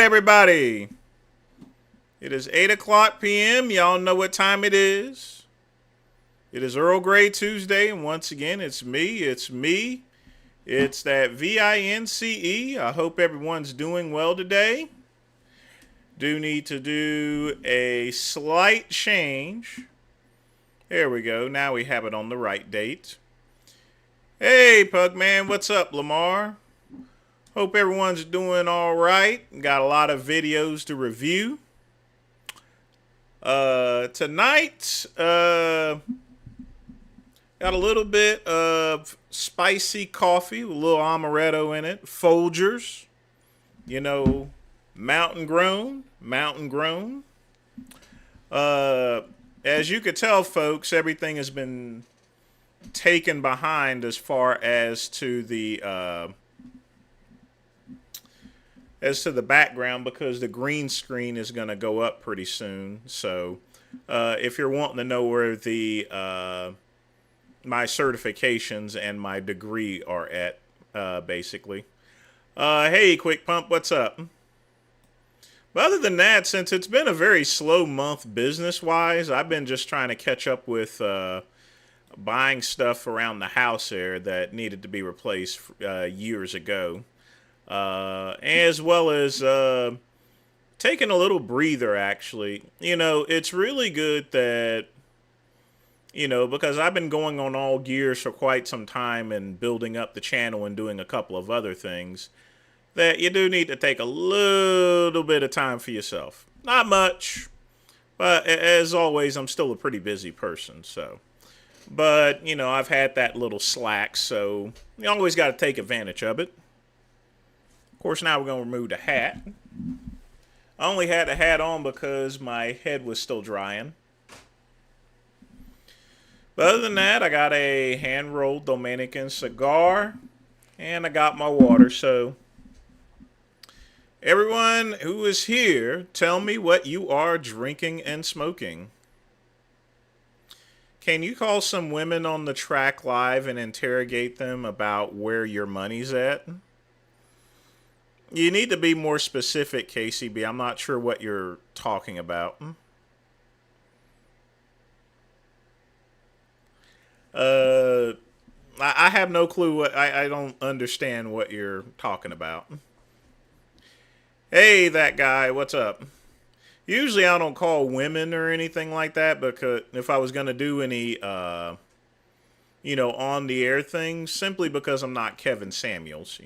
everybody. It is 8 o'clock p.m. Y'all know what time it is. It is Earl Grey Tuesday, and once again, it's me. It's that VINCE. I hope everyone's doing well today. Do need to do a slight change. There we go. Now we have it on the right date. Hey, Pugman, what's up, Lamar? Hope everyone's doing all right. Got a lot of videos to review. Tonight, got a little bit of spicy coffee with a little amaretto in it. Folgers, mountain grown. As you could tell, folks, everything has been taken behind as far as to the background, because the green screen is going to go up pretty soon. So if you're wanting to know where the my certifications and my degree are at, basically. Hey, Quick Pump, what's up? But other than that, since it's been a very slow month business-wise, I've been just trying to catch up with buying stuff around the house there that needed to be replaced years ago. As well as taking a little breather, actually. It's really good that, because I've been going on all gears for quite some time and building up the channel and doing a couple of other things, that you do need to take a little bit of time for yourself. Not much, but as always, I'm still a pretty busy person, so. But, I've had that little slack, so you always got to take advantage of it. Of course, now we're going to remove the hat. I only had the hat on because my head was still drying. But other than that, I got a hand-rolled Dominican cigar, and I got my water. So, everyone who is here, tell me what you are drinking and smoking. Can you call some women on the track live and interrogate them about where your money's at? You need to be more specific, KCB. I'm not sure what you're talking about. I have no clue what I don't understand what you're talking about. Hey, that guy, what's up? Usually I don't call women or anything like that, because if I was going to do any, on the air things, simply because I'm not Kevin Samuels,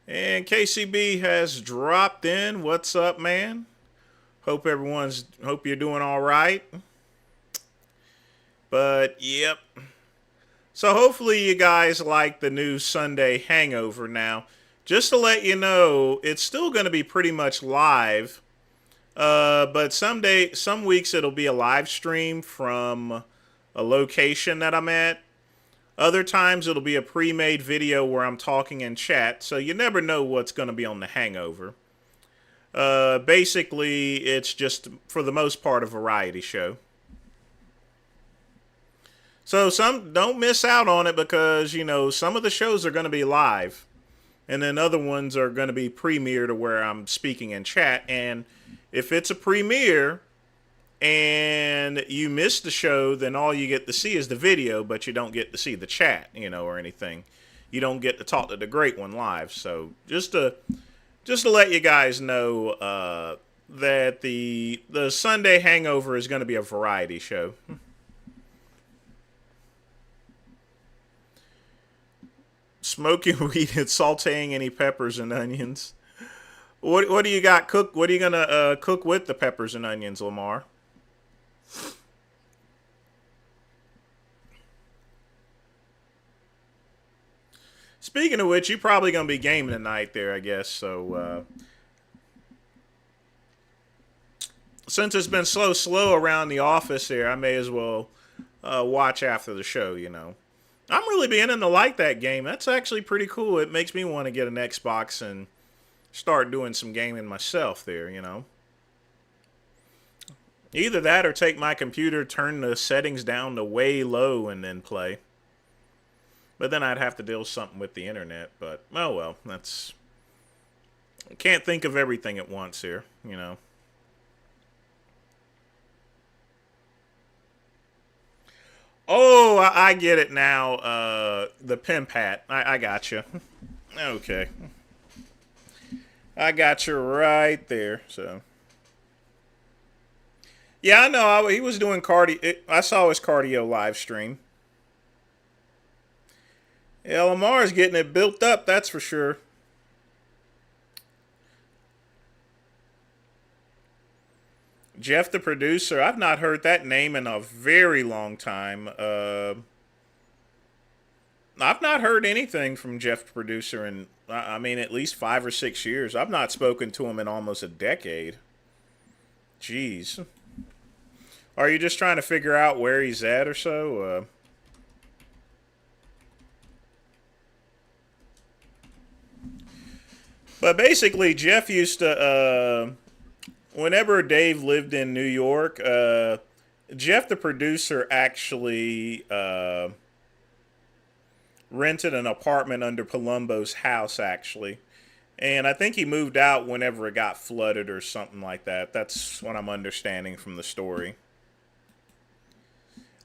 And KCB has dropped in. What's up, man? Hope you're doing all right. But, yep. So hopefully you guys like the new Sunday hangover now. Just to let you know, it's still going to be pretty much live. But some weeks it'll be a live stream from a location that I'm at. Other times it'll be a pre-made video where I'm talking in chat. So you never know what's going to be on the hangover. Basically, it's just, for the most part, a variety show. So don't miss out on it, because, some of the shows are going to be live. And then other ones are going to be premiere to where I'm speaking in chat. And if it's a premiere and you miss the show, then all you get to see is the video, but you don't get to see the chat, or anything. You don't get to talk to the great one live. So just to let you guys know that the Sunday hangover is going to be a variety show. Smoking weed and sauteing any peppers and onions. What do you got cooked? What are you gonna cook with the peppers and onions, Lamar? Speaking of which, you're probably gonna be gaming tonight there, I guess. So since it's been slow around the office here, I may as well watch after the show. I'm really beginning to like that game. That's actually pretty cool. It makes me want to get an Xbox and start doing some gaming myself there, Either that or take my computer, turn the settings down to way low, and then play. But then I'd have to deal something with the internet. But oh well, that's can't think of everything at once here, you know. Oh, I get it now. The pimp hat. I got you. Okay, I got you right there. So yeah, I know. He was doing cardio. I saw his cardio live stream. Yeah, Lamar's getting it built up. That's for sure. Jeff the producer. I've not heard that name in a very long time. I've not heard anything from Jeff the producer in, I mean, at least 5 or 6 years. I've not spoken to him in almost a decade. Jeez. Are you just trying to figure out where he's at or so? But basically, Jeff used to, whenever Dave lived in New York, Jeff the producer actually rented an apartment under Palumbo's house, actually. And I think he moved out whenever it got flooded or something like that. That's what I'm understanding from the story.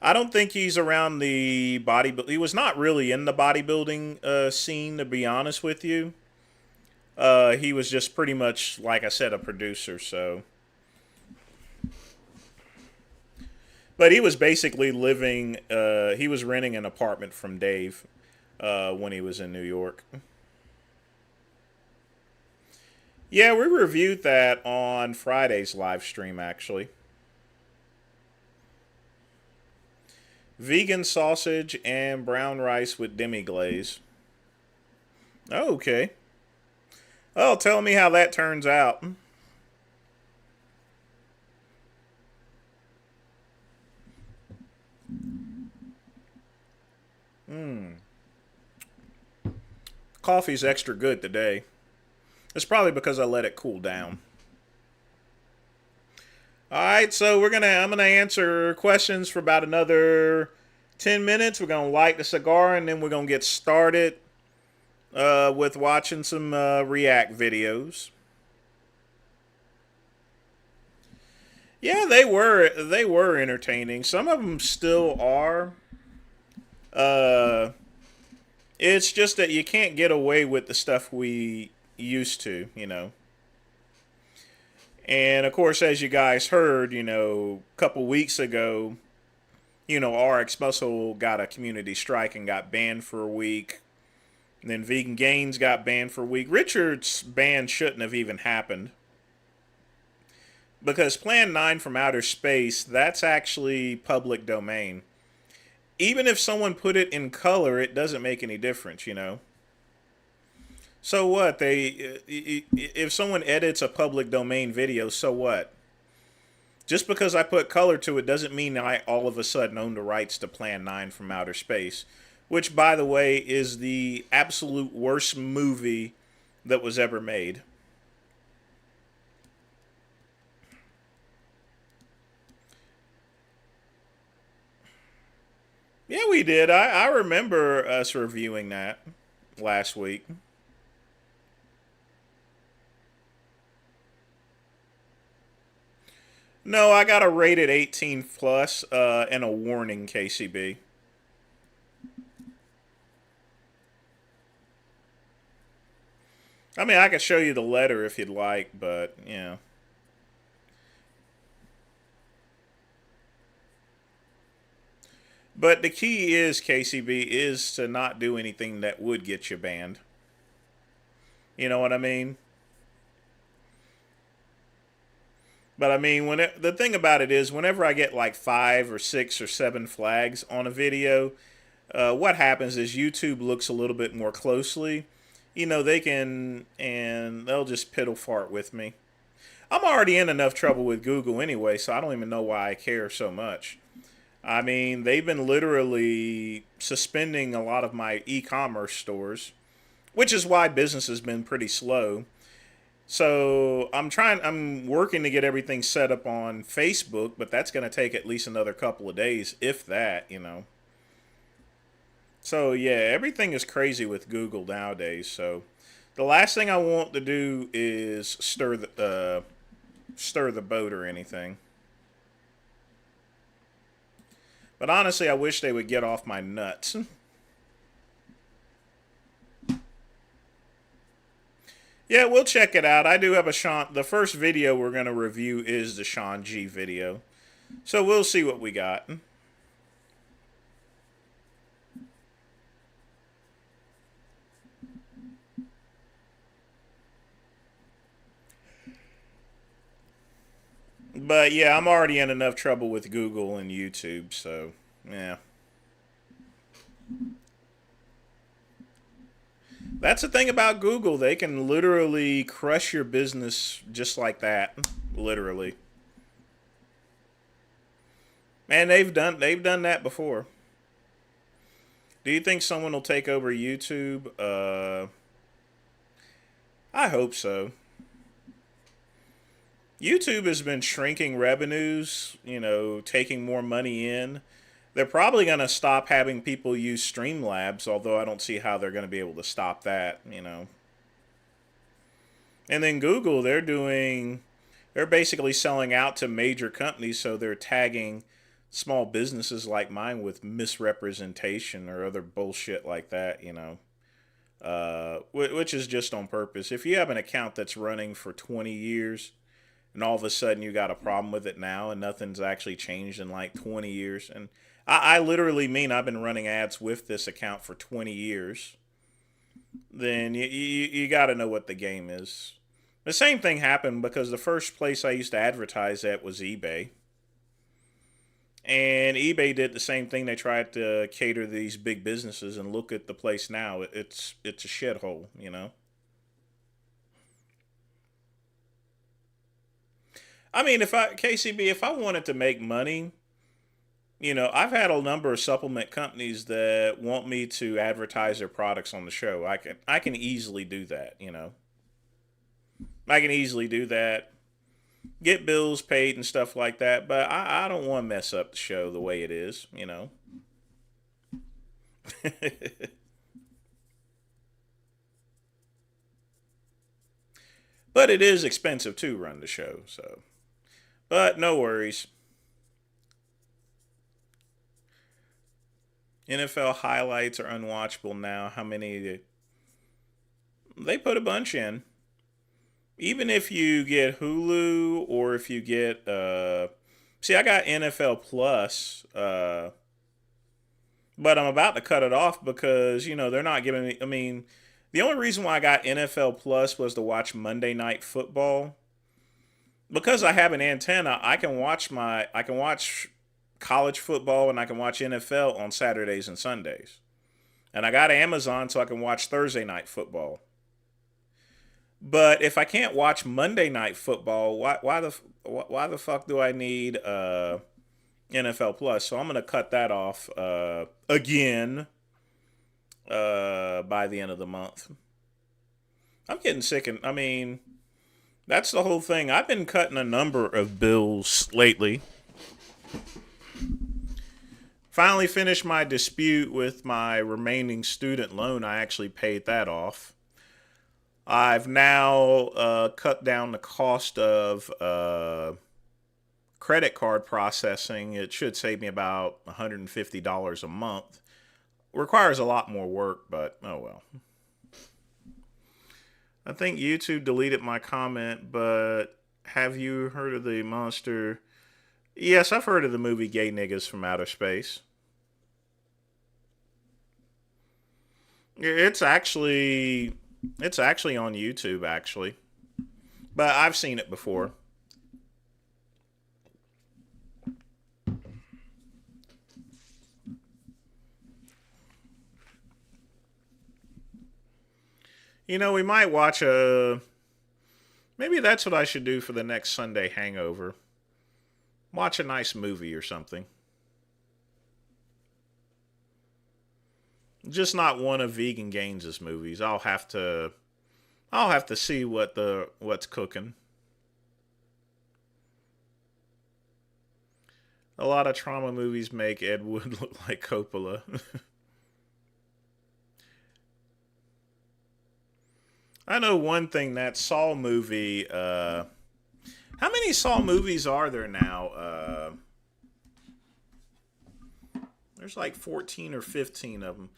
I don't think he's around the bodybuilding. He was not really in the bodybuilding scene, to be honest with you. He was just pretty much, like I said, a producer. So, but he was basically living. He was renting an apartment from Dave when he was in New York. Yeah, we reviewed that on Friday's live stream, actually. Vegan sausage and brown rice with demi glaze. Oh, okay. Oh, tell me how that turns out. Coffee's extra good today. It's probably because I let it cool down. All right, so I'm gonna answer questions for about another 10 minutes. We're gonna light the cigar and then we're gonna get started with watching some React videos. Yeah, they were entertaining. Some of them still are. Uh, it's just that you can't get away with the stuff we used to, you know. And of course, as you guys heard, a couple weeks ago, RX Muscle got a community strike and got banned for a week. And then Vegan Gains got banned for a week. Richard's ban shouldn't have even happened. Because Plan 9 from Outer Space, that's actually public domain. Even if someone put it in color, it doesn't make any difference, you know. So what? If someone edits a public domain video, so what? Just because I put color to it doesn't mean I all of a sudden own the rights to Plan 9 from Outer Space, which, by the way, is the absolute worst movie that was ever made. Yeah, we did. I remember us reviewing that last week. No, I got a rated 18 plus and a warning, KCB. I mean, I could show you the letter if you'd like, but yeah. But the key is, KCB, is to not do anything that would get you banned. You know what I mean? But I mean, the thing about it is, whenever I get like 5 or 6 or 7 flags on a video, what happens is YouTube looks a little bit more closely. They can, and they'll just piddle fart with me. I'm already in enough trouble with Google anyway, so I don't even know why I care so much. I mean, they've been literally suspending a lot of my e-commerce stores, which is why business has been pretty slow. So I'm working to get everything set up on Facebook, but that's going to take at least another couple of days, if that. So yeah, everything is crazy with Google nowadays. So the last thing I want to do is stir the boat or anything. But honestly, I wish they would get off my nuts. Yeah, we'll check it out. I do have a Sean. The first video we're going to review is the Sean G video. So we'll see what we got. But yeah, I'm already in enough trouble with Google and YouTube, so yeah. That's the thing about Google. They can literally crush your business just like that. Literally. And they've done that before. Do you think someone will take over YouTube? I hope so. YouTube has been shrinking revenues, taking more money in. They're probably going to stop having people use Streamlabs, although I don't see how they're going to be able to stop that. And then Google, they're basically selling out to major companies, so they're tagging small businesses like mine with misrepresentation or other bullshit like that. Which is just on purpose. If you have an account that's running for 20 years and all of a sudden you got a problem with it now and nothing's actually changed in like 20 years, and I literally mean I've been running ads with this account for 20 years, then you got to know what the game is. The same thing happened because the first place I used to advertise at was eBay. And eBay did the same thing. They tried to cater to these big businesses, and look at the place now. It's a shithole. I mean, if I KCB, if I wanted to make money, I've had a number of supplement companies that want me to advertise their products on the show. I can easily do that. I can easily do that. Get bills paid and stuff like that, but I don't want to mess up the show the way it is. But it is expensive to run the show, so. But no worries. NFL highlights are unwatchable now. How many? They put a bunch in. Even if you get Hulu or if you get see, I got NFL Plus, but I'm about to cut it off because they're not giving me. I mean, the only reason why I got NFL Plus was to watch Monday Night Football. Because I have an antenna, I can watch college football and I can watch NFL on Saturdays and Sundays. And I got Amazon so I can watch Thursday Night Football. But if I can't watch Monday Night Football, why the fuck do I need NFL Plus? So I'm gonna cut that off again by the end of the month. I'm getting sick, and I mean, that's the whole thing. I've been cutting a number of bills lately. Finally finished my dispute with my remaining student loan. I actually paid that off. I've now cut down the cost of credit card processing. It should save me about $150 a month. Requires a lot more work, but oh well. I think YouTube deleted my comment, but have you heard of the monster? Yes, I've heard of the movie Gay Niggas from Outer Space. It's actually on YouTube actually. But I've seen it before. We might watch a. Maybe that's what I should do for the next Sunday hangover. Watch a nice movie or something. Just not one of Vegan Gaines' movies. I'll have to see what's cooking. A lot of trauma movies make Ed Wood look like Coppola. I know one thing, that Saw movie, how many Saw movies are there now? There's like 14 or 15 of them.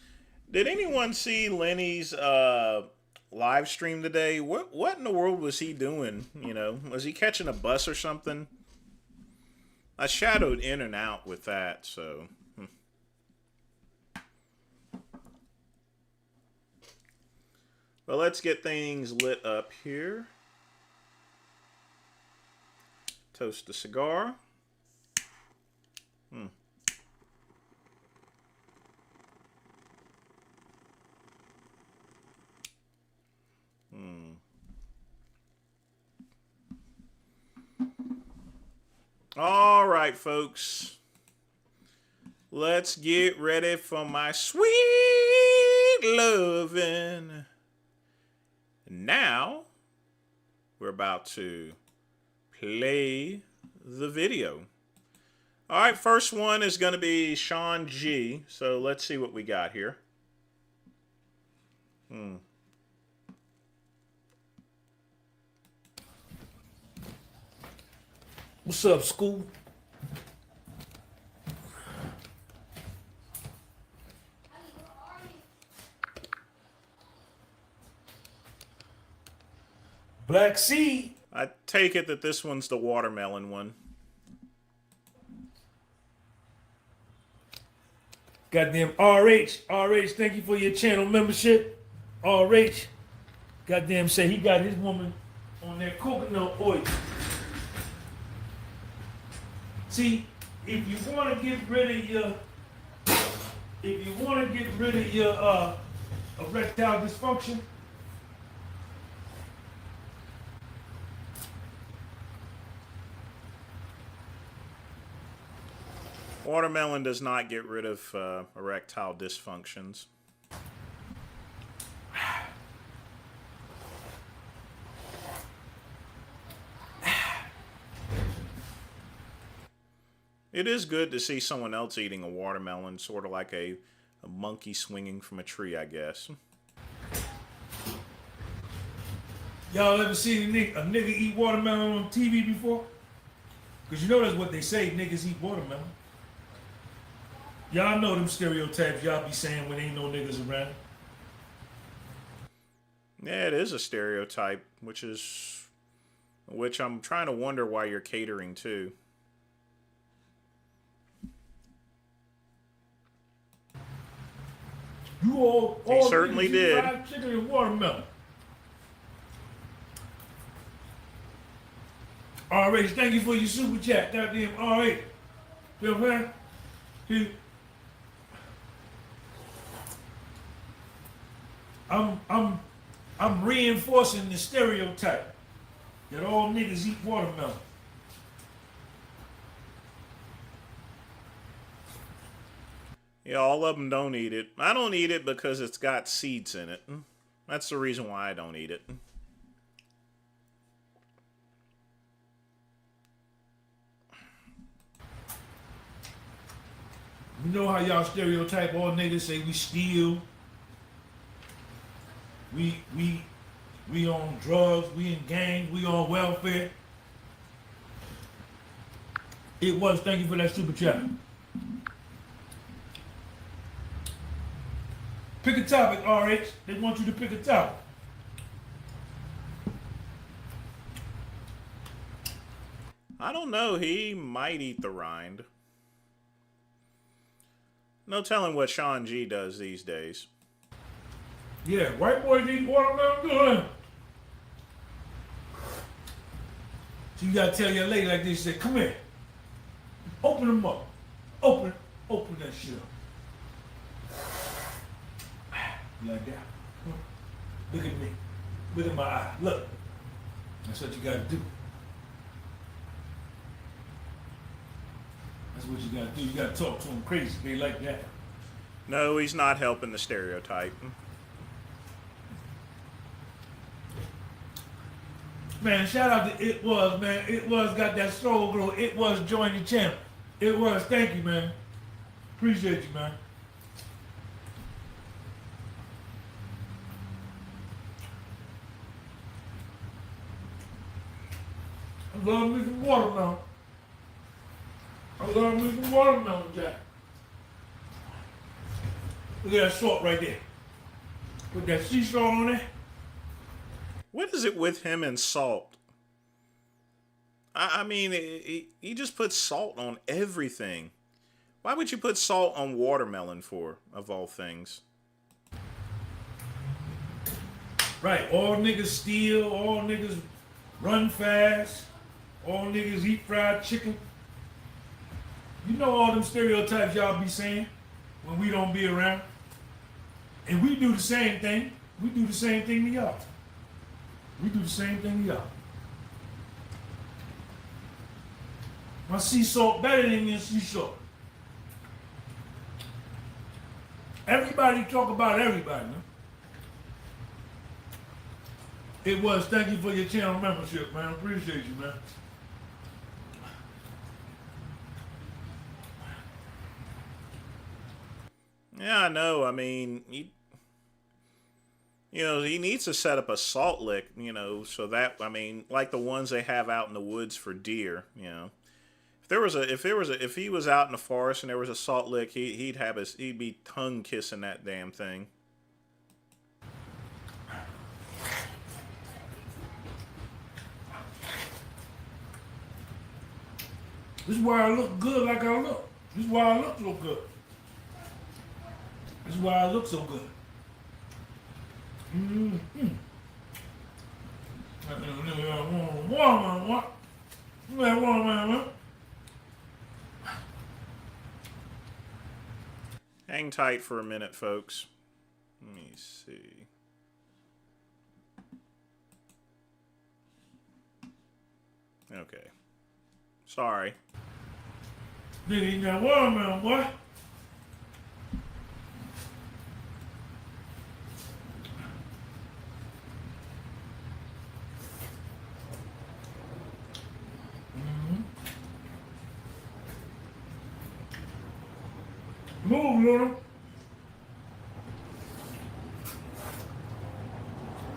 Did anyone see Lenny's live stream today? What in the world was he doing? You know, was he catching a bus or something? I shadowed in and out with that, so. Well, let's get things lit up here. Toast the cigar. All right, folks. Let's get ready for my sweet lovin'. Now, we're about to play the video. All right, first one is going to be Sean G. So let's see what we got here. What's up, school? Black Sea. I take it that this one's the watermelon one. Goddamn RH, thank you for your channel membership. RH, goddamn say he got his woman on that coconut oil. See, if you want to get rid of your erectile dysfunction, Watermelon does not get rid of erectile dysfunctions. It is good to see someone else eating a watermelon, sort of like a monkey swinging from a tree, I guess. y'all ever seen a nigga eat watermelon on TV before? Because you know that's what they say, niggas eat watermelon. Y'all know them stereotypes y'all be saying when ain't no niggas around. Yeah, it is a stereotype, which I'm trying to wonder why you're catering to. You all certainly did. Fried chicken and watermelon. RH, thank you for your super chat. Goddamn RH. You know what I'm saying? I'm reinforcing the stereotype that all niggas eat watermelon. Yeah, all of them don't eat it. I don't eat it because it's got seeds in it. That's the reason why I don't eat it. You know how y'all stereotype all niggas say we steal, we on drugs, we in gangs, we on welfare. It was, thank you for that super chat. Pick a topic, RH. They want you to pick a topic. I don't know. He might eat the rind. No telling what Sean G does these days. Yeah, white boys eat watermelon good. So you gotta tell your lady like this, say, come here. Open them up. Open that shit up. Like that. Look at me. Look at my eye. Look. That's what you gotta do. That's what you gotta do. You gotta talk to them crazy. They like that. No, he's not helping the stereotype. Man, shout out to It Was, man. It Was got that soul glow. It Was join the channel. It Was, thank you, man. Appreciate you, man. love me some watermelon. I love me some watermelon, Jack. Look at that salt right there. Put that sea salt on there. What is it with him and salt? I mean, he just puts salt on everything. Why would you put salt on watermelon for, of all things? Right, all niggas steal, all niggas run fast, all niggas eat fried chicken. You know all them stereotypes y'all be saying when we don't be around. And we do the same thing. We do the same thing to y'all. We do the same thing to y'all. My sea salt better than your sea salt. Everybody talk about everybody, man. It was. Thank you for your channel membership, man. Appreciate you, man. Yeah, I know. I mean, he needs to set up a salt lick, so that, I mean, like the ones they have out in the woods for deer, If he was out in the forest and there was a salt lick, he'd be tongue kissing that damn thing. This is why I look good like I look. This is why I look so good. This is why I look so good. Hang tight for a minute, folks. Let me see. Okay. Sorry. Nigga, you got watermelon, boy. Move, little.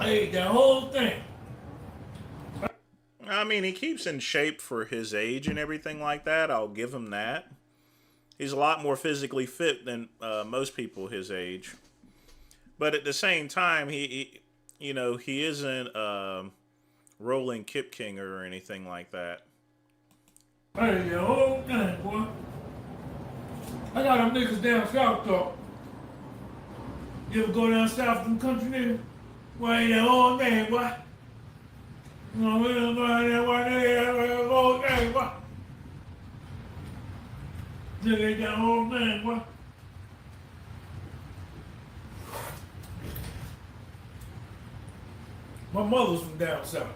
I ate that whole thing. I mean, he keeps in shape for his age and everything like that. I'll give him that. He's a lot more physically fit than most people his age. But at the same time, he isn't rolling Kip King or anything like that. I ate that whole thing, boy. I got them niggas down south talk. You ever go down south to them country niggas? Boy, I ate that whole thing, boy. You know, we don't go out there, boy, that whole thing, boy. Nigga ate that whole thing, boy. My mother's from down south.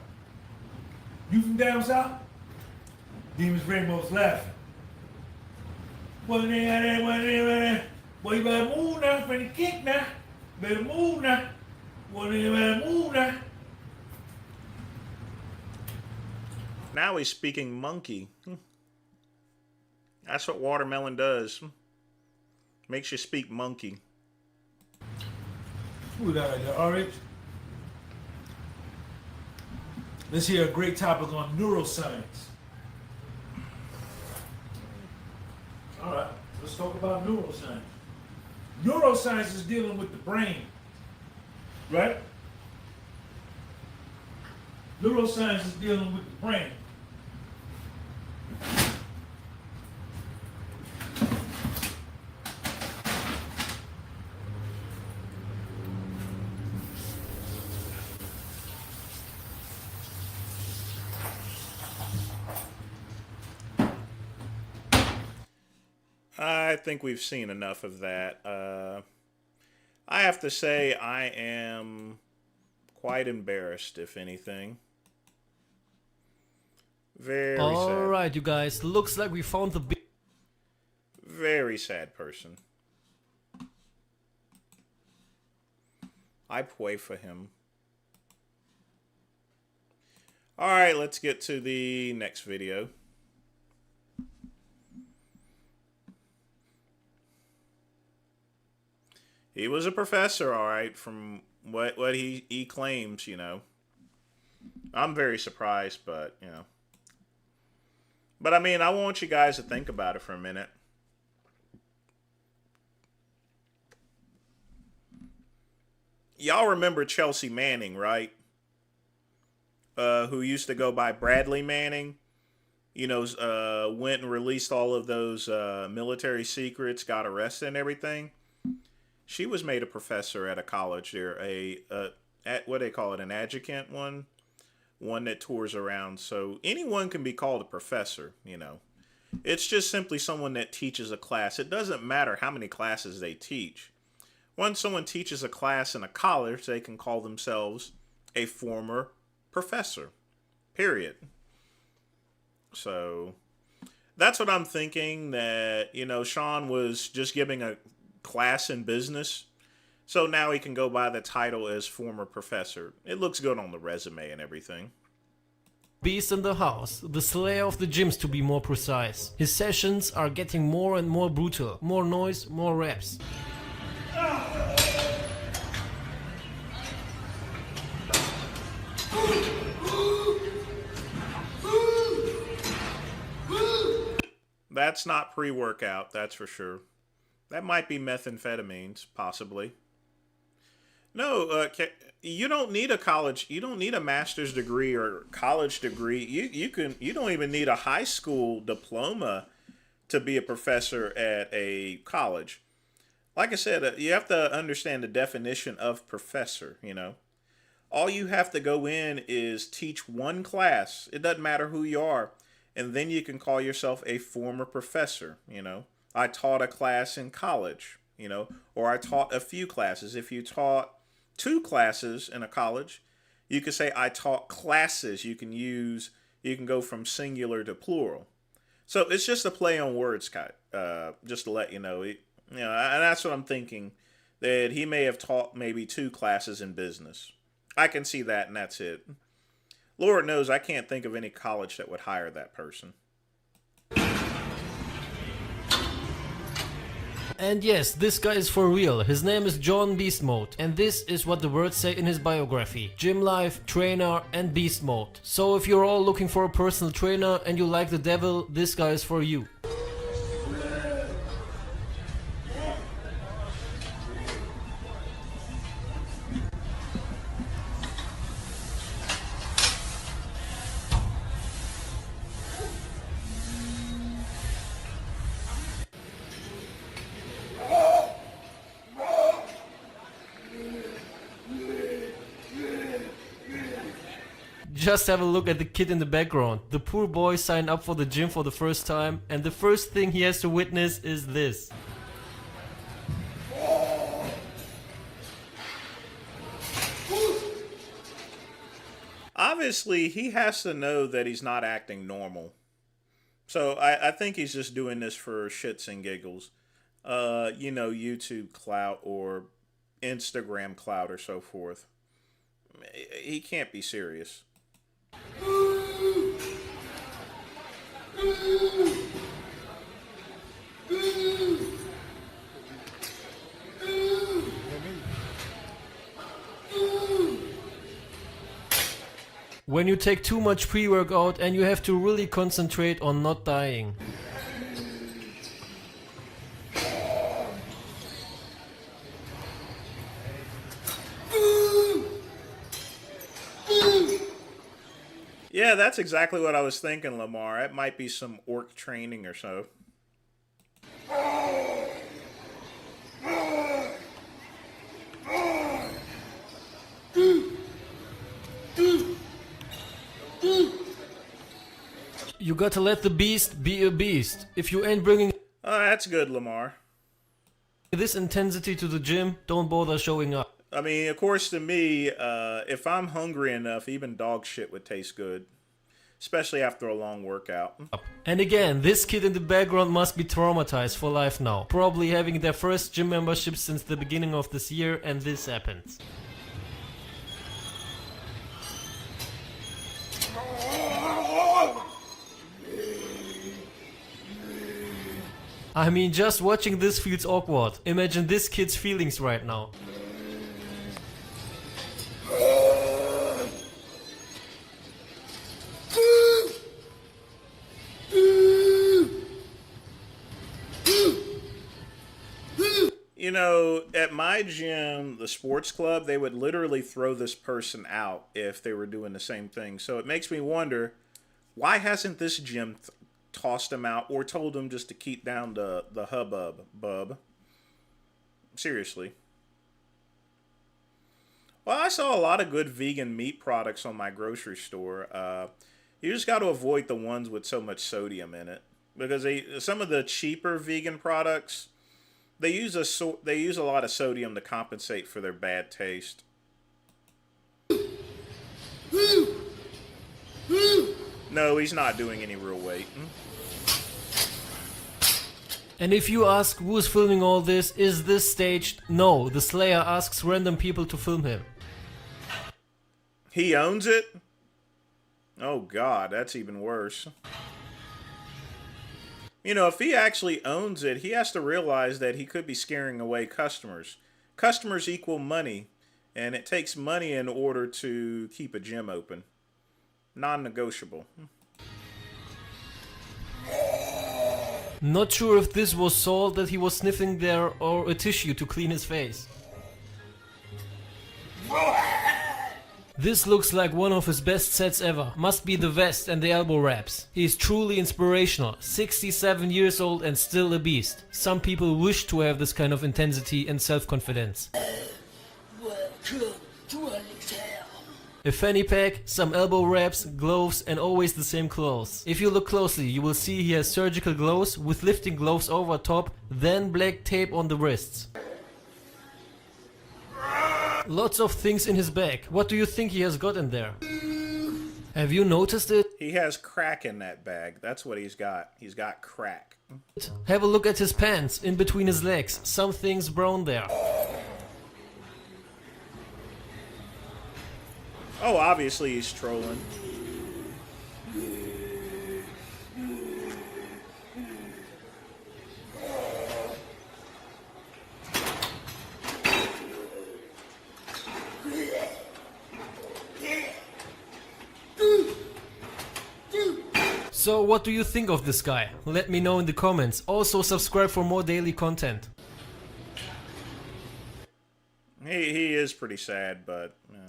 You from down south? Demons Rainbow's laughing. Boy, they had that, boy, you better move now for the kick now. Better move now. Boy, you better move now. Now he's speaking monkey. That's what watermelon does. Makes you speak monkey. Who that right there? RH? Let's hear a great topic on neuroscience. All right, let's talk about neuroscience. Neuroscience is dealing with the brain, right? Neuroscience is dealing with the brain. I think we've seen enough of that. I have to say I am quite embarrassed, if anything. Very sad. Alright, you guys, looks like we found the big... Very sad person. I pray for him. Alright, let's get to the next video. He was a professor, alright, from what he claims, I'm very surprised, but, But I mean, I want you guys to think about it for a minute. Y'all remember Chelsea Manning, right? Who used to go by Bradley Manning. Went and released all of those military secrets, got arrested and everything. She was made a professor at a college there, what do they call it, an adjunct one that tours around. So anyone can be called a professor, It's just simply someone that teaches a class. It doesn't matter how many classes they teach. Once someone teaches a class in a college, they can call themselves a former professor, period. So that's what I'm thinking, that, Sean was just giving a class in business. So now he can go by the title as former professor. It looks good on the resume and everything. Beast in the house, the slayer of the gyms to be more precise. His sessions are getting more and more brutal. More noise, more reps. That's not pre-workout, that's for sure. That might be methamphetamines, possibly. No, you don't need you don't need a master's degree or college degree. You don't even need a high school diploma to be a professor at a college. Like I said, you have to understand the definition of professor, All you have to go in is teach one class. It doesn't matter who you are. And then you can call yourself a former professor, I taught a class in college, or I taught a few classes. If you taught 2 classes in a college, you could say I taught classes. You can go from singular to plural. So it's just a play on words, just to let you know. And that's what I'm thinking, that he may have taught maybe 2 classes in business. I can see that, and that's it. Lord knows I can't think of any college that would hire that person. And yes, this guy is for real. His name is John Beast Mode, and this is what the words say in his biography: gym life, trainer, and beast mode. So if you're all looking for a personal trainer and you like the devil, this guy is for you. Just have a look at the kid in the background. The poor boy signed up for the gym for the first time, and the first thing he has to witness is this. Obviously, he has to know that he's not acting normal. So I think he's just doing this for shits and giggles. YouTube clout or Instagram clout or so forth. He can't be serious. When you take too much pre-workout and you have to really concentrate on not dying. Yeah, that's exactly what I was thinking, Lamar. It might be some orc training or so. You gotta let the beast be a beast. If you ain't bringing That's good, Lamar. this intensity to the gym, don't bother showing up. I mean, of course, to me, if I'm hungry enough, even dog shit would taste good. Especially after a long workout. And again, this kid in the background must be traumatized for life now. Probably having their first gym membership since the beginning of this year, and this happens. I mean, just watching this feels awkward. Imagine this kid's feelings right now. You know, at my gym, the sports club, they would literally throw this person out if they were doing the same thing. So it makes me wonder, why hasn't this gym tossed him out or told him just to keep down the hubbub, bub? Seriously. Well, I saw a lot of good vegan meat products on my grocery store. You just got to avoid the ones with so much sodium in it, because some of the cheaper vegan products, they use a lot of sodium to compensate for their bad taste. No, he's not doing any real weight. And if you ask who's filming all this, is this staged? No, the Slayer asks random people to film him. He owns it? Oh god, that's even worse. You know, if he actually owns it, he has to realize that he could be scaring away customers. Customers equal money, and it takes money in order to keep a gym open. Non-negotiable. Not sure if this was salt that he was sniffing there or a tissue to clean his face. This looks like one of his best sets ever. Must be the vest and the elbow wraps. He is truly inspirational. 67 years old and still a beast. Some people wish to have this kind of intensity and self-confidence. A fanny pack, some elbow wraps, gloves and always the same clothes. If you look closely, you will see he has surgical gloves with lifting gloves over top, then black tape on the wrists. Lots of things in his bag. What do you think he has got in there? Have you noticed it? He has crack in that bag. That's what he's got. He's got crack. Have a look at his pants, in between his legs. Something's brown there. Oh, obviously he's trolling. So what do you think of this guy? Let me know in the comments. Also subscribe for more daily content. He is pretty sad, but you know.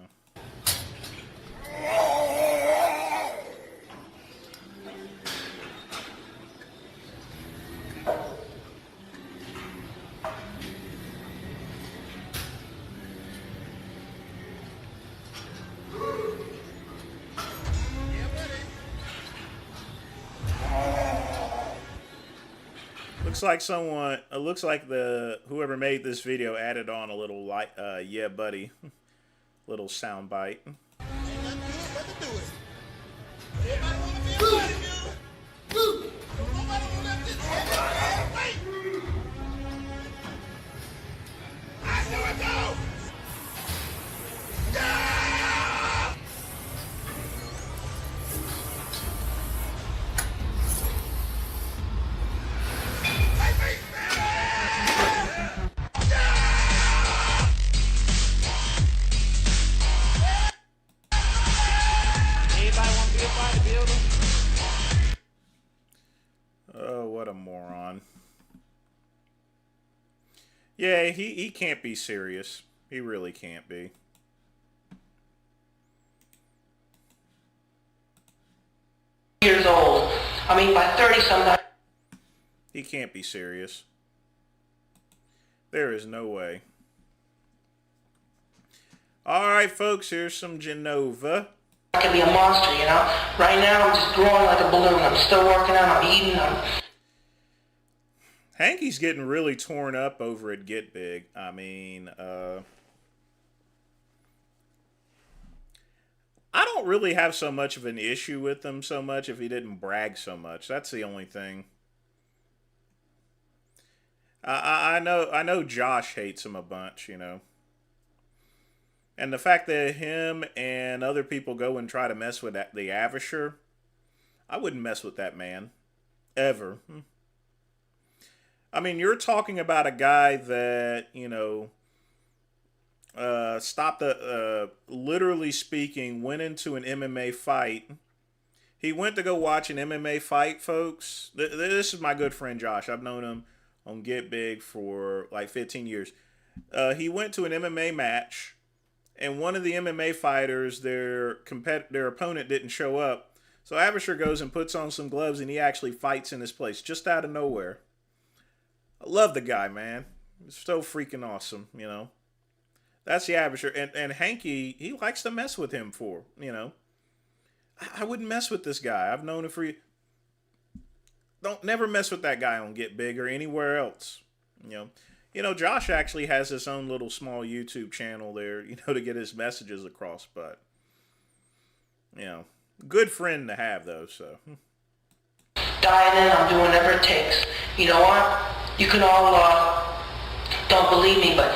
Looks like someone. It looks like whoever made this video added on a little yeah, buddy, little sound bite. Oh, what a moron. Yeah, he can't be serious. He really can't be. Years old. I mean, by 30 sometimes. He can't be serious. There is no way. Alright, folks, here's some Genova. I could be a monster, you know? Right now, I'm just growing like a balloon. I'm still working out, I'm eating, Hanky's getting really torn up over at Get Big. I mean, I don't really have so much of an issue with him so much if he didn't brag so much. That's the only thing. I know Josh hates him a bunch, you know. And the fact that him and other people go and try to mess with the Avisher, I wouldn't mess with that man. Ever. I mean, you're talking about a guy that, you know, stopped literally speaking, went into an MMA fight. He went to go watch an MMA fight, folks. This is my good friend Josh. I've known him on Get Big for like 15 years. He went to an MMA match, and one of the MMA fighters, their opponent didn't show up. So Avisher goes and puts on some gloves, and he actually fights in his place just out of nowhere. I love the guy, man. He's so freaking awesome, you know. That's the Avisher. And Hanky, he likes to mess with him for, you know. I wouldn't mess with this guy. I've known him for... Don't never mess with that guy on Get Big or anywhere else, you know. You know, Josh actually has his own little small YouTube channel there, you know, to get his messages across. But, you know, good friend to have, though, so. Dieting, I'm doing whatever it takes. You know what? You can all, don't believe me, but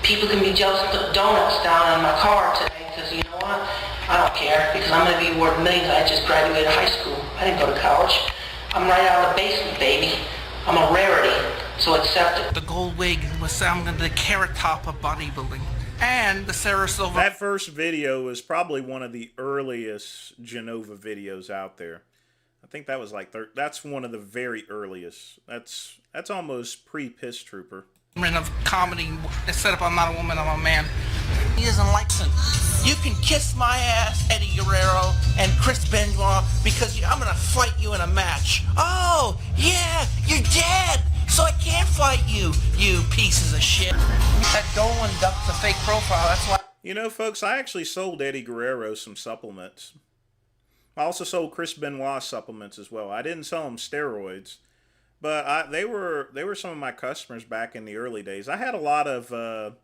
people can be jealous of the donuts down in my car today, because you know what? I don't care, because I'm going to be worth millions. I just graduated high school. I didn't go to college. I'm right out of the basement, baby. I'm a rarity, so accept it. The gold wig was the carrot top of bodybuilding. And the Sarah Silver... That first video was probably one of the earliest Genova videos out there. I think that was like... That's one of the very earliest. That's almost pre-Piss Trooper. ...of comedy, set up I'm not a woman, I'm a man. He doesn't like it. You can kiss my ass, Eddie Guerrero and Chris Benoit, because I'm gonna fight you in a match. Oh, yeah, you're dead, so I can't fight you, you pieces of shit. That Dolan duck's a fake profile, that's why. You know, folks, I actually sold Eddie Guerrero some supplements. I also sold Chris Benoit supplements as well. I didn't sell them steroids, but they were some of my customers back in the early days. I had a lot of...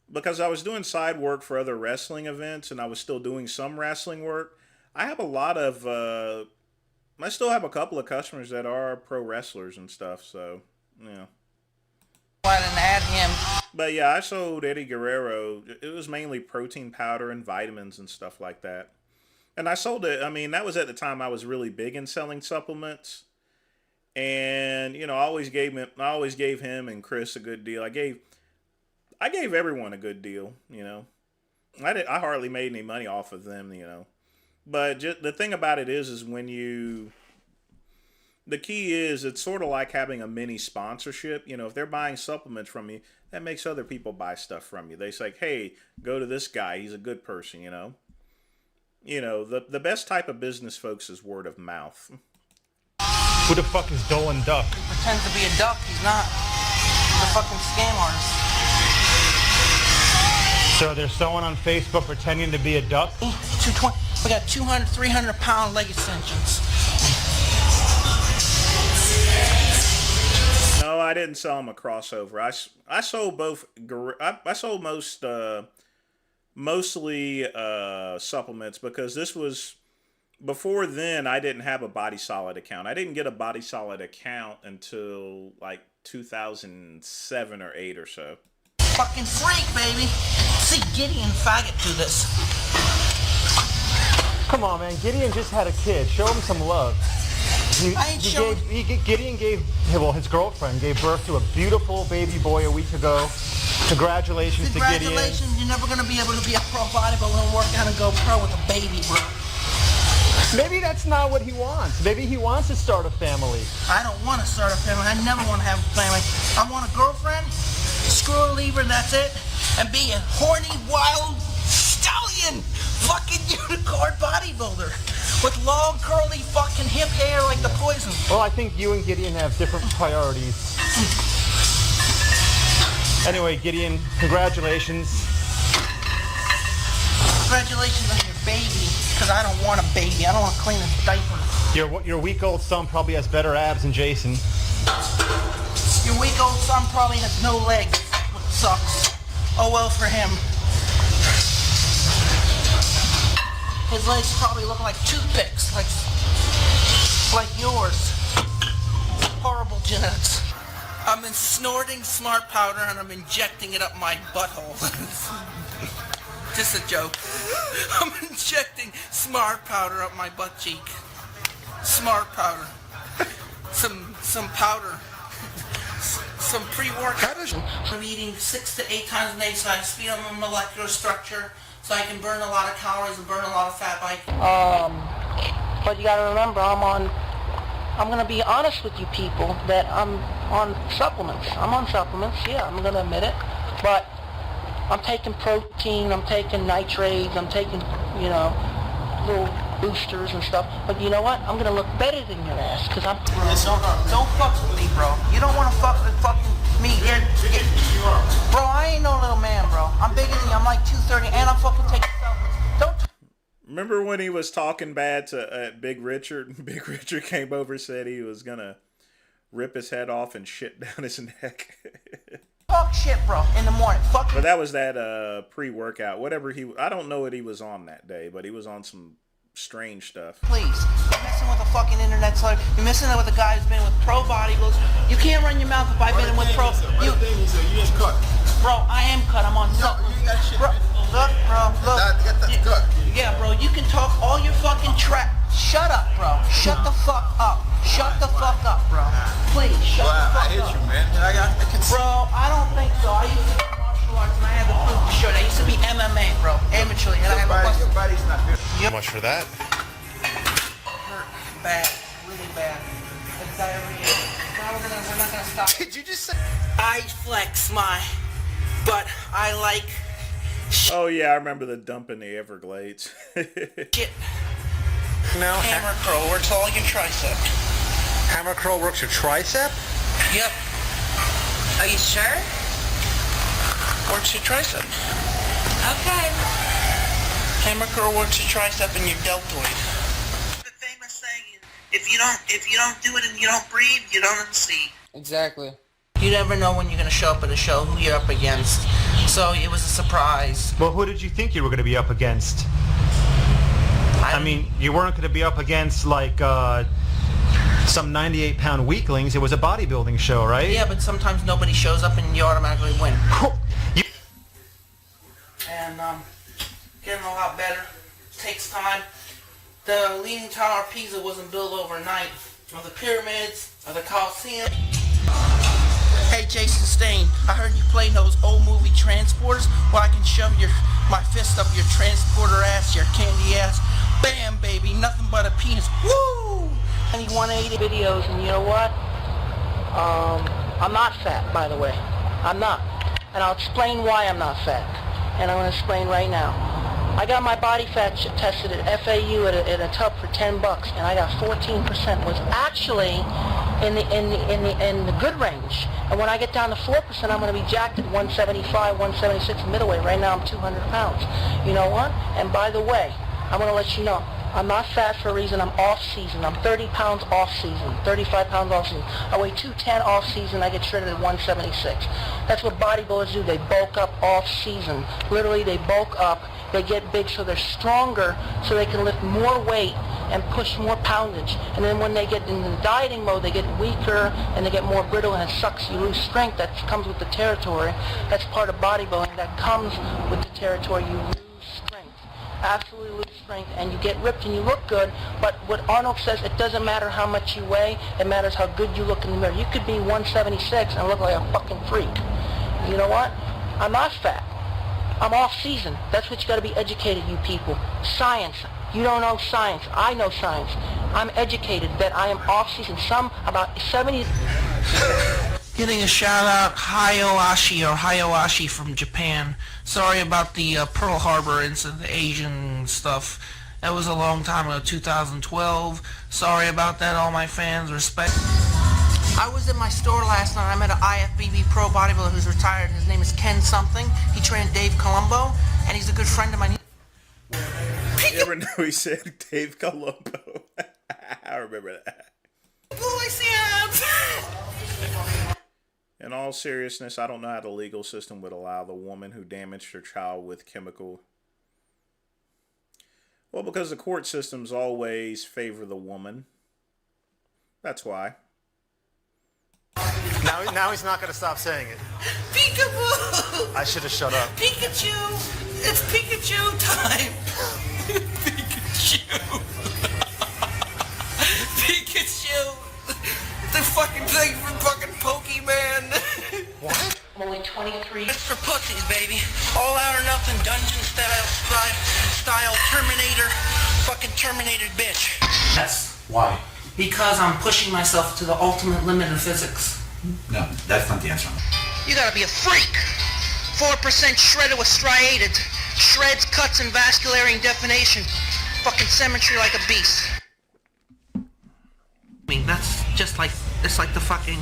because I was doing side work for other wrestling events and I was still doing some wrestling work, I have a lot of, I still have a couple of customers that are pro wrestlers and stuff, so, yeah. I didn't add him. But yeah, I sold Eddie Guerrero. It was mainly protein powder and vitamins and stuff like that. And I sold it, I mean, that was at the time I was really big in selling supplements. And, you know, I always gave him and Chris a good deal. I gave everyone a good deal, you know. I hardly made any money off of them, you know. But just, the thing about it is when you... The key is it's sort of like having a mini sponsorship. You know, if they're buying supplements from you, that makes other people buy stuff from you. They say, hey, go to this guy. He's a good person, you know. You know, the best type of business, folks, is word of mouth. Who the fuck is Dolan Duck? He pretends to be a duck, he's not. He's a fucking scam artist. So there's someone on Facebook pretending to be a duck? 220. We got 200, 300 pound leg extensions. No, I didn't sell them a crossover. I sold both. I sold mostly supplements because this was before then. I didn't have a Body Solid account. I didn't get a Body Solid account until like 2007 or 8 or so. Fucking freak, baby. See Gideon faggot do this. Come on, man. Gideon just had a kid. Show him some love. Gideon gave, well, his girlfriend gave birth to a beautiful baby boy a week ago. Congratulations to Gideon. Congratulations. You're never going to be able to be a pro bodybuilder and work out and go pro with a baby, bro. Maybe that's not what he wants. Maybe he wants to start a family. I don't want to start a family. I never want to have a family. I want a girlfriend, screw a lever, and that's it. And be a horny, wild stallion, fucking unicorn bodybuilder with long, curly, fucking hip hair like the Poison. Well, I think you and Gideon have different priorities. Anyway, Gideon, congratulations. Congratulations on your baby, because I don't want a baby. I don't want to clean a diaper. Your week-old son probably has better abs than Jason. Your week-old son probably has no legs, which sucks. Oh well for him. His legs probably look like toothpicks, like yours. Horrible genetics. I've been snorting smart powder and I'm injecting it up my butthole. Just a joke. I'm injecting smart powder up my butt cheek. Smart powder. Some powder. Some pre-workout. I'm eating 6 to 8 times a day, so I speed up my molecular structure, so I can burn a lot of calories and burn a lot of fat. But you gotta remember, I'm gonna be honest with you people that I'm on supplements. I'm on supplements, yeah, I'm gonna admit it. But I'm taking protein, I'm taking nitrates, I'm taking, you know, little boosters and stuff. But you know what? I'm gonna look better than your ass, because I'm... Don't fuck with me, bro. You don't want to fuck with fucking me. Bro, I ain't no little man, bro. I'm bigger than you. I'm like 230, and I'm fucking taking supplements. Don't... Remember when he was talking bad to Big Richard? Big Richard came over and said he was gonna rip his head off and shit down his neck. Talk shit, bro, in the morning. Fuck. But that was that pre-workout. Whatever I don't know what he was on that day, but he was on some strange stuff. Please. You're messing with a fucking internet slut. You're messing with a guy who's been with pro bodybuilders. You can't run your mouth if I've been with pro. You just cut. Bro, I am cut. I'm on supplements. You got shit. Bro, look, bro, look. That's cut. Yeah, bro, you can talk all your fucking trap. Shut up, bro. Shut the fuck up. Shut the fuck up, bro. Please, shut the fuck up. I hit you, man. I can see. Bro, I don't think so. I used to do martial arts and I had the proof to show it. I used to be MMA, bro. Amateurly, and I have a Your body's not good. How much for that? hurt bad, really bad. The diarrhea. Now we're not gonna stop. Did you just say? I flex my, but I like Oh yeah, I remember the dump in the Everglades. shit. No. Hammer curl works all your tricep. Hammer curl works your tricep? Yep. Are you sure? Works your tricep. Okay. Hammer curl works your tricep and your deltoid. The famous saying is, if you don't do it and you don't breathe, you don't see. Exactly. You never know when you're gonna show up at a show, who you're up against. So it was a surprise. Well, who did you think you were going to be up against? I mean, you weren't going to be up against like some 98-pound weaklings. It was a bodybuilding show, right? Yeah, but sometimes nobody shows up and you automatically win. And getting a lot better. Takes time. The Leaning Tower of Pisa wasn't built overnight. Or the pyramids, or the Colosseum. Hey Jason Stain, I heard you play those old movie transporters. Well, I can shove my fist up your transporter ass, your candy ass. Bam, baby, nothing but a penis. Woo! I need 180 videos, and you know what? I'm not fat, by the way. I'm not. And I'll explain why I'm not fat. And I'm going to explain right now. I got my body fat tested at FAU at a tub for $10, and I got 14%. Was actually in the good range. And when I get down to 4%, I'm going to be jacked at 175, 176 middleweight. Right now I'm 200 pounds. You know what? And by the way, I'm going to let you know, I'm not fat for a reason. I'm off season. I'm 30 pounds off season, 35 pounds off season. I weigh 210 off season. I get shredded at 176. That's what bodybuilders do. They bulk up off season. Literally, they bulk up. They get big so they're stronger, so they can lift more weight and push more poundage. And then when they get in the dieting mode, they get weaker and they get more brittle, and it sucks. You lose strength. That comes with the territory. That's part of bodybuilding. That comes with the territory. You lose strength. Absolutely lose strength, and you get ripped and you look good. But what Arnold says, it doesn't matter how much you weigh. It matters how good you look in the mirror. You could be 176 and look like a fucking freak. You know what? I'm not fat. I'm off season. That's what you got to be educated, you people. Science. You don't know science. I know science. I'm educated that I am off season. Some about 70. Getting a shout out, Hayawashi from Japan. Sorry about the Pearl Harbor incident, the Asian stuff. That was a long time ago, 2012. Sorry about that, all my fans. Respect. I was in my store last night. I met an IFBB pro bodybuilder who's retired. His name is Ken something. He trained Dave Colombo, and he's a good friend of mine. You ever know he said Dave Colombo? I remember that. In all seriousness, I don't know how the legal system would allow the woman who damaged her child with chemical. Well, because the court systems always favor the woman. That's why. Now he's not going to stop saying it. Peekaboo! I should have shut up. Pikachu! It's Pikachu time! Pikachu! Pikachu! The fucking thing from fucking Pokemon! What? I'm only 23. It's for pussies, baby. All out or nothing, dungeon style Terminator, fucking Terminator bitch. That's why. Because I'm pushing myself to the ultimate limit of physics. No, that's not the answer. You gotta be a freak. 4% shredded with striated. Shreds, cuts, and vasculary and definition. Fucking symmetry like a beast. I mean, that's just like, it's like the fucking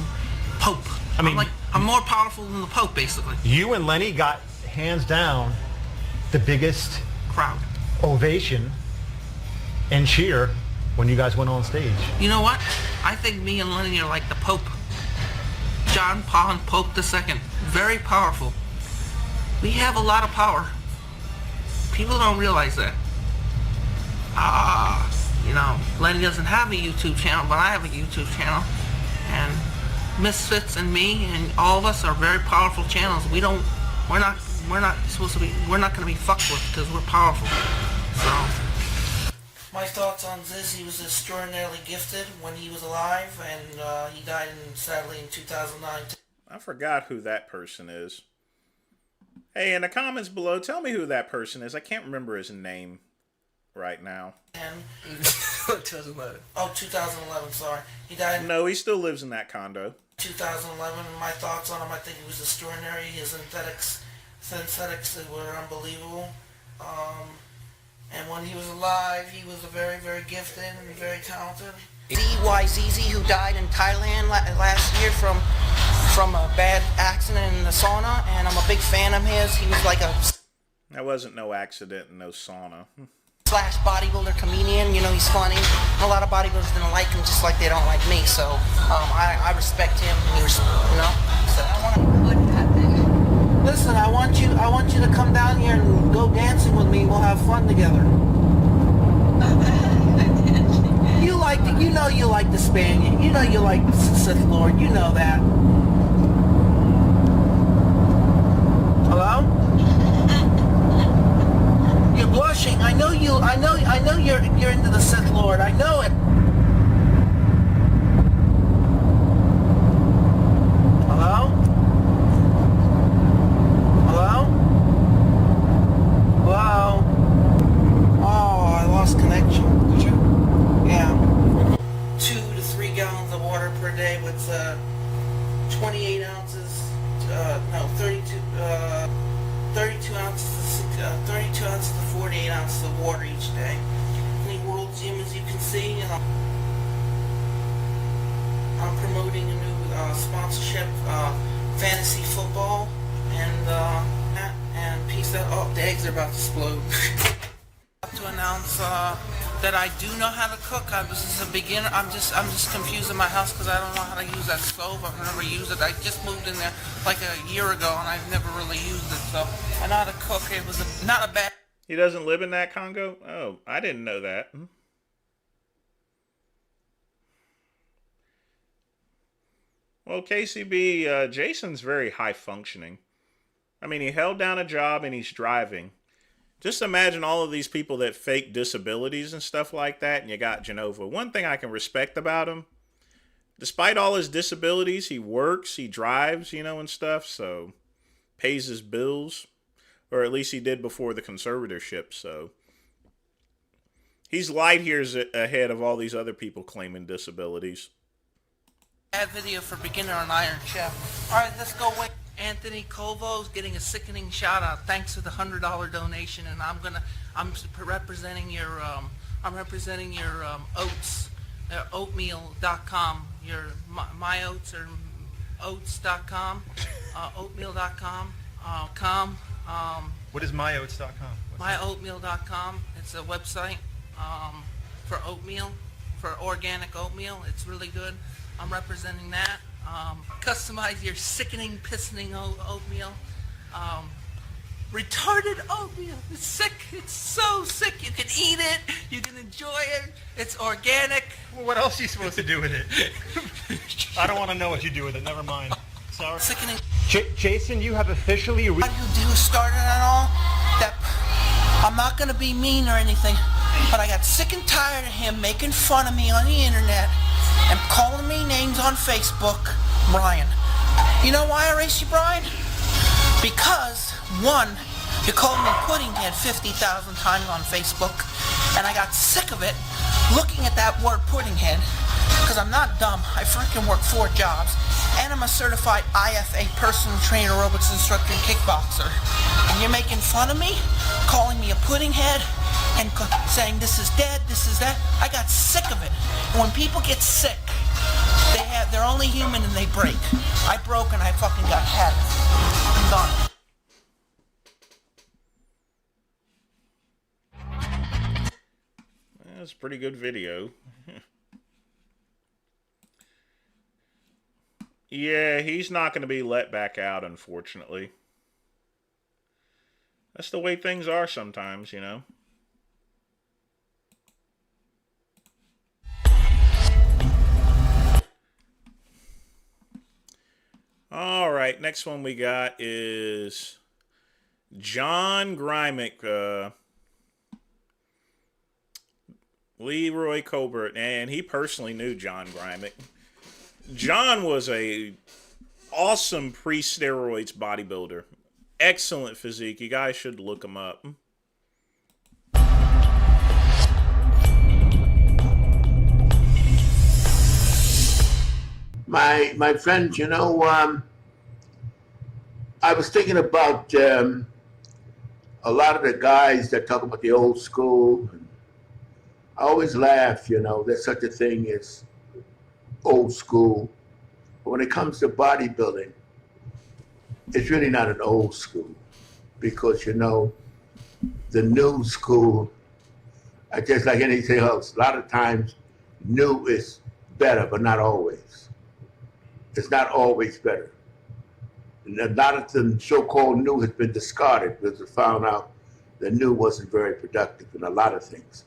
Pope. I mean, I'm more powerful than the Pope, basically. You and Lenny got, hands down, the biggest Crowd. ovation and cheer when you guys went on stage. You know what? I think me and Lenny are like the Pope. John Paul Pope II. Very powerful. We have a lot of power. People don't realize that. You know, Lenny doesn't have a YouTube channel, but I have a YouTube channel. And Misfits and me and all of us are very powerful channels. We're not gonna be fucked with because we're powerful. So my thoughts on Ziz, he was extraordinarily gifted when he was alive, and he died sadly in 2009. I forgot who that person is. Hey, in the comments below, tell me who that person is. I can't remember his name right now. 2011. Oh, 2011, sorry. He died. No, he still lives in that condo. 2011. My thoughts on him, I think he was extraordinary. His synthetics were unbelievable. And when he was alive, he was a very, very gifted and very talented. DYZZ, who died in Thailand last year from a bad accident in the sauna, and I'm a big fan of his. He was like a... That wasn't no accident and no sauna. / bodybuilder comedian, you know, he's funny. A lot of bodybuilders didn't like him just like they don't like me, so I respect him, and you know. So listen, I want you to come down here and go dancing with me. We'll have fun together. You know you like the Spaniard. You know you like the Sith Lord. You know that. Hello? You're blushing. I know you're into the Sith Lord. I know it. Hello? Hello? Hello? Oh, I lost connection. Did you? Yeah. 2 to 3 gallons of water per day with 28 ounces. No, 32 ounces to 48 ounces of water each day. In the World Gym, as you can see, and I'm promoting a new sponsorship, fantasy football, and peace out. Oh, the eggs are about to explode. To announce that I do know how to cook. This is a beginner. I'm just confused in my house because I don't know how to use that stove. I've never used it. I just moved in there like a year ago and I've never really used it. So I know how to cook. It was not a bad. He doesn't live in that Congo? Oh, I didn't know that. Well, KCB, Jason's very high functioning. I mean, he held down a job and he's driving. Just imagine all of these people that fake disabilities and stuff like that, and you got Genova. One thing I can respect about him, despite all his disabilities, he works, he drives, you know, and stuff, so pays his bills, or at least he did before the conservatorship, so he's light years ahead of all these other people claiming disabilities. Bad video for beginner on Iron Chef. All right, let's go with Anthony Colvo's getting a sickening shout out. Thanks for the $100 donation, and I'm representing your oats, oatmeal.com. Your my oats or oats.com, oatmeal.com. What is myoats.com? Myoatmeal.com. It's a website for oatmeal, for organic oatmeal. It's really good. I'm representing that. Customize your sickening, pissening oatmeal. Retarded oatmeal. It's sick. It's so sick. You can eat it. You can enjoy it. It's organic. Well, what else are you supposed to do with it? I don't want to know what you do with it. Never mind. Sorry. Sickening. Jason, you have officially... What you do started and all that. I'm not going to be mean or anything, but I got sick and tired of him making fun of me on the internet and calling me names on Facebook, Brian. You know why I race you, Brian? Because, one, you called me Puddinghead 50,000 times on Facebook, and I got sick of it looking at that word Puddinghead, because I'm not dumb. I freaking work 4 jobs, And I'm a certified IFA personal trainer, aerobics instructor, and kickboxer. And you're making fun of me? Calling me a pudding head? And saying this is dead, this is that? I got sick of it. And when people get sick, they're only human and they break. I broke and I fucking got had. I'm done. That's a pretty good video. Yeah, he's not going to be let back out, unfortunately. That's the way things are sometimes, you know. All right, next one we got is John Grymick, Leroy Colbert, and he personally knew John Grymick. John was a awesome pre-steroids bodybuilder. Excellent physique. You guys should look him up. My friend, you know, I was thinking about a lot of the guys that talk about the old school. I always laugh, you know, there's such a thing as old school. But when it comes to bodybuilding, it's really not an old school because, you know, the new school, just like anything else, a lot of times new is better, but not always. It's not always better. And a lot of the so-called new has been discarded because we found out the new wasn't very productive in a lot of things.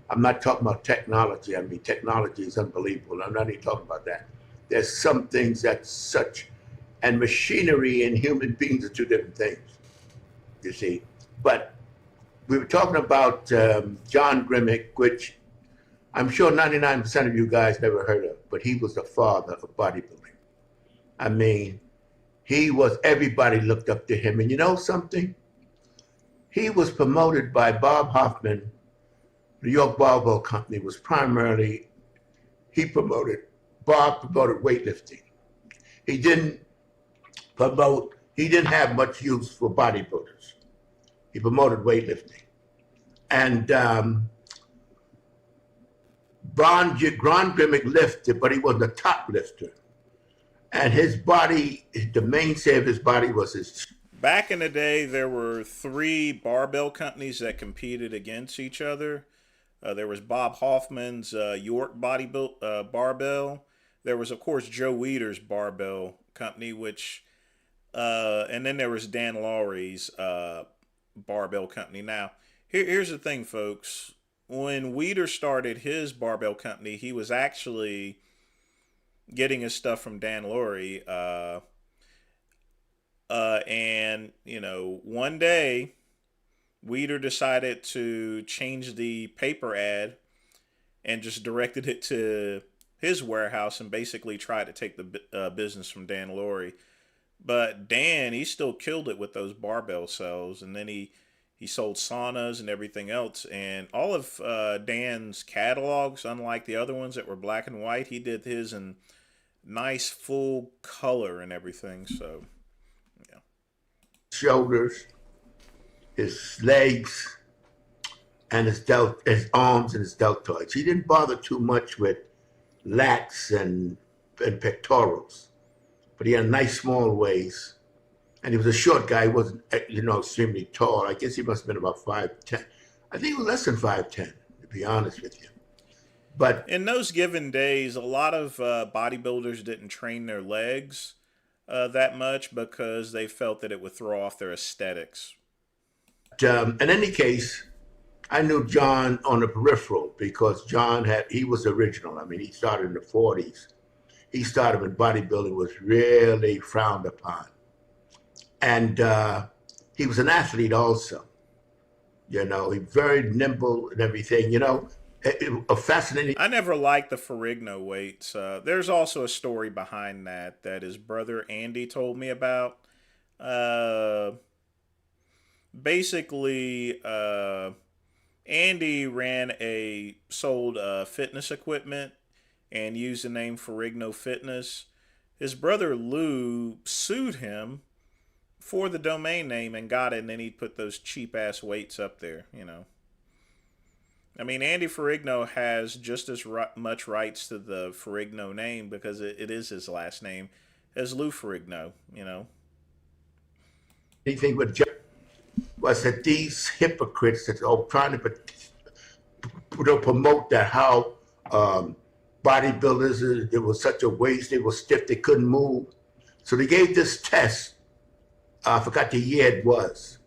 I'm not talking about technology. I mean, technology is unbelievable. I'm not even talking about that. There's some things that's such, and machinery and human beings are two different things, you see. But we were talking about John Grymick, which I'm sure 99% of you guys never heard of, but he was the father of bodybuilding. I mean, everybody looked up to him. And you know something? He was promoted by Bob Hoffman. New York Barbell Company was primarily, Bob promoted weightlifting. He didn't have much use for bodybuilders. He promoted weightlifting. And Ron Grymick lifted, but he wasn't a top lifter. And his body, the mainstay of his body was his. Back in the day, there were 3 barbell companies that competed against each other. There was Bob Hoffman's York barbell. There was, of course, Joe Weider's barbell company, which, and then there was Dan Lowry's barbell company. Now, here's the thing, folks. When Weider started his barbell company, he was actually getting his stuff from Dan Lowry. And, you know, one day, Weider decided to change the paper ad and just directed it to his warehouse and basically tried to take the business from Dan Lowry. But Dan, he still killed it with those barbell sales. And then he sold saunas and everything else. And all of Dan's catalogs, unlike the other ones that were black and white, he did his in nice full color and everything. So, yeah. Shoulders, his legs, and his arms and his deltoids. He didn't bother too much with lats and pectorals, but he had nice small waist. And he was a short guy. He wasn't, you know, extremely tall. I guess he must have been about 5'10". I think he was less than 5'10", to be honest with you. But in those given days, a lot of bodybuilders didn't train their legs that much because they felt that it would throw off their aesthetics. in any case, I knew John on the peripheral because he was original. I mean, he started in the 40s. He started when bodybuilding was really frowned upon. And he was an athlete also. You know, he very nimble and everything, you know, a fascinating. I never liked the Ferrigno weights. There's also a story behind that his brother Andy told me about. Basically, Andy sold fitness equipment and used the name Ferrigno Fitness. his brother Lou sued him for the domain name and got it, and then he put those cheap ass weights up there, you know. I mean, Andy Ferrigno has just as much rights to the Ferrigno name because it is his last name as Lou Ferrigno, you know. Anything with John was that these hypocrites that are trying to promote that how bodybuilders, it was such a waste, they were stiff, they couldn't move. So they gave this test. I forgot the year it was.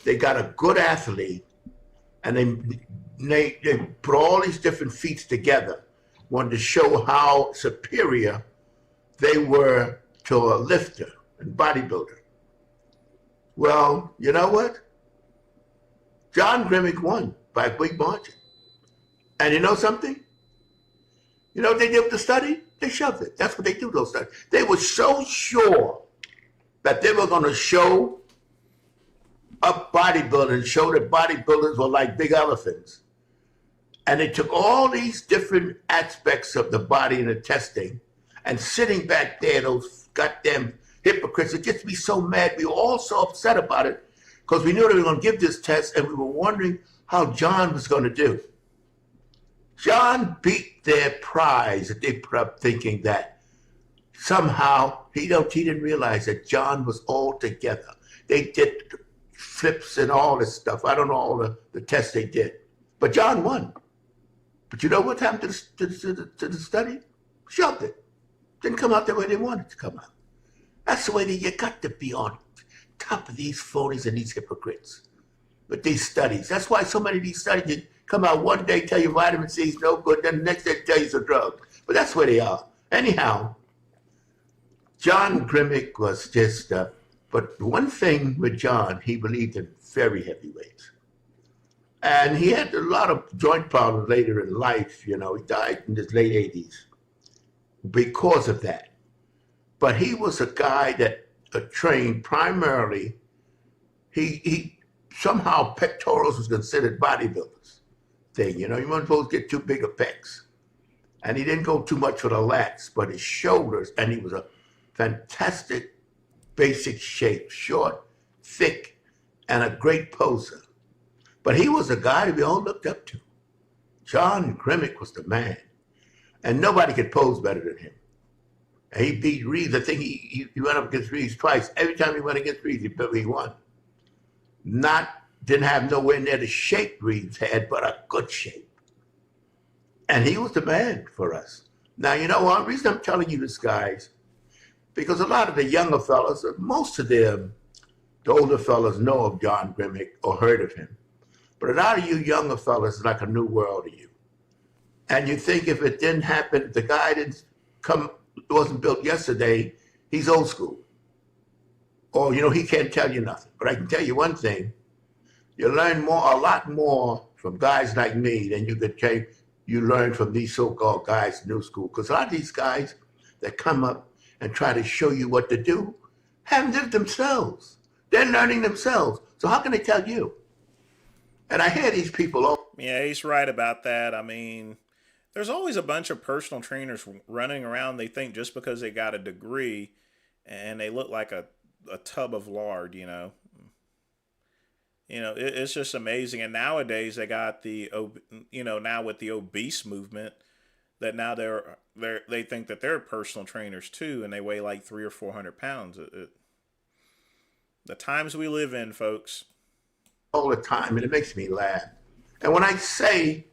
They got a good athlete, and they put all these different feats together, wanted to show how superior they were to a lifter and bodybuilder. Well, you know what? John Grimmick won by a big margin. And you know something? You know what they did with the study? They shoved it. That's what they do, those studies. They were so sure that they were going to show up bodybuilding, show that bodybuilders were like big elephants. And they took all these different aspects of the body in the testing, and sitting back there, those goddamn hypocrites, it gets me so mad. We were all so upset about it because we knew they were going to give this test, and we were wondering how John was going to do. John beat their prize that they put up, thinking that somehow he didn't realize that John was all together. They did flips and all this stuff. I don't know all the tests they did, but John won. But you know what happened to the study? Shoved it. Didn't come out the way they wanted it to come out. That's the way you got to be on top of these phonies and these hypocrites with these studies. That's why so many of these studies, you come out one day, tell you vitamin C is no good, then the next day tell you it's a drug. But that's where they are. Anyhow, John Grimmick was just, but one thing with John, he believed in very heavy weights. And he had a lot of joint problems later in life. You know, he died in his late 80s because of that. But he was a guy that trained primarily, he somehow pectorals was considered bodybuilders thing. You know, you weren't supposed to get too big of pecs. And he didn't go too much for the lats, but his shoulders, and he was a fantastic basic shape, short, thick, and a great poser. But he was a guy that we all looked up to. John Grimmick was the man. And nobody could pose better than him. And he beat Reeves. I think he went up against Reeves twice. Every time he went against Reeves, he won. Didn't have nowhere near the shape Reeves had, but a good shape. And he was the man for us. Now, you know what? The reason I'm telling you this, guys, because a lot of the younger fellas, most of them, the older fellas know of John Grimmick or heard of him. But a lot of you younger fellas, it's like a new world to you. And you think if it didn't happen, the guy wasn't built yesterday, he's old school. Or, you know, he can't tell you nothing. But I can tell you one thing, you learn a lot more from guys like me than you learn from these so-called guys in new school. Because a lot of these guys that come up and try to show you what to do haven't lived themselves. They're learning themselves. So how can they tell you? And I hear these people. Yeah, he's right about that. I mean, there's always a bunch of personal trainers running around. They think just because they got a degree and they look like a tub of lard, you know. You know, it's just amazing. And nowadays they got now with the obese movement, that now they think that they're personal trainers too, and they weigh like 300 or 400 pounds. The times we live in, folks. All the time, and it makes me laugh. And when I say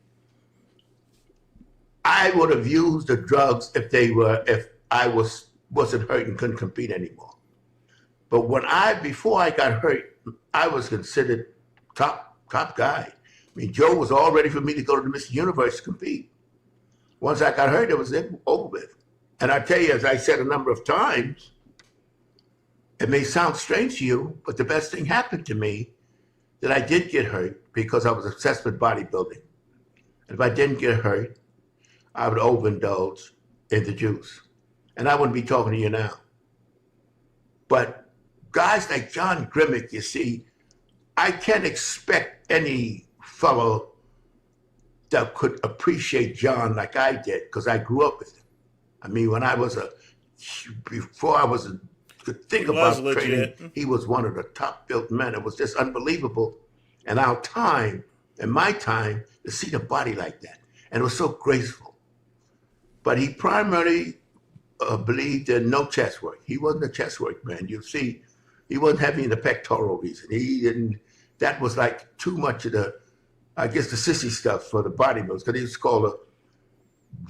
I would have used the drugs if I wasn't hurt and couldn't compete anymore. But before I got hurt, I was considered top guy. I mean, Joe was all ready for me to go to the Mr. Universe to compete. Once I got hurt, it was over with. And I tell you, as I said a number of times, it may sound strange to you, but the best thing happened to me that I did get hurt because I was obsessed with bodybuilding. And if I didn't get hurt, I would overindulge in the juice. And I wouldn't be talking to you now. But guys like John Grimmick, you see, I can't expect any fellow that could appreciate John like I did, because I grew up with him. I mean, when I was a before I could think He was about training, legit. he was one of the top built men. It was just unbelievable. And our time, in my time, to see the body like that. And it was so graceful. But he primarily believed in no chest work. He wasn't a chest work man. You see, he wasn't heavy in the pectoral region. He didn't, that was like too much of the, I guess, the sissy stuff for the bodybuilders, because he was called a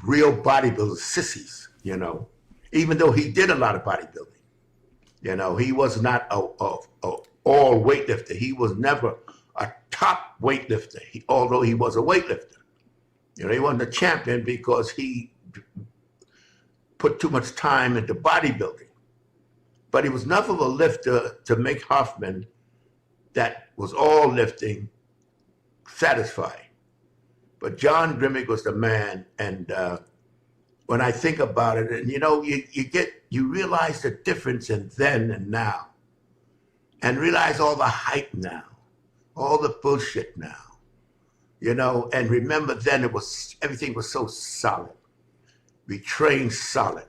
real bodybuilders sissies, you know, even though he did a lot of bodybuilding. You know, he was not a all weightlifter. He was never a top weightlifter, although he was a weightlifter. You know, he wasn't a champion because he put too much time into bodybuilding. But he was enough of a lifter to make Hoffman, that was all lifting, satisfied. But John Grimmick was the man, and when I think about it, and you know, you realize the difference in then and now, and realize all the hype now, all the bullshit now, you know, and remember then everything was so solid. We trained solid.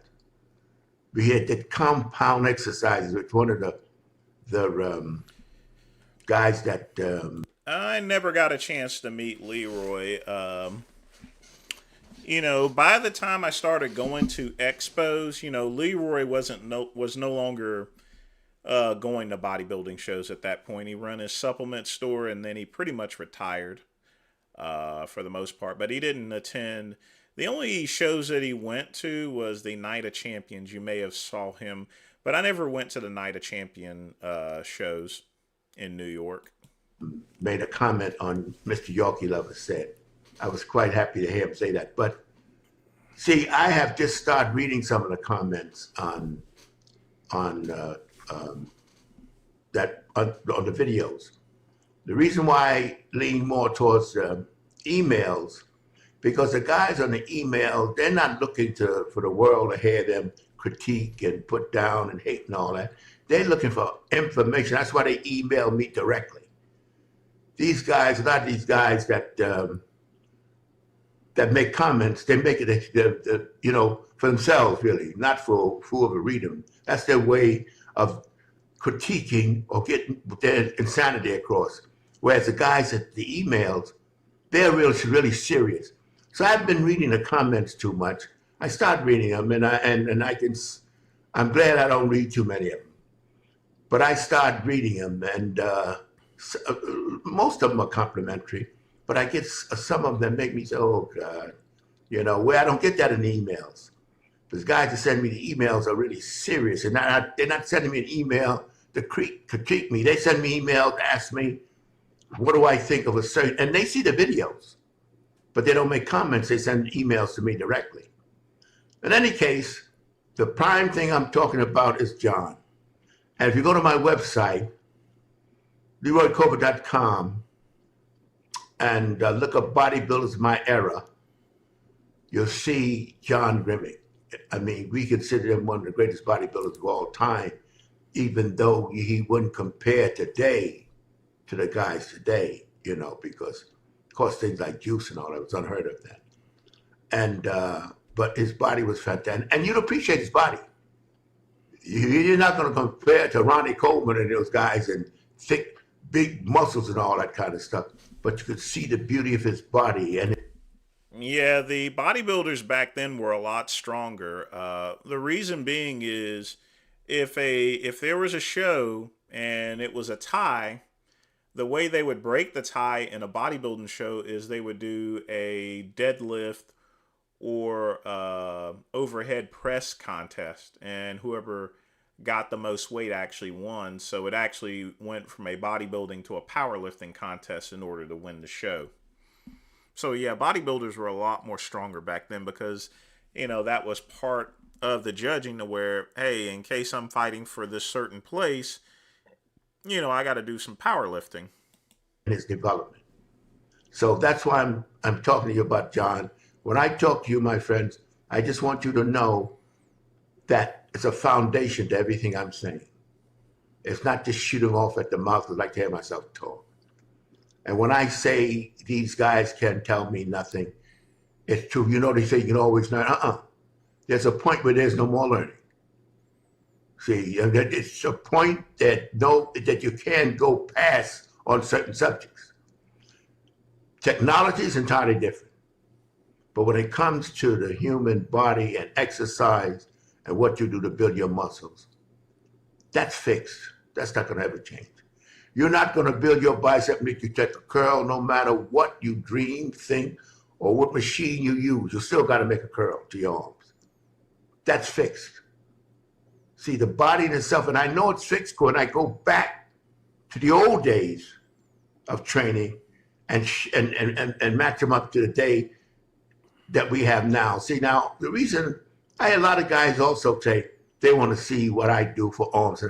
We had the compound exercises, which one of the guys that I never got a chance to meet Leroy. You know, by the time I started going to expos, you know, Leroy was no longer going to bodybuilding shows at that point. He ran his supplement store, and then he pretty much retired for the most part. But he didn't attend. The only shows that he went to was the Night of Champions. You may have saw him, but I never went to the Night of Champion shows in New York. Made a comment on Mr. Yorkie Lover said. I was quite happy to hear him say that. But see, I have just started reading some of the comments on the videos. The reason why I lean more towards emails, because the guys on the email, they're not looking for the world to hear them critique and put down and hate and all that. They're looking for information. That's why they email me directly. These guys, a lot of these guys that make comments, they make it, you know, for themselves, really, not for whoever read them. That's their way of critiquing or getting their insanity across. Whereas the guys at the emails, they're really serious. So I've been reading the comments too much. I start reading them, and I'm glad I don't read too many of them. But I start reading them, and most of them are complimentary. But I get some of them make me say, oh, God, you know, where I don't get that in the emails. Because guys that send me the emails are really serious. And they're not sending me an email to critique me. They send me emails to ask me, what do I think of a certain, and they see the videos, but they don't make comments. They send emails to me directly. In any case, the prime thing I'm talking about is John. And if you go to my website, LeroyCover.com, and look up Bodybuilders My Era, you'll see John Grimmick. I mean, we consider him one of the greatest bodybuilders of all time, even though he wouldn't compare today to the guys today, you know, because, of course, things like juice and all that was unheard of then. And, but his body was fantastic. And you'd appreciate his body. You're not going to compare to Ronnie Coleman and those guys and thick, big muscles and all that kind of stuff. But you could see the beauty of his body. And yeah, the bodybuilders back then were a lot stronger. The reason being is if there was a show and it was a tie, the way they would break the tie in a bodybuilding show is they would do a deadlift or overhead press contest, and whoever got the most weight actually won. So it actually went from a bodybuilding to a powerlifting contest in order to win the show. So yeah, bodybuilders were a lot more stronger back then because, you know, that was part of the judging, to where, hey, in case I'm fighting for this certain place, you know, I got to do some powerlifting. His development. So that's why I'm talking to you about John. When I talk to you, my friends, I just want you to know that it's a foundation to everything I'm saying. It's not just shooting off at the mouth. I like to hear myself talk. And when I say these guys can't tell me nothing, it's true. You know, they say you can always learn. There's a point where there's no more learning. See, and it's a point that you can't go past on certain subjects. Technology is entirely different. But when it comes to the human body and exercise and what you do to build your muscles, that's fixed. That's not going to ever change. You're not going to build your bicep, make you take a curl, no matter what you dream, think, or what machine you use. You still got to make a curl to your arms. That's fixed. See, the body in itself, and I know it's fixed when I go back to the old days of training and match them up to the day that we have now. See, now, the reason I had a lot of guys also say they want to see what I do for arms.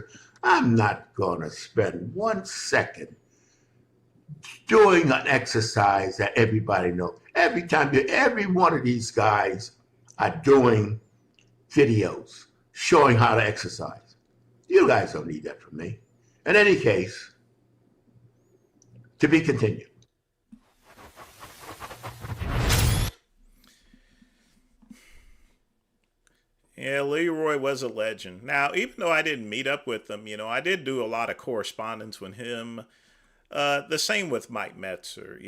I'm not going to spend 1 second doing an exercise that everybody knows. Every one of these guys are doing videos showing how to exercise. You guys don't need that from me. In any case, to be continued. Yeah, Leroy was a legend. Now, even though I didn't meet up with him, I did do a lot of correspondence with him. The same with Mike Metzer,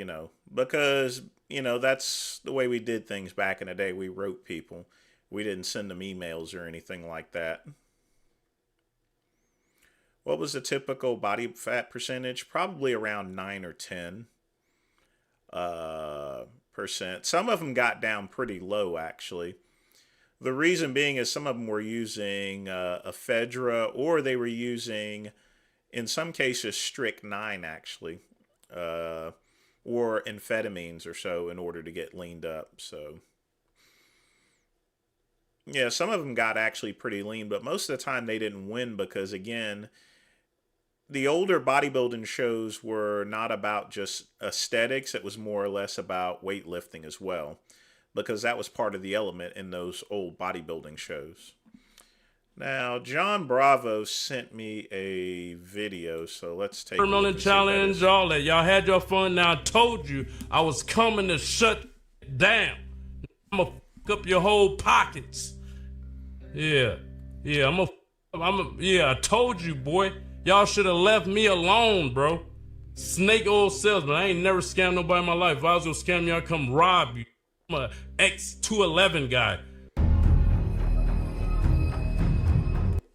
because, that's the way we did things back in the day. We wrote people. We didn't send them emails or anything like that. What was the typical body fat percentage? Probably around 9 or 10%. Some of them got down pretty low, actually. The reason being is some of them were using ephedra, or they were using, in some cases, strychnine, actually, or amphetamines or so in order to get leaned up. So, yeah, some of them got actually pretty lean, but most of the time they didn't win because, again, the older bodybuilding shows were not about just aesthetics. It was more or less about weightlifting as well, because that was part of the element in those old bodybuilding shows. Now, John Bravo sent me a video, so let's take a look and see challenge, all that. Y'all had your fun. Now, I told you I was coming to shut down. I'm gonna fuck up your whole pockets. Yeah, I told you, boy. Y'all should have left me alone, bro. Snake oil salesman. I ain't never scammed nobody in my life. If I was gonna scam you, I'd come rob you. I'm a X211 guy.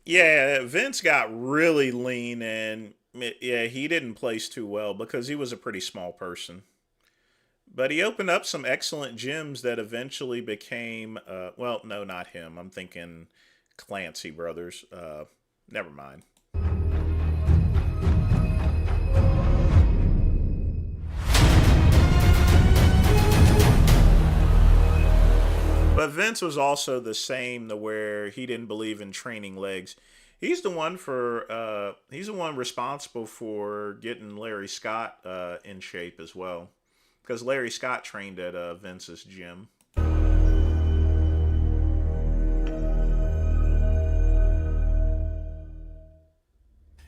Yeah, Vince got really lean, and yeah, he didn't place too well because he was a pretty small person. But he opened up some excellent gyms that eventually became, well, no, not him. I'm thinking Clancy Brothers. Never mind. But Vince was also the same, to where he didn't believe in training legs. He's the one responsible for getting Larry Scott in shape as well, because Larry Scott trained at Vince's gym.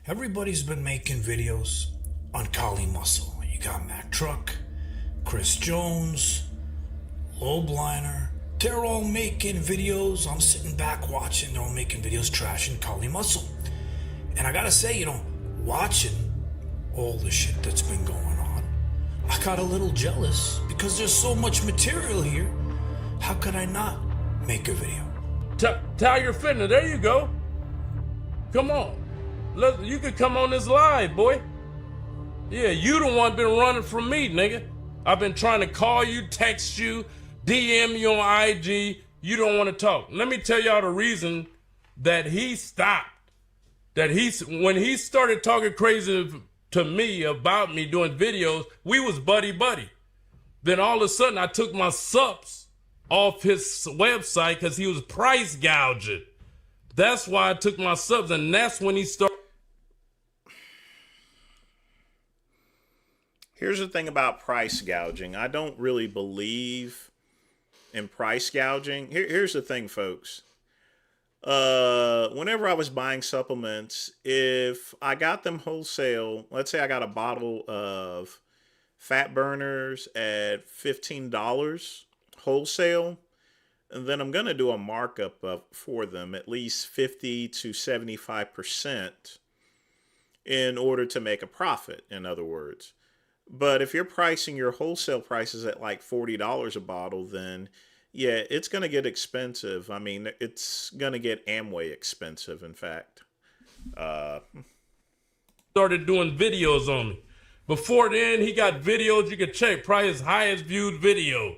Everybody's been making videos on Kali Muscle. You got Matt Truck, Chris Jones, Lobliner. They're all making videos. I'm sitting back watching. They're all making videos trashing Kali Muscle. And I gotta say, watching all the shit that's been going on, I got a little jealous because there's so much material here. How could I not make a video? Tiger Fitness, there you go. Come on. You could come on this live, boy. Yeah, you the one been running from me, nigga. I've been trying to call you, text you, DM you on IG. You don't want to talk. Let me tell y'all the reason that he stopped. When he started talking crazy to me about me doing videos, we was buddy. Then all of a sudden I took my subs off his website because he was price gouging. That's why I took my subs, and that's when he started. Here's the thing about price gouging. I don't really believe in price gouging. Here's the thing, folks. Whenever I was buying supplements, if I got them wholesale, let's say I got a bottle of fat burners at $15 wholesale, and then I'm going to do a markup for them, at least 50 to 75%, in order to make a profit, in other words. But if you're pricing your wholesale prices at like $40 a bottle, then yeah, it's going to get expensive. I mean, it's going to get Amway expensive, in fact. Started doing videos on me. Before then, he got videos you could check, probably his highest viewed video,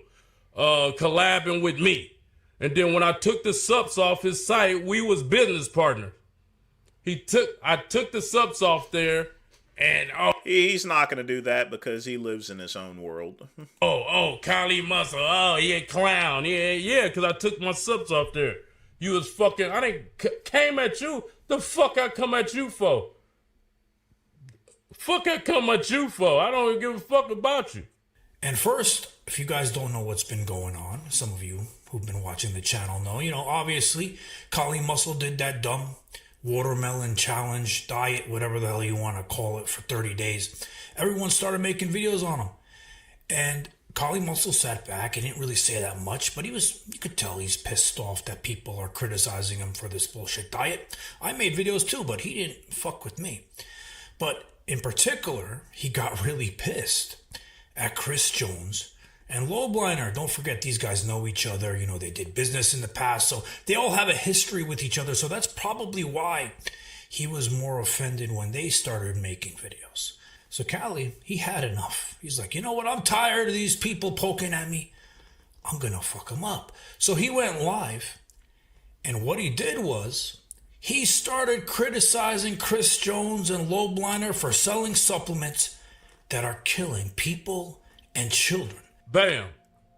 collabing with me. And then when I took the subs off his site, we was business partners. I took the subs off there, and he's not going to do that because he lives in his own world. Kali Muscle, he a clown, yeah, because I took my subs off there. You was fucking, I didn't came at you. The fuck I come at you for? Fuck I come at you for? I don't give a fuck about you. And first, if you guys don't know what's been going on, some of you who've been watching the channel know, obviously, Kali Muscle did that dumb watermelon challenge, diet, whatever the hell you want to call it, for 30 days. Everyone started making videos on him. And Kali Muscle sat back and didn't really say that much, but you could tell he's pissed off that people are criticizing him for this bullshit diet. I made videos too, but he didn't fuck with me. But in particular, he got really pissed at Chris Jones and Lowbliner. Don't forget, these guys know each other. They did business in the past, so they all have a history with each other. So that's probably why he was more offended when they started making videos. So Kali, he had enough. He's like, you know what? I'm tired of these people poking at me. I'm going to fuck them up. So he went live, and what he did was he started criticizing Chris Jones and Lowbliner for selling supplements that are killing people and children. Bam.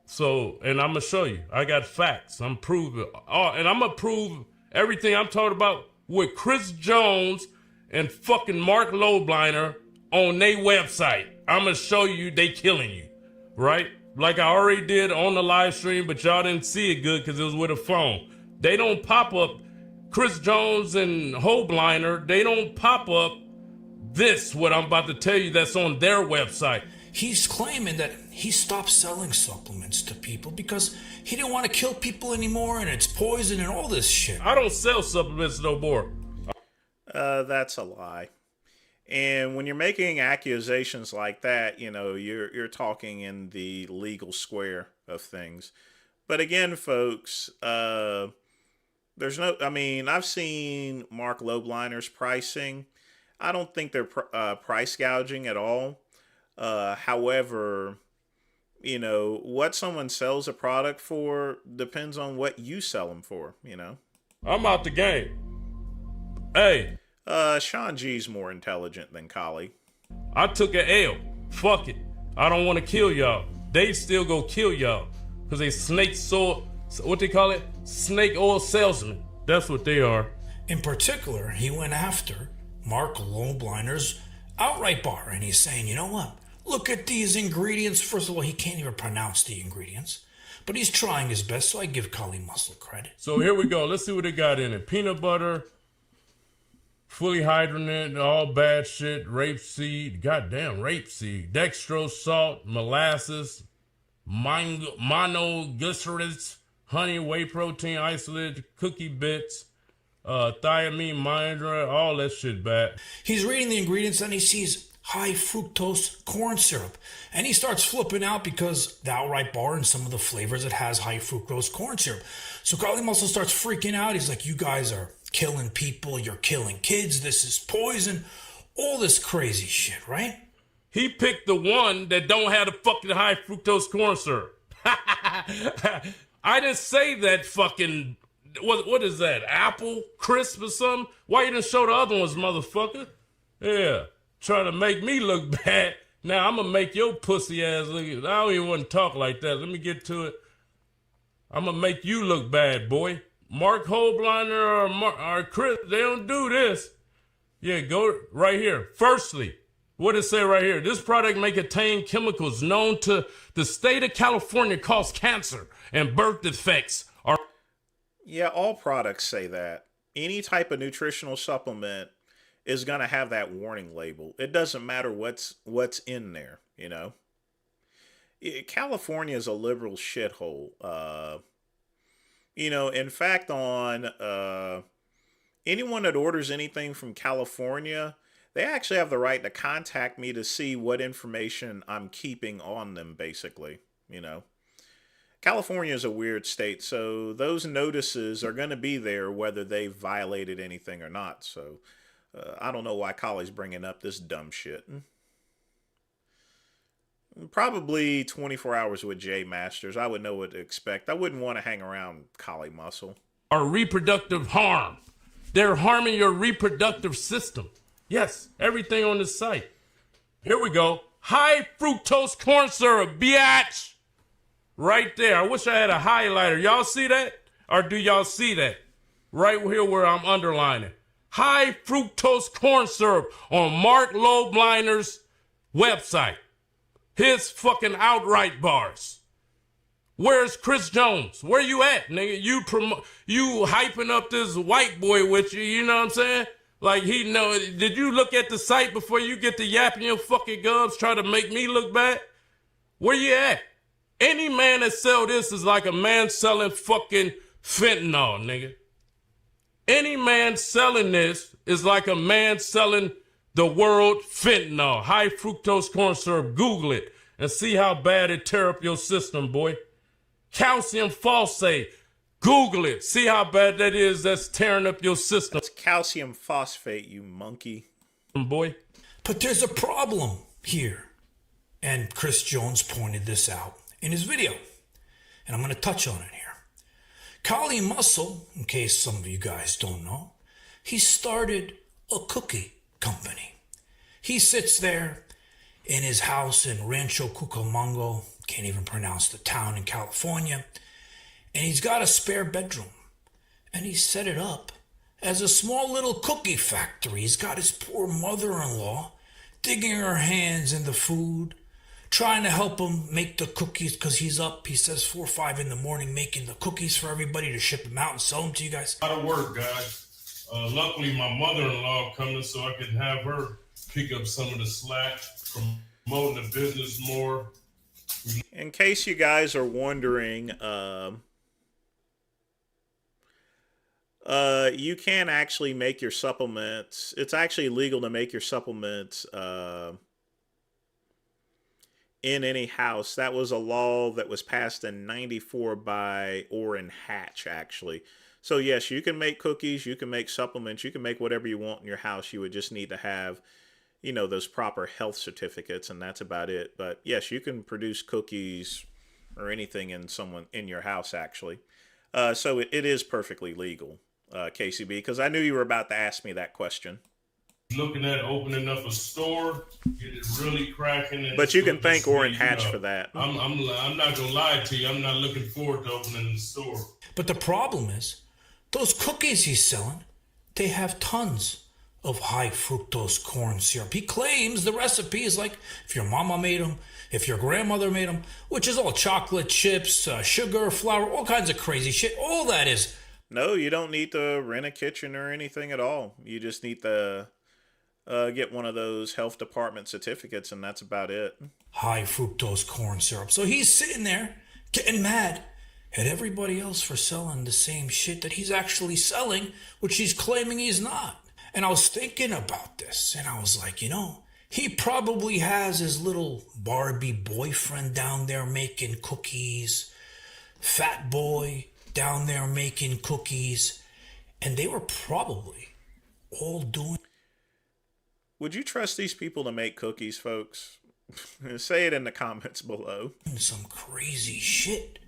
So, and I'm going to show you. I got facts. I'm proving. And I'm going to prove everything I'm talking about with Chris Jones and fucking Mark Lowbliner on their website. I'm going to show you they killing you. Right? Like I already did on the live stream, but y'all didn't see it good because it was with a phone. They don't pop up. Chris Jones and Lowbliner, they don't pop up this, what I'm about to tell you, that's on their website. He's claiming that he stopped selling supplements to people because he didn't want to kill people anymore and it's poison and all this shit. I don't sell supplements no more. That's a lie. And when you're making accusations like that, you're talking in the legal square of things. But again, folks, I've seen Mark Lowbliner's pricing. I don't think they're price gouging at all. However, what someone sells a product for depends on what you sell them for, I'm out the game. Hey. Sean G's more intelligent than Kali. I took an L. Fuck it. I don't want to kill y'all. They still go kill y'all. Because they what they call it? Snake oil salesmen. That's what they are. In particular, he went after Mark Lowbliner's outright bar. And he's saying, you know what? Look at these ingredients. First of all, he can't even pronounce the ingredients. But he's trying his best, so I give Kali Muscle credit. So here we go. Let's see what they got in it. Peanut butter, fully hydrogenated, all bad shit, rapeseed, goddamn rapeseed, dextrose, salt, molasses, monoglycerides, honey, whey protein, isolate, cookie bits, thiamine, mindra, all that shit bad. He's reading the ingredients and he sees high fructose corn syrup. And he starts flipping out because the outright bar and some of the flavors, it has high fructose corn syrup. So Kali Muscle starts freaking out. He's like, you guys are killing people. You're killing kids. This is poison. All this crazy shit, right? He picked the one that don't have the fucking high fructose corn syrup. I didn't say that fucking, what is that, apple crisp or something? Why you didn't show the other ones, motherfucker? Yeah, trying to make me look bad. Now I'm going to make your pussy ass look, I don't even want to talk like that. Let me get to it. I'm going to make you look bad, boy. Mark Lowbliner or Chris, they don't do this. Yeah, go right here. Firstly, what does it say right here? This product may contain chemicals known to the state of California cause cancer and birth defects. Yeah, all products say that. Any type of nutritional supplement is going to have that warning label. It doesn't matter what's in there, California is a liberal shithole. In fact, on anyone that orders anything from California, they actually have the right to contact me to see what information I'm keeping on them, basically. California is a weird state, so those notices are going to be there whether they've violated anything or not. So I don't know why Collie's bringing up this dumb shit. Probably 24 hours with J Masters. I would know what to expect. I wouldn't want to hang around Collie Muscle. Or reproductive harm. They're harming your reproductive system. Yes, everything on the site. Here we go. High fructose corn syrup, biatch. Right there. I wish I had a highlighter. Y'all see that? Or do y'all see that? Right here where I'm underlining. High fructose corn syrup on Mark Lobliner's website. His fucking outright bars. Where's Chris Jones? Where you at, nigga? You hyping up this white boy with you, you know what I'm saying? Like he know. Did you look at the site before you get to yapping your fucking gums try to make me look bad? Where you at? Any man that sell this is like a man selling fucking fentanyl, nigga. Any man selling this is like a man selling the world fentanyl. High fructose corn syrup. Google it and see how bad it tear up your system, boy. Calcium phosphate. Google it. See how bad that is that's tearing up your system. It's calcium phosphate, you monkey. Boy. But there's a problem here. And Chris Jones pointed this out in his video. And I'm going to touch on it here. Collie Muscle, in case some of you guys don't know, he started a cookie company. He sits there in his house in Rancho Cucamonga, can't even pronounce the town in California, and he's got a spare bedroom. And he set it up as a small little cookie factory. He's got his poor mother-in-law digging her hands in the food, trying to help him make the cookies because he's up, he says, 4 or 5 in the morning making the cookies for everybody to ship them out and sell them to you guys. A lot of work, guys. Luckily, my mother-in-law coming so I can have her pick up some of the slack, promoting the business more. In case you guys are wondering, you can actually make your supplements. It's actually legal to make your supplements in any house. That was a law that was passed in '94 by Orrin Hatch, actually. So yes, you can make cookies, you can make supplements, you can make whatever you want in your house. You would just need to have, those proper health certificates, and that's about it. But yes, you can produce cookies or anything in your house, actually. So it is perfectly legal, KCB, because I knew you were about to ask me that question. Looking at opening up a store, get it really cracking. But you can thank Orrin Hatch for that. I'm not gonna lie to you. I'm not looking forward to opening the store. But the problem is, those cookies he's selling, they have tons of high fructose corn syrup. He claims the recipe is like if your mama made them, if your grandmother made them, which is all chocolate chips, sugar, flour, all kinds of crazy shit. All that is. No, you don't need to rent a kitchen or anything at all. You just need to get one of those health department certificates, and that's about it. High fructose corn syrup. So he's sitting there getting mad at everybody else for selling the same shit that he's actually selling, which he's claiming he's not. And I was thinking about this, and I was like, he probably has his little Barbie boyfriend down there making cookies, fat boy down there making cookies, and they were probably all doing. Would you trust these people to make cookies, folks? Say it in the comments below. Some crazy shit,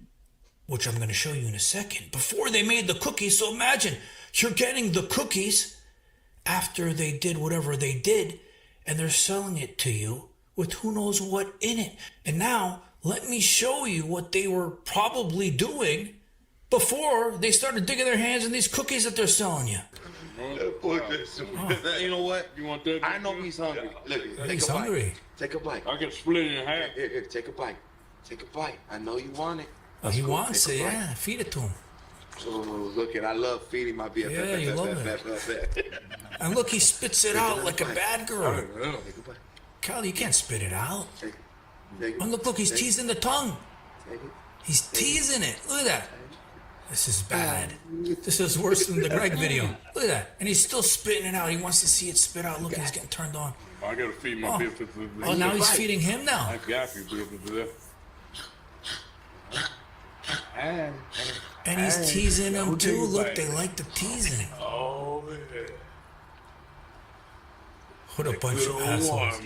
which I'm going to show you in a second, before they made the cookies. So imagine you're getting the cookies after they did whatever they did, and they're selling it to you with who knows what in it. And now, let me show you what they were probably doing before they started digging their hands in these cookies that they're selling you. You know what? You want that? I know he's hungry. Look, He's hungry. Take a bite. I can split it in half. Here, take a bite. Take a bite. I know you want it. Oh, he wants it, yeah. Feed it to him. Oh, look I love feeding my BFF. Yeah, you love it. And look, he spits it out like a bad girl. Take a bite. Kyle, you can't spit it out. Take it. Oh, look, he's teasing the tongue. Take it. He's teasing it. Look at that. This is bad. This is worse than the Greg video. Look at that. And he's still spitting it out. He wants to see it spit out. Look, he's getting turned on. I gotta feed my business. Oh, now he's feeding him now. I got you, business. And he's teasing them too. Look, they like the teasing. Oh, yeah. What a bunch of assholes.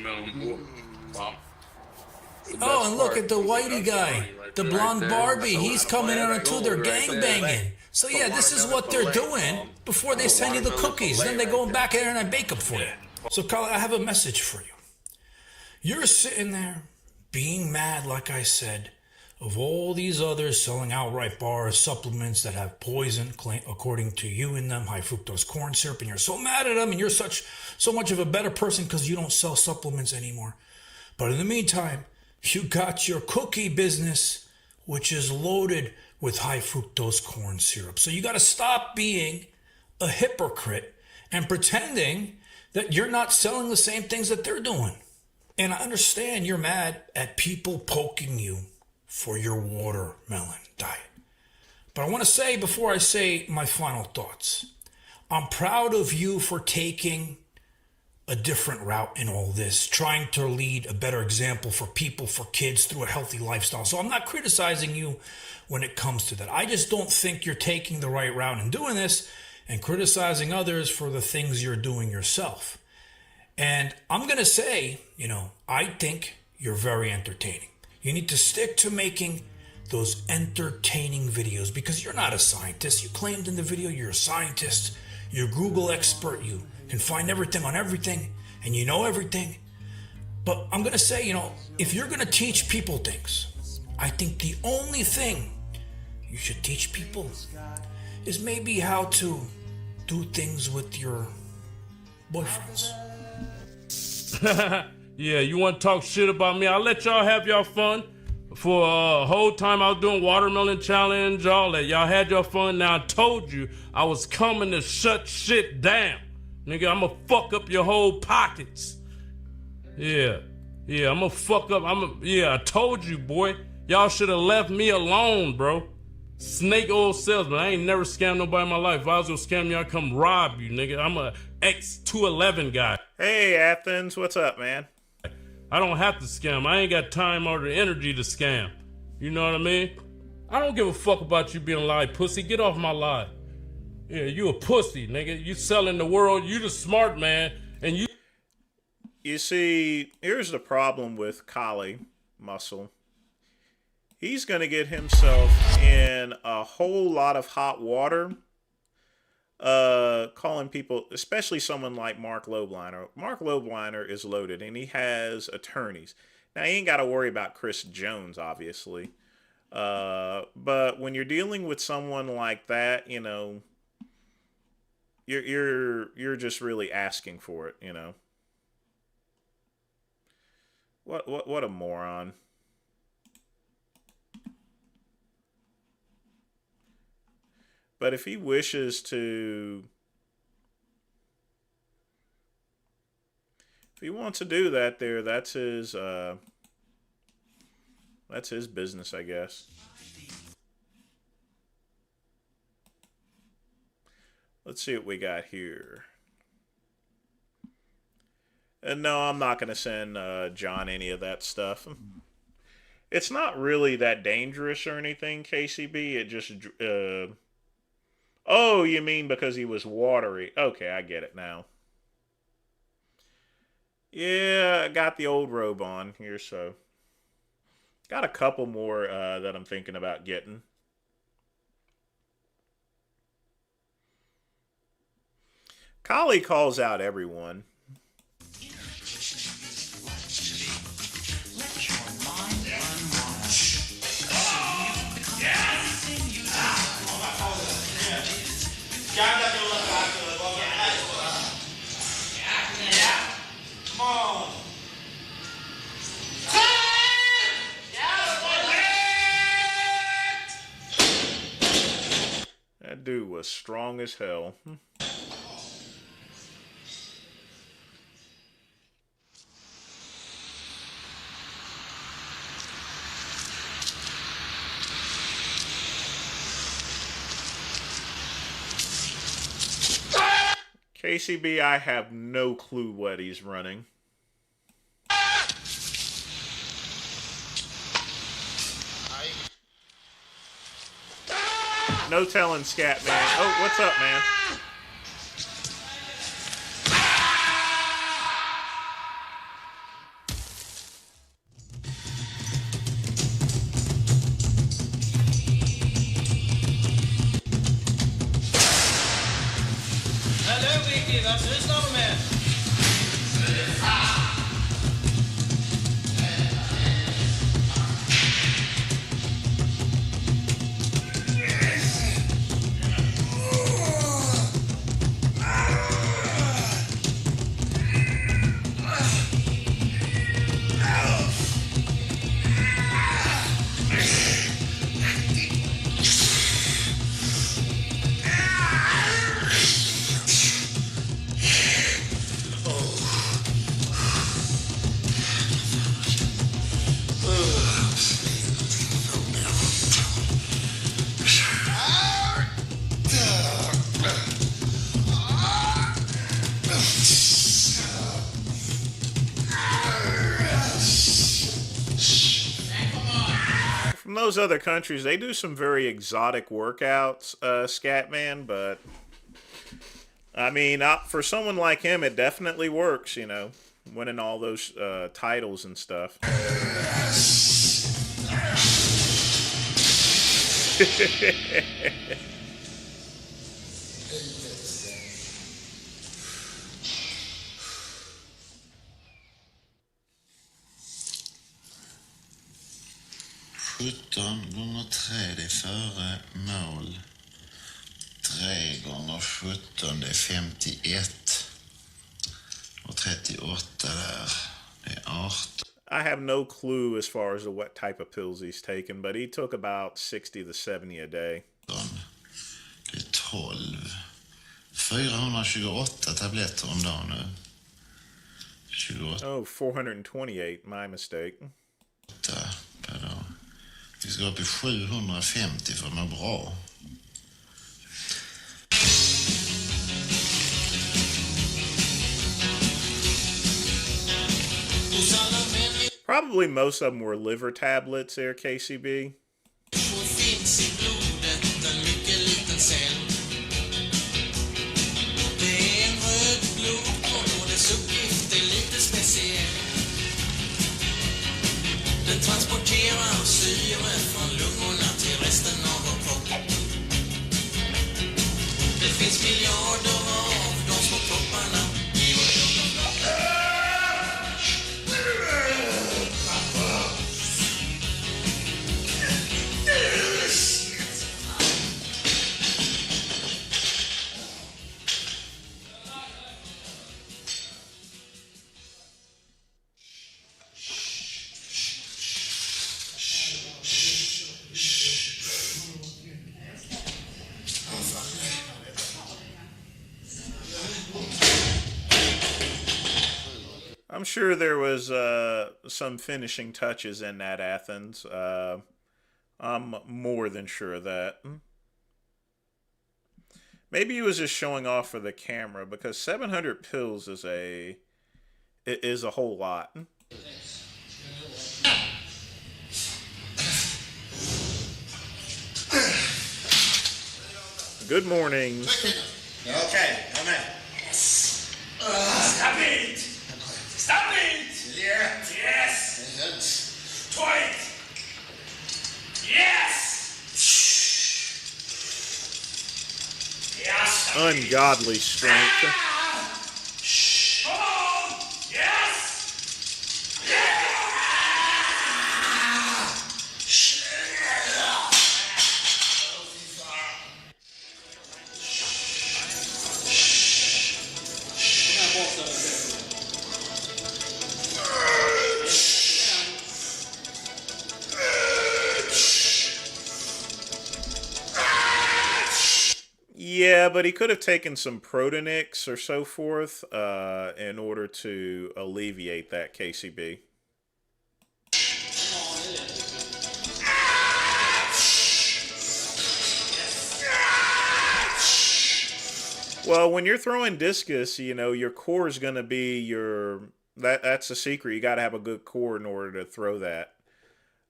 Oh, and look at the whitey guy. The blonde Barbie. He's coming in on too. They're gangbanging. So yeah, this is what they're doing before they send you the cookies. Then they go back in there and I bake them for you. So Carl, I have a message for you. You're sitting there being mad, like I said, of all these others selling outright bars, supplements that have poison, according to you in them, high fructose corn syrup, and you're so mad at them, and you're so much of a better person because you don't sell supplements anymore. But in the meantime, you got your cookie business, which is loaded with high fructose corn syrup. So you got to stop being a hypocrite and pretending that you're not selling the same things that they're doing. And I understand you're mad at people poking you for your watermelon diet. But I want to say, before I say my final thoughts, I'm proud of you for taking a different route in all this, trying to lead a better example for people, for kids, through a healthy lifestyle. So I'm not criticizing you when it comes to that. I just don't think you're taking the right route in doing this and criticizing others for the things you're doing yourself. And I'm going to say, I think you're very entertaining. You need to stick to making those entertaining videos because you're not a scientist. You claimed in the video you're a scientist. You're a Google expert. You can find everything on everything and you know everything. But I'm going to say, if you're going to teach people things, I think the only thing you should teach people is maybe how to do things with your boyfriends. Yeah, you want to talk shit about me? I'll let y'all have y'all fun. For a whole time I was doing watermelon challenge, all that. Y'all had your fun. Now I told you I was coming to shut shit down. Nigga, I'ma fuck up your whole pockets. Yeah, I'ma fuck up. I told you, boy. Y'all should have left me alone, bro. Snake oil salesman. I ain't never scammed nobody in my life. If I was gonna scam you, I'd come rob you, nigga. I'm a X211 guy. Hey, Athens, what's up, man? I don't have to scam. I ain't got time or the energy to scam. You know what I mean? I don't give a fuck about you being a lie, pussy. Get off my lie. Yeah, you a pussy, nigga. You selling the world. You the smart man. And you... You see, here's the problem with Kali Muscle. He's going to get himself in a whole lot of hot water. Calling people, especially someone like Mark Lobliner. Mark Lobliner is loaded and he has attorneys. Now he ain't got to worry about Chris Jones, obviously. But when you're dealing with someone like that, you're just really asking for it, What a moron. But if he wishes to, if he wants to do that there, that's his business, I guess. Let's see what we got here. And no, I'm not going to send John any of that stuff. It's not really that dangerous or anything, KCB. It just... Oh, you mean because he was watery. Okay, I get it now. Yeah, I got the old robe on here, so. Got a couple more that I'm thinking about getting. Kali calls out everyone. That dude was strong as hell. KCB, I have no clue what he's running. No telling, Scat Man. Oh, what's up, man? Hallo Vicky, vad sysslar du med? From those other countries, they do some very exotic workouts, Scatman, but I mean, for someone like him, it definitely works, you know, winning all those titles and stuff. Gånger 3 det är före mål. 3 gånger 17 det är 51. Och 38 där, det är 18. I have no clue as far as to what type of pills he's taken, but he took about 60 to 70 a day. Det är 12. 428 tabletter om dagen nu. 28 Oh, 428, my mistake. per dag. Vi ska upp i 750 för att må bra. Probably most of them were liver tablets there, KCB. Den transporterar syre från lungorna till resten av vår kropp. Det finns miljarder av de små kropparna i vår I'm sure there was some finishing touches in that, Athens. I'm more than sure of that. Maybe he was just showing off for the camera, because 700 pills is a whole lot. Good morning. Okay, come in. Stop it! Stop it! Yeah. Yes. Twice. Yes. Yes. Ungodly strength. Come on. Yes. Yeah, but he could have taken some Protonix or so forth in order to alleviate that, KCB. Well, when you're throwing discus, you know, your core is going to be that's the secret. You got to have a good core in order to throw that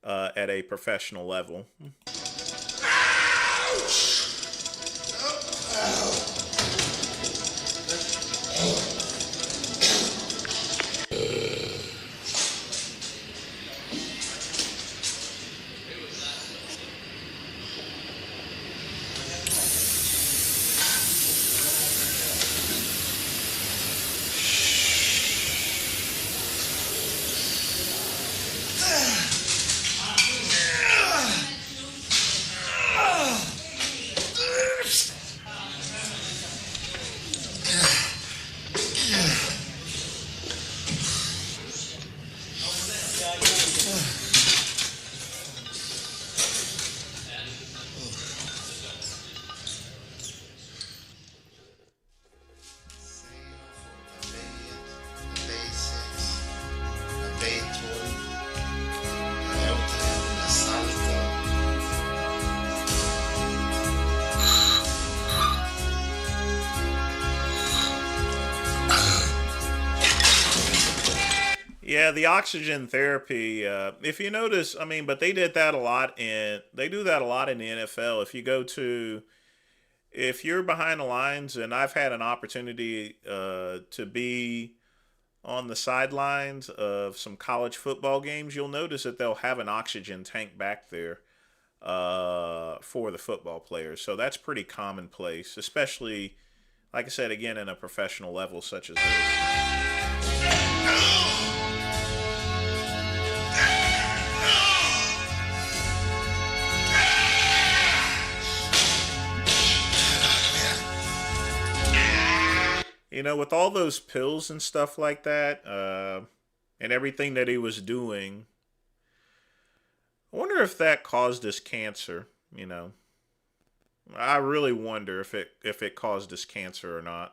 at a professional level. Yeah, the oxygen therapy. If you notice, I mean, but they did that a lot they do that a lot in the NFL. If you're behind the lines, and I've had an opportunity to be on the sidelines of some college football games, you'll notice that they'll have an oxygen tank back there for the football players. So that's pretty commonplace, especially, like I said, again, in a professional level such as this. You know, with all those pills and stuff like that, and everything that he was doing, I wonder if that caused his cancer. You know, I really wonder if it caused his cancer or not.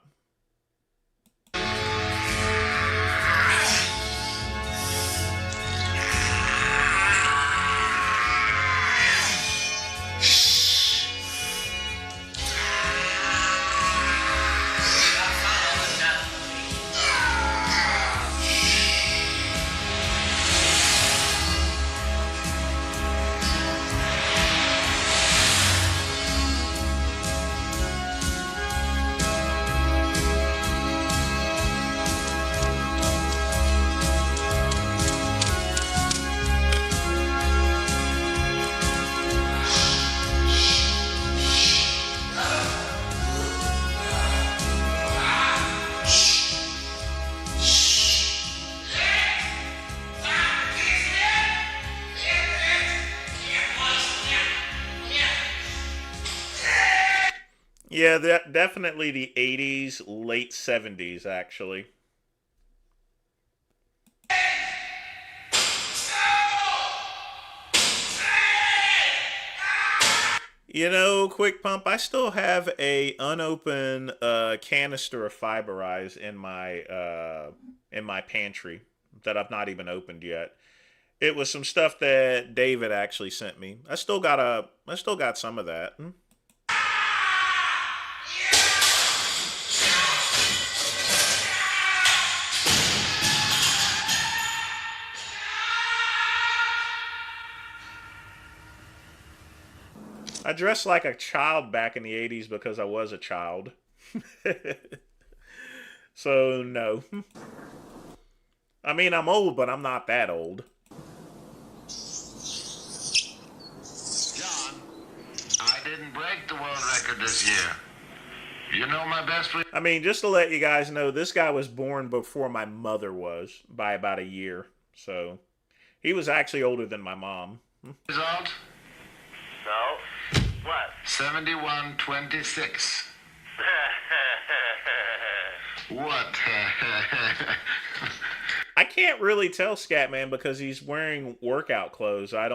Yeah, definitely the 80s, late 70s, actually. You know, Quick Pump, I still have a unopened canister of Fiberize in my pantry that I've not even opened yet. It was some stuff that David actually sent me. I still got some of that. I dressed like a child back in the 80s because I was a child. So, no. I mean, I'm old, but I'm not that old. John, I didn't break the world record this year. You know my best friend. I mean, just to let you guys know, this guy was born before my mother was, by about a year. So, he was actually older than my mom. Result? No. What? 71-26. What? I can't really tell Scatman because he's wearing workout clothes. I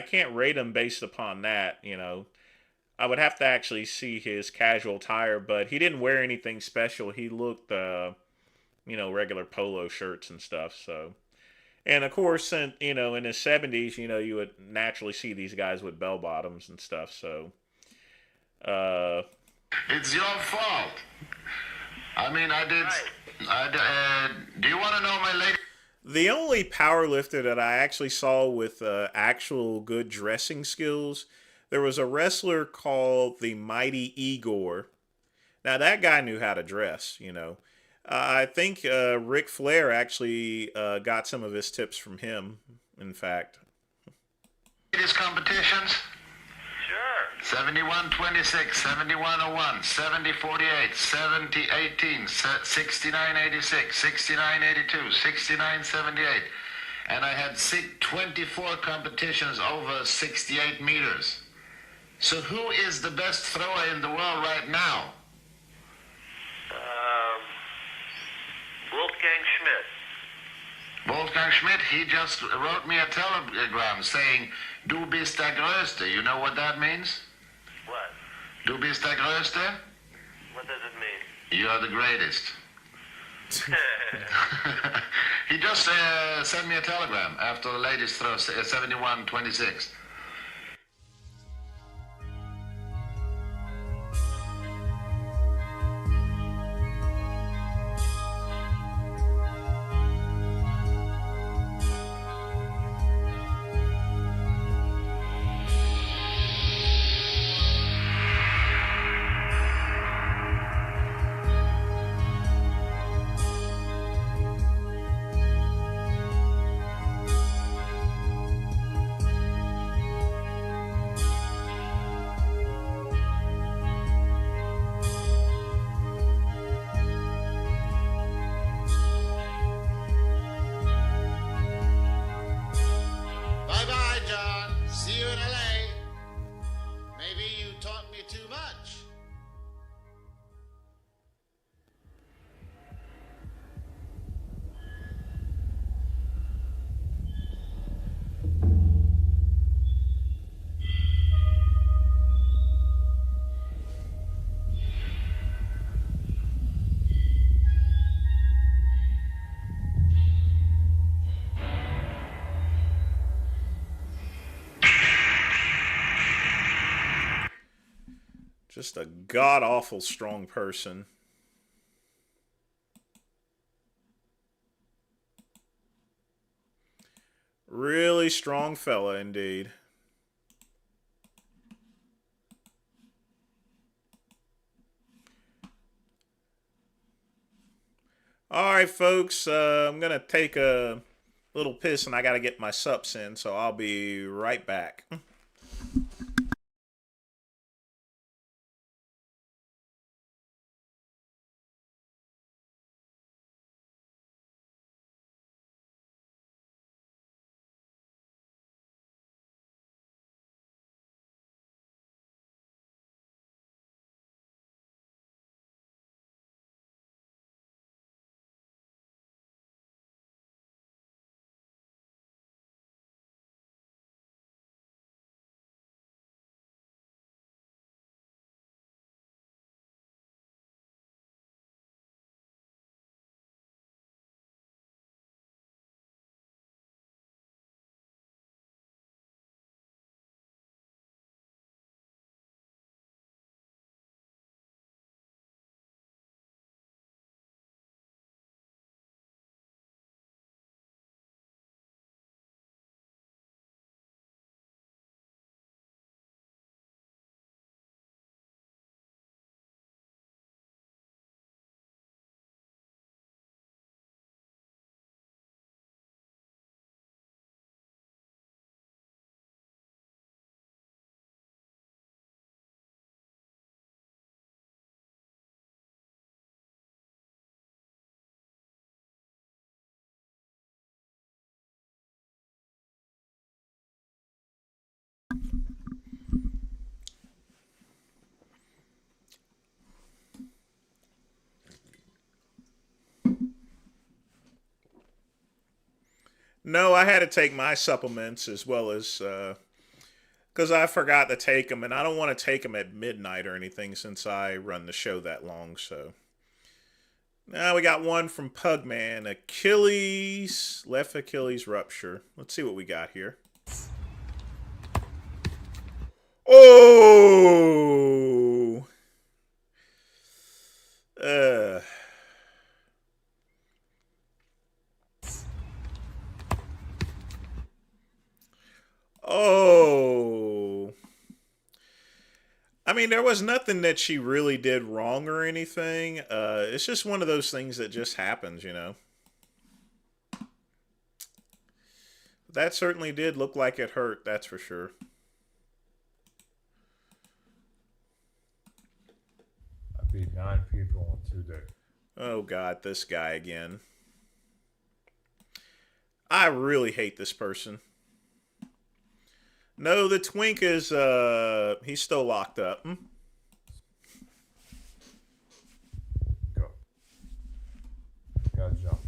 can't rate him based upon that, you know. I would have to actually see his casual attire, but he didn't wear anything special. He looked, regular polo shirts and stuff, so. And of course, in his 70s, you would naturally see these guys with bell bottoms and stuff. So, It's your fault. I mean, I did. Do you want to know my latest? The only power lifter that I actually saw with actual good dressing skills, there was a wrestler called the Mighty Igor. Now that guy knew how to dress, you know. I think Ric Flair actually got some of his tips from him, in fact. Latest competitions? Sure. 71-26, 71-01, 70-48, 70-18, 69-86, 69-82, 69-78. And I had 24 competitions over 68 meters. So who is the best thrower in the world right now? Wolfgang Schmidt. Wolfgang Schmidt, he just wrote me a telegram saying, Du bist der Größte. You know what that means? What? Du bist der Größte? What does it mean? You are the greatest. He just sent me a telegram after the latest throw, 71-26. Bye-bye, John. See you in LA. Maybe you taught me too much. Just a god-awful strong person. Really strong fella indeed. Alright folks, I'm going to take a little piss and I got to get my sups in, so I'll be right back. No, I had to take my supplements as well as because I forgot to take them, and I don't want to take them at midnight or anything since I run the show that long. So now we got one from Pugman, Achilles, left Achilles rupture. Let's see what we got here. Oh, Uh. Oh. I mean, there was nothing that she really did wrong or anything. It's just one of those things that just happens, you know. That certainly did look like it hurt, that's for sure. I beat 9 people in 2 days. Oh, God, this guy again. I really hate this person. No, the twink is, he's still locked up. Go. Got jumped.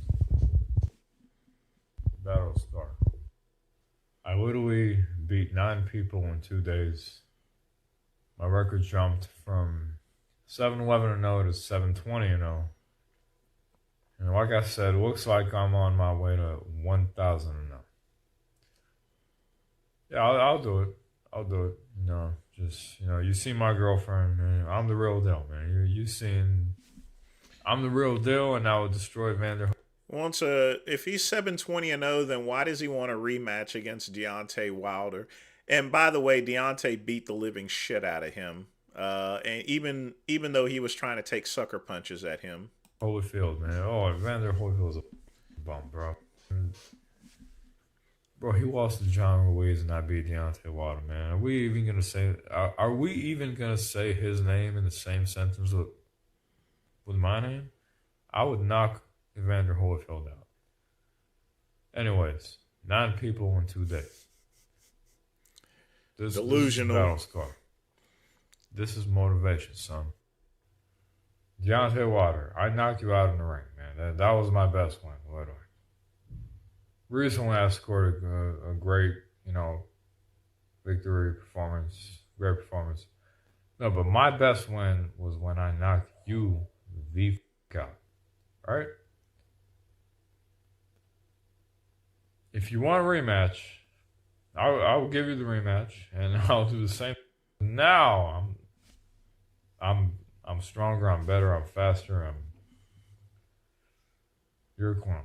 Battle start. I literally beat 9 people in 2 days. My record jumped from 7-11-0 to 7-20-0. And like I said, it looks like I'm on my way to 1,000-0. Yeah, I'll do it. I'll do it. Just, you see my girlfriend, man. I'm the real deal, man. You seen... I'm the real deal, and I will destroy Vander. If he's 7-20-0, then why does he want a rematch against Deontay Wilder? And by the way, Deontay beat the living shit out of him. And even though he was trying to take sucker punches at him. Holyfield, man. Oh, Vander Holyfield's a bum, bro. Bro, he lost to John Ruiz and I beat Deontay Wilder, man. Are we even gonna say? Are we even gonna say his name in the same sentence with my name? I would knock Evander Holyfield out. Anyways, 9 people in 2 days. Delusional. This is battle scar. This is motivation, son. Deontay Wilder, I knocked you out in the ring, man. That was my best win, literally. Recently, I scored a great, victory performance. Great performance. No, but my best win was when I knocked you the f*** out. Right? If you want a rematch, I will give you the rematch, and I'll do the same. Now I'm stronger. I'm better. I'm faster. You're a clown.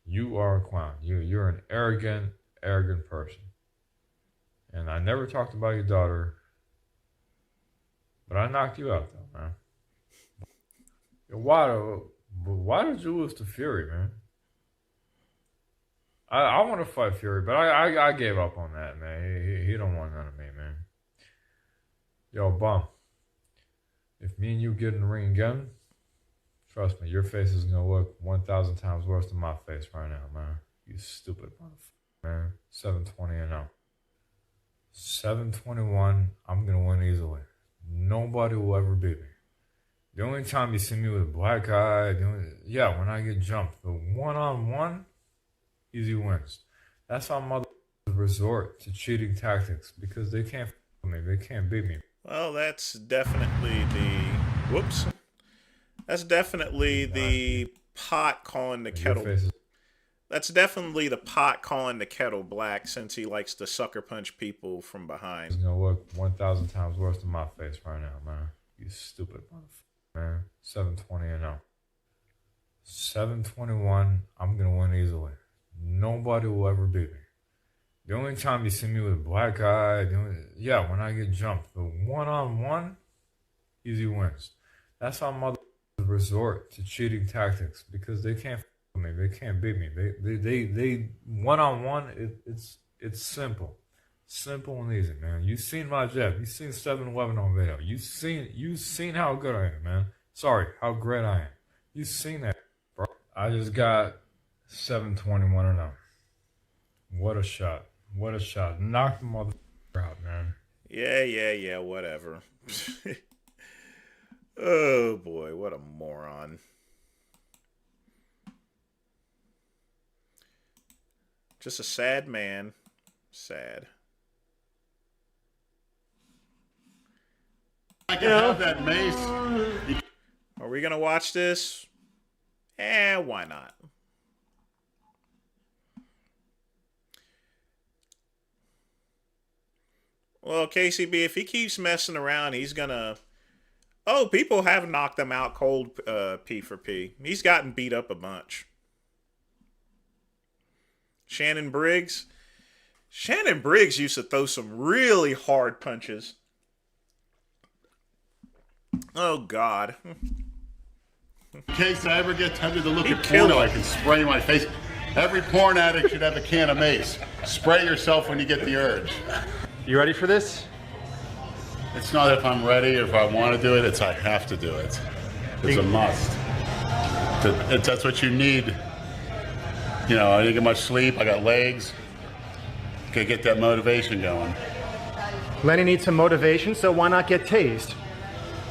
You are a clown. You're an arrogant person. And I never talked about your daughter, but I knocked you out though, man. Why did you lose to Fury, man? I want to fight Fury, but I gave up on that, man. He don't want none of me, man. Yo, bum. If me and you get in the ring again, trust me, your face is gonna look 1,000 times worse than my face right now, man. You stupid motherfucker, man. 7-20-0. 7-21, I'm gonna win easily. Nobody will ever beat me. The only time you see me with a black eye, when I get jumped. The one-on-one, easy wins. That's how motherfuckers resort to cheating tactics, because they can't f*** me. They can't beat me. Well, that's definitely That's definitely the pot calling the kettle. That's definitely the pot calling the kettle black, since he likes to sucker punch people from behind. It's gonna look 1,000 times worse than my face right now, man. You stupid motherfucker, man. 7-20-0. 7-21, I'm gonna win easily. Nobody will ever beat me. The only time you see me with a black eye, when I get jumped. The one-on-one, easy wins. That's how motherfuckers resort to cheating tactics, because they can't f*** me. They can't beat me. They one-on-one, it's simple. Simple and easy, man. You seen my jab. You seen 7-11 on video. You seen how good I am, man. Sorry, how great I am. You seen that, bro. I just got 7-21-0. What a shot. What a shot. Knock the motherfucker out, man. Yeah, whatever. Oh boy, what a moron. Just a sad man. Sad. I can have that mace. Are we gonna watch this? Why not? Well, KCB, if he keeps messing around, he's gonna Oh, people have knocked him out cold, P for P. He's gotten beat up a bunch. Shannon Briggs. Shannon Briggs used to throw some really hard punches. Oh, God. In case I ever get tempted to look at porno, I can spray my face. Every porn addict should have a can of mace. Spray yourself when you get the urge. You ready for this? It's not if I'm ready or if I want to do it, it's I have to do it. It's a must. That's what you need. You know, I didn't get much sleep, I got legs. Gotta get that motivation going. Lenny needs some motivation, so why not get tased?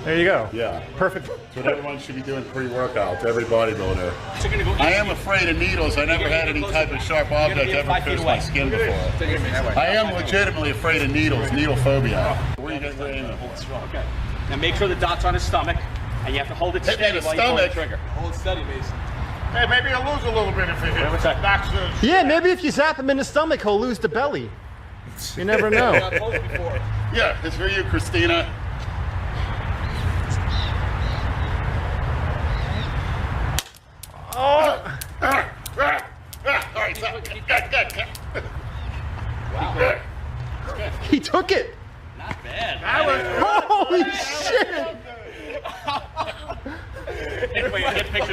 There you go. Yeah. Perfect. That's what everyone should be doing pre-workout, every bodybuilder. I am afraid of needles. I never had any type of sharp object ever pierce my skin before. I am legitimately afraid of needles, needle phobia. Where are you guys aiming? Okay. Now make sure the dot's on his stomach, and you have to hold it steady while you pull the trigger. Hold it steady, Mason. Hey, maybe I'll lose a little bit if it hits. Yeah, maybe if you zap him in the stomach, he'll lose the belly. You never know. Yeah, it's for you, Christina. Oh! He took it. Not bad. Holy shit!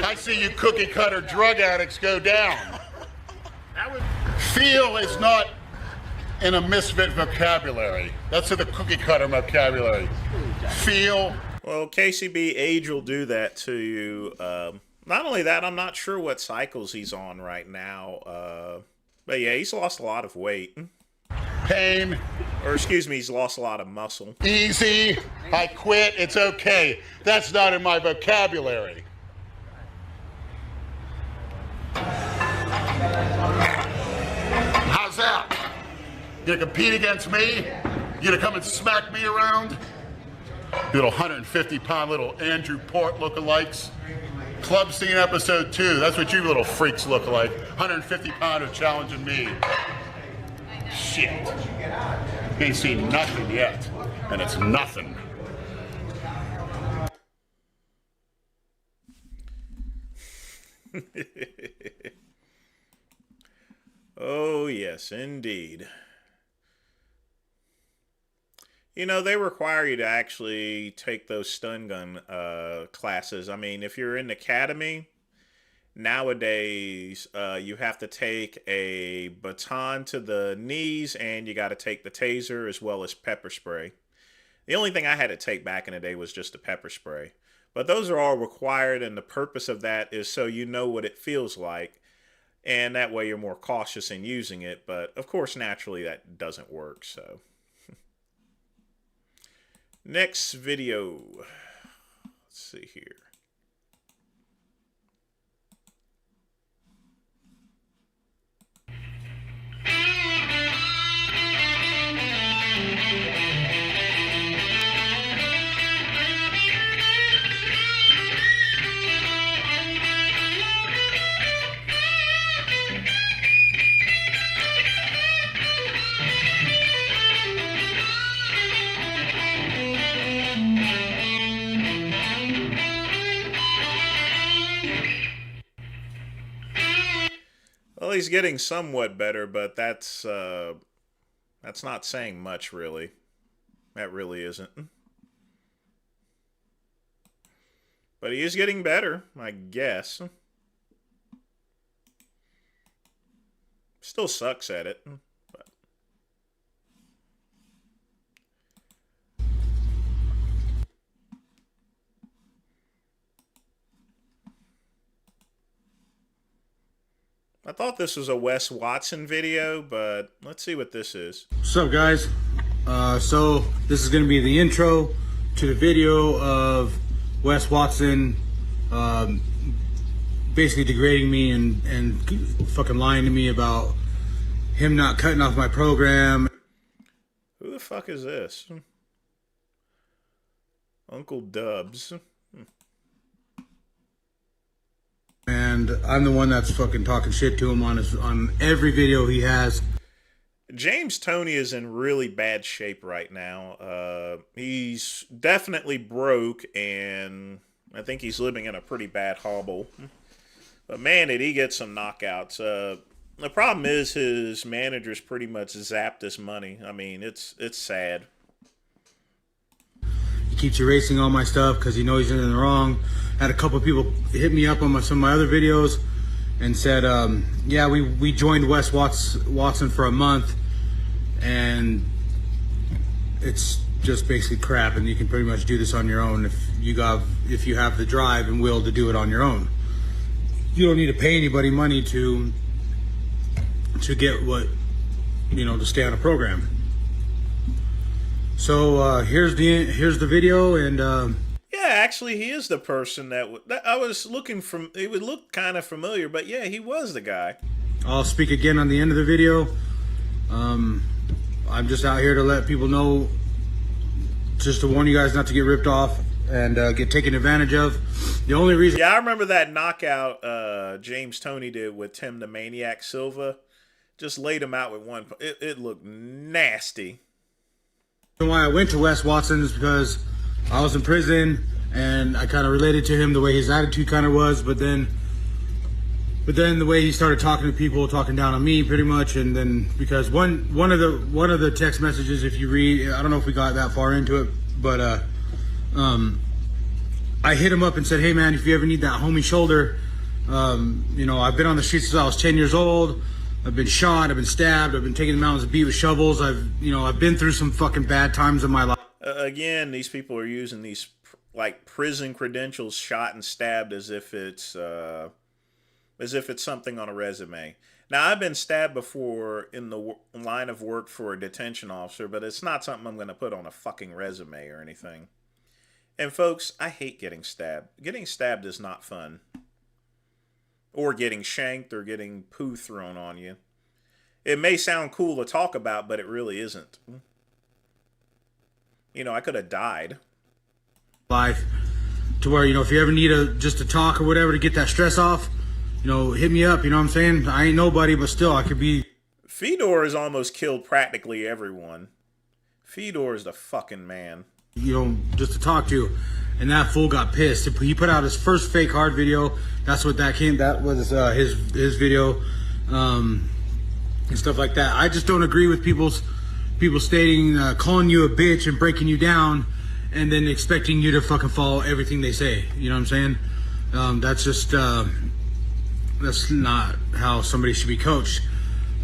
I see you cookie cutter drug addicts go down. Feel is not in a misfit vocabulary. That's in the cookie cutter vocabulary. Feel. Well, KCB, age will do that to you. Not only that, I'm not sure what cycles he's on right now. But yeah, he's lost a lot of weight. Pain. Or excuse me, he's lost a lot of muscle. Easy. I quit. It's okay. That's not in my vocabulary. How's that? You gonna compete against me? You gonna come and smack me around? You little 150-pound little Andrew Port lookalikes. Club Scene episode 2. That's what you little freaks look like. 150-pounder challenging me. Shit. You ain't seen nothing yet. And it's nothing. Oh, yes, indeed. You know, they require you to actually take those stun gun classes. I mean, if you're in the academy, nowadays you have to take a baton to the knees and you got to take the taser as well as pepper spray. The only thing I had to take back in the day was just the pepper spray. But those are all required, and the purpose of that is so you know what it feels like. And that way you're more cautious in using it. But, of course, naturally that doesn't work, so... Next video. Let's see here. Well, he's getting somewhat better, but that's not saying much, really. That really isn't. But he is getting better, I guess. Still sucks at it. But. I thought this was a Wes Watson video, but let's see what this is. What's up, guys? So this is going to be the intro to the video of Wes Watson basically degrading me and fucking lying to me about him not cutting off my program. Who the fuck is this? Uncle Dubs. And I'm the one that's fucking talking shit to him on every video he has. James Toney is in really bad shape right now. He's definitely broke, and I think he's living in a pretty bad hobble. But man, did he get some knockouts. The problem is his manager's pretty much zapped his money. I mean, it's sad. He keeps erasing all my stuff because he knows he's in the wrong. Had a couple people hit me up on some of my other videos and said, yeah, we joined Wes Watson for a month, and it's just basically crap, and you can pretty much do this on your own if you have the drive and will to do it on your own. You don't need to pay anybody money to get what, to stay on a program. So here's the video, and yeah, actually, he is the person that I was looking from. It would look kind of familiar, but yeah, he was the guy. I'll speak again on the end of the video. I'm just out here to let people know, just to warn you guys not to get ripped off and get taken advantage of. The only reason... Yeah, I remember that knockout James Toney did with Tim the Maniac Silva. Just laid him out with one... It looked nasty. Why I went to Wes Watson is because I was in prison and I kind of related to him the way his attitude kind of was, but then the way he started talking to people, talking down on me pretty much, and then because one of the text messages, if you read, I don't know if we got that far into it, but I hit him up and said, hey man, if you ever need that homie shoulder, I've been on the streets since I was 10 years old. I've been shot, I've been stabbed, I've been taken to mountains to beat with shovels. I've been through some fucking bad times in my life. Again, these people are using these like prison credentials, shot and stabbed, as if it's something on a resume. Now, I've been stabbed before in the line of work for a detention officer, but it's not something I'm going to put on a fucking resume or anything. And folks, I hate getting stabbed. Getting stabbed is not fun. Or getting shanked or getting poo thrown on you. It may sound cool to talk about, but it really isn't. I could have died. Life to where, if you ever need just to talk or whatever to get that stress off, hit me up, you know what I'm saying? I ain't nobody, but still, I could be... Fedor has almost killed practically everyone. Fedor is the fucking man. Just to talk to. And that fool got pissed. He put out his first fake hard video. That's what that was his video. And stuff like that. I just don't agree with people stating, calling you a bitch and breaking you down and then expecting you to fucking follow everything they say. You know what I'm saying? That's just... that's not how somebody should be coached.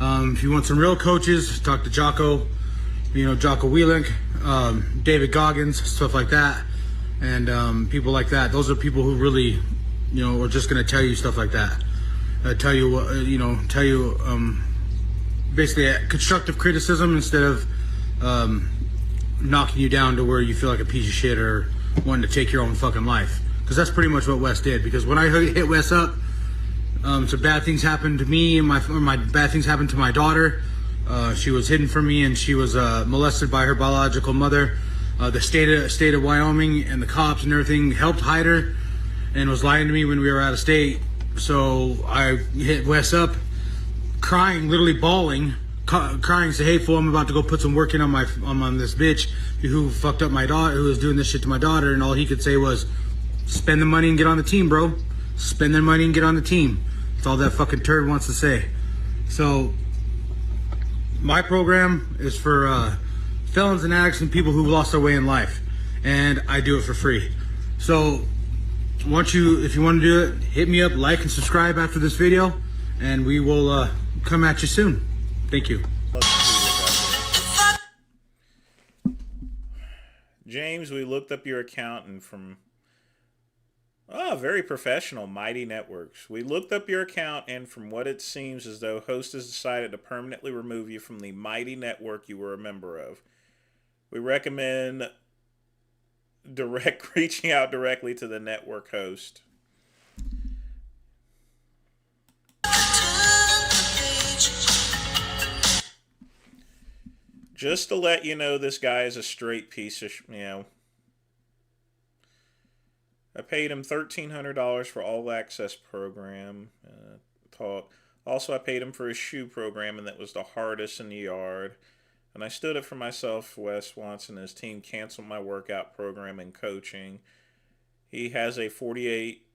If you want some real coaches, talk to Jocko, Jocko Wielandt, David Goggins, stuff like that, and people like that. Those are people who really, are just going to tell you stuff like that. Tell you, basically constructive criticism instead of knocking you down to where you feel like a piece of shit or wanting to take your own fucking life. Because that's pretty much what Wes did. Because when I hit Wes up, some bad things happened to me, and my bad things happened to my daughter. She was hidden from me, and she was molested by her biological mother. The state of Wyoming and the cops and everything helped hide her, and was lying to me when we were out of state. So I hit Wes up, crying, literally bawling, crying, say, "Hey fool, I'm about to go put some work in on this bitch who fucked up my daughter, who was doing this shit to my daughter." And all he could say was, "Spend the money and get on the team, bro. Spend their money and get on the team." That's all that fucking turd wants to say. So my program is for felons and addicts and people who lost their way in life, and I do it for free. So if you want to do it, hit me up, like and subscribe after this video, and we will come at you soon. Thank you. James, we looked up your account, and from very professional, Mighty Networks. We looked up your account, and from what it seems as though host has decided to permanently remove you from the Mighty Network you were a member of. We recommend reaching out directly to the network host. Just to let you know, this guy is a straight piece of, I paid him $1,300 for all access program. Taught Also, I paid him for his shoe program, and that was the hardest in the yard. And I stood up for myself. Wes Watson and his team canceled my workout program and coaching. He has a 48.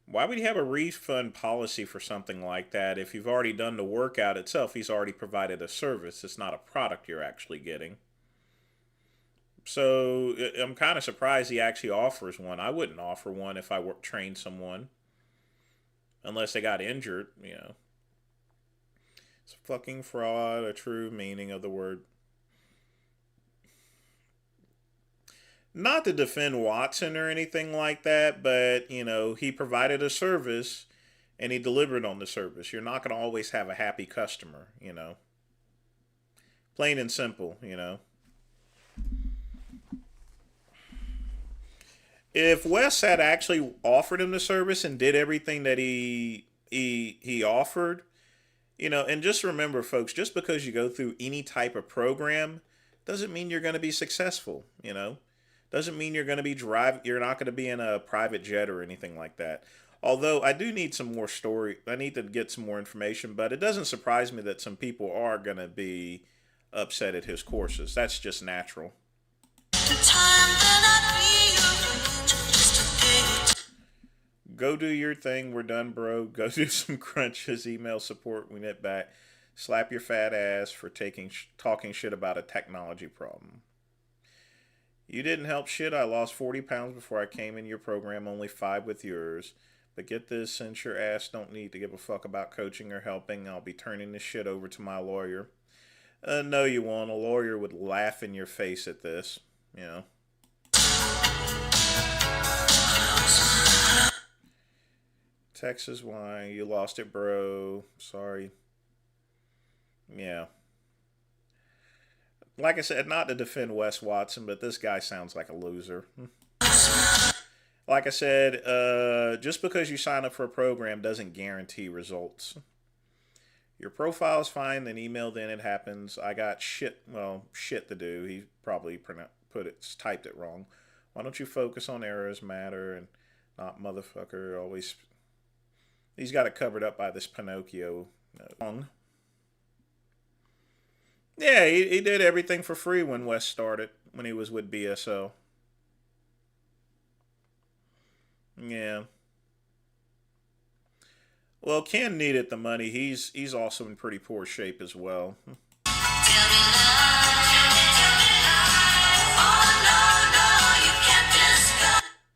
Why would he have a refund policy for something like that? If you've already done the workout itself, he's already provided a service. It's not a product you're actually getting. So I'm kind of surprised he actually offers one. I wouldn't offer one if I trained someone. Unless they got injured, you know. It's fucking fraud, a true meaning of the word. Not to defend Watson or anything like that, but, you know, he provided a service and he delivered on the service. You're not going to always have a happy customer, you know. Plain and simple, you know. If Wes had actually offered him the service and did everything that he offered, you know, and just remember, folks, just because you go through any type of program doesn't mean you're going to be successful, you know. Doesn't mean you're going to be you're not going to be in a private jet or anything like that. Although I do need some more I need to get some more information, but it doesn't surprise me that some people are going to be upset at his courses. That's just natural. Go do your thing. We're done, bro. Go do some crunches. Email support. We knit back. Slap your fat ass for talking shit about a technology problem. You didn't help shit. I lost 40 pounds before I came in your program, only 5 with yours. But get this, since your ass don't need to give a fuck about coaching or helping, I'll be turning this shit over to my lawyer. No, you won't. A lawyer would laugh in your face at this, you know. Texas, why? You lost it, bro. Sorry. Yeah. Like I said, not to defend Wes Watson, but this guy sounds like a loser. Like I said, just because you sign up for a program doesn't guarantee results. Your profile's fine, then email, then it happens. I got shit to do. He probably typed it wrong. Why don't you focus on errors matter and not motherfucker always... He's got it covered up by this Pinocchio song. Yeah, he did everything for free when Wes started, when he was with BSO. Yeah. Well, Ken needed the money. He's also in pretty poor shape as well.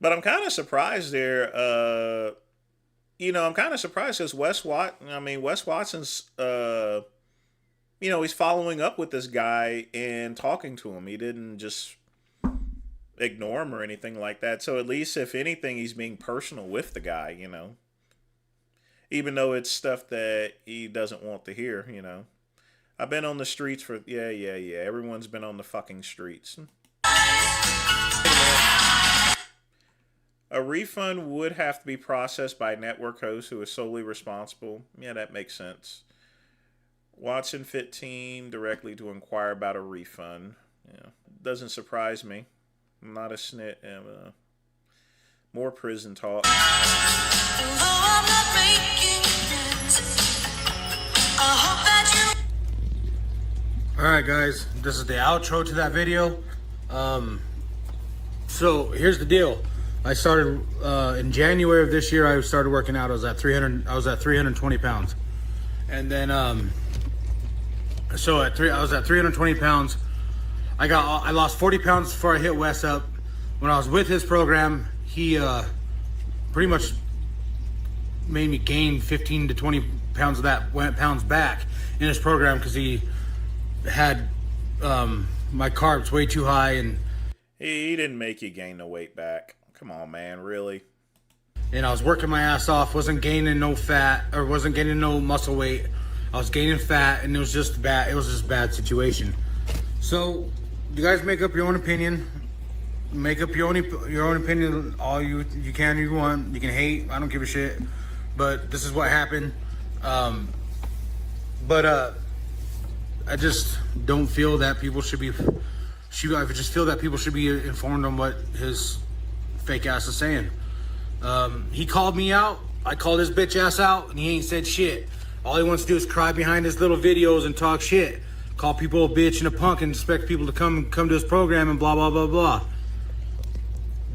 But I'm kind of surprised there. You know, I'm kind of surprised because Wes Watson's, you know, he's following up with this guy and talking to him. He didn't just ignore him or anything like that. So at least, if anything, he's being personal with the guy, you know. Even though it's stuff that he doesn't want to hear, you know. I've been on the streets for, yeah. Everyone's been on the fucking streets. A refund would have to be processed by a network host who is solely responsible. Yeah, that makes sense. Watson Fit Team directly to inquire about a refund. Yeah, doesn't surprise me. I'm not a snit. More prison talk. Alright guys, this is the outro to that video. So here's the deal. I started in January of this year. I started working out. I was at 320 pounds, and then I was at 320 pounds. I lost 40 pounds before I hit Wes up. When I was with his program, he pretty much made me gain 15 to 20 pounds of that pounds back in his program because he had my carbs way too high, and he didn't make you gain the weight back. Come on, man, really? And I was working my ass off, wasn't gaining no fat, or wasn't gaining no muscle weight. I was gaining fat, and it was just bad. It was just a bad situation. So, you guys make up your own opinion. Make up your own opinion. All you can, you want. You can hate. I don't give a shit. But this is what happened. I just don't feel that people should be. I just feel that people should be informed on what his fake ass is saying. He called me out. I called his bitch ass out, and he ain't said shit. All he wants to do is cry behind his little videos and talk shit. Call people a bitch and a punk and expect people to come to his program and blah, blah, blah, blah.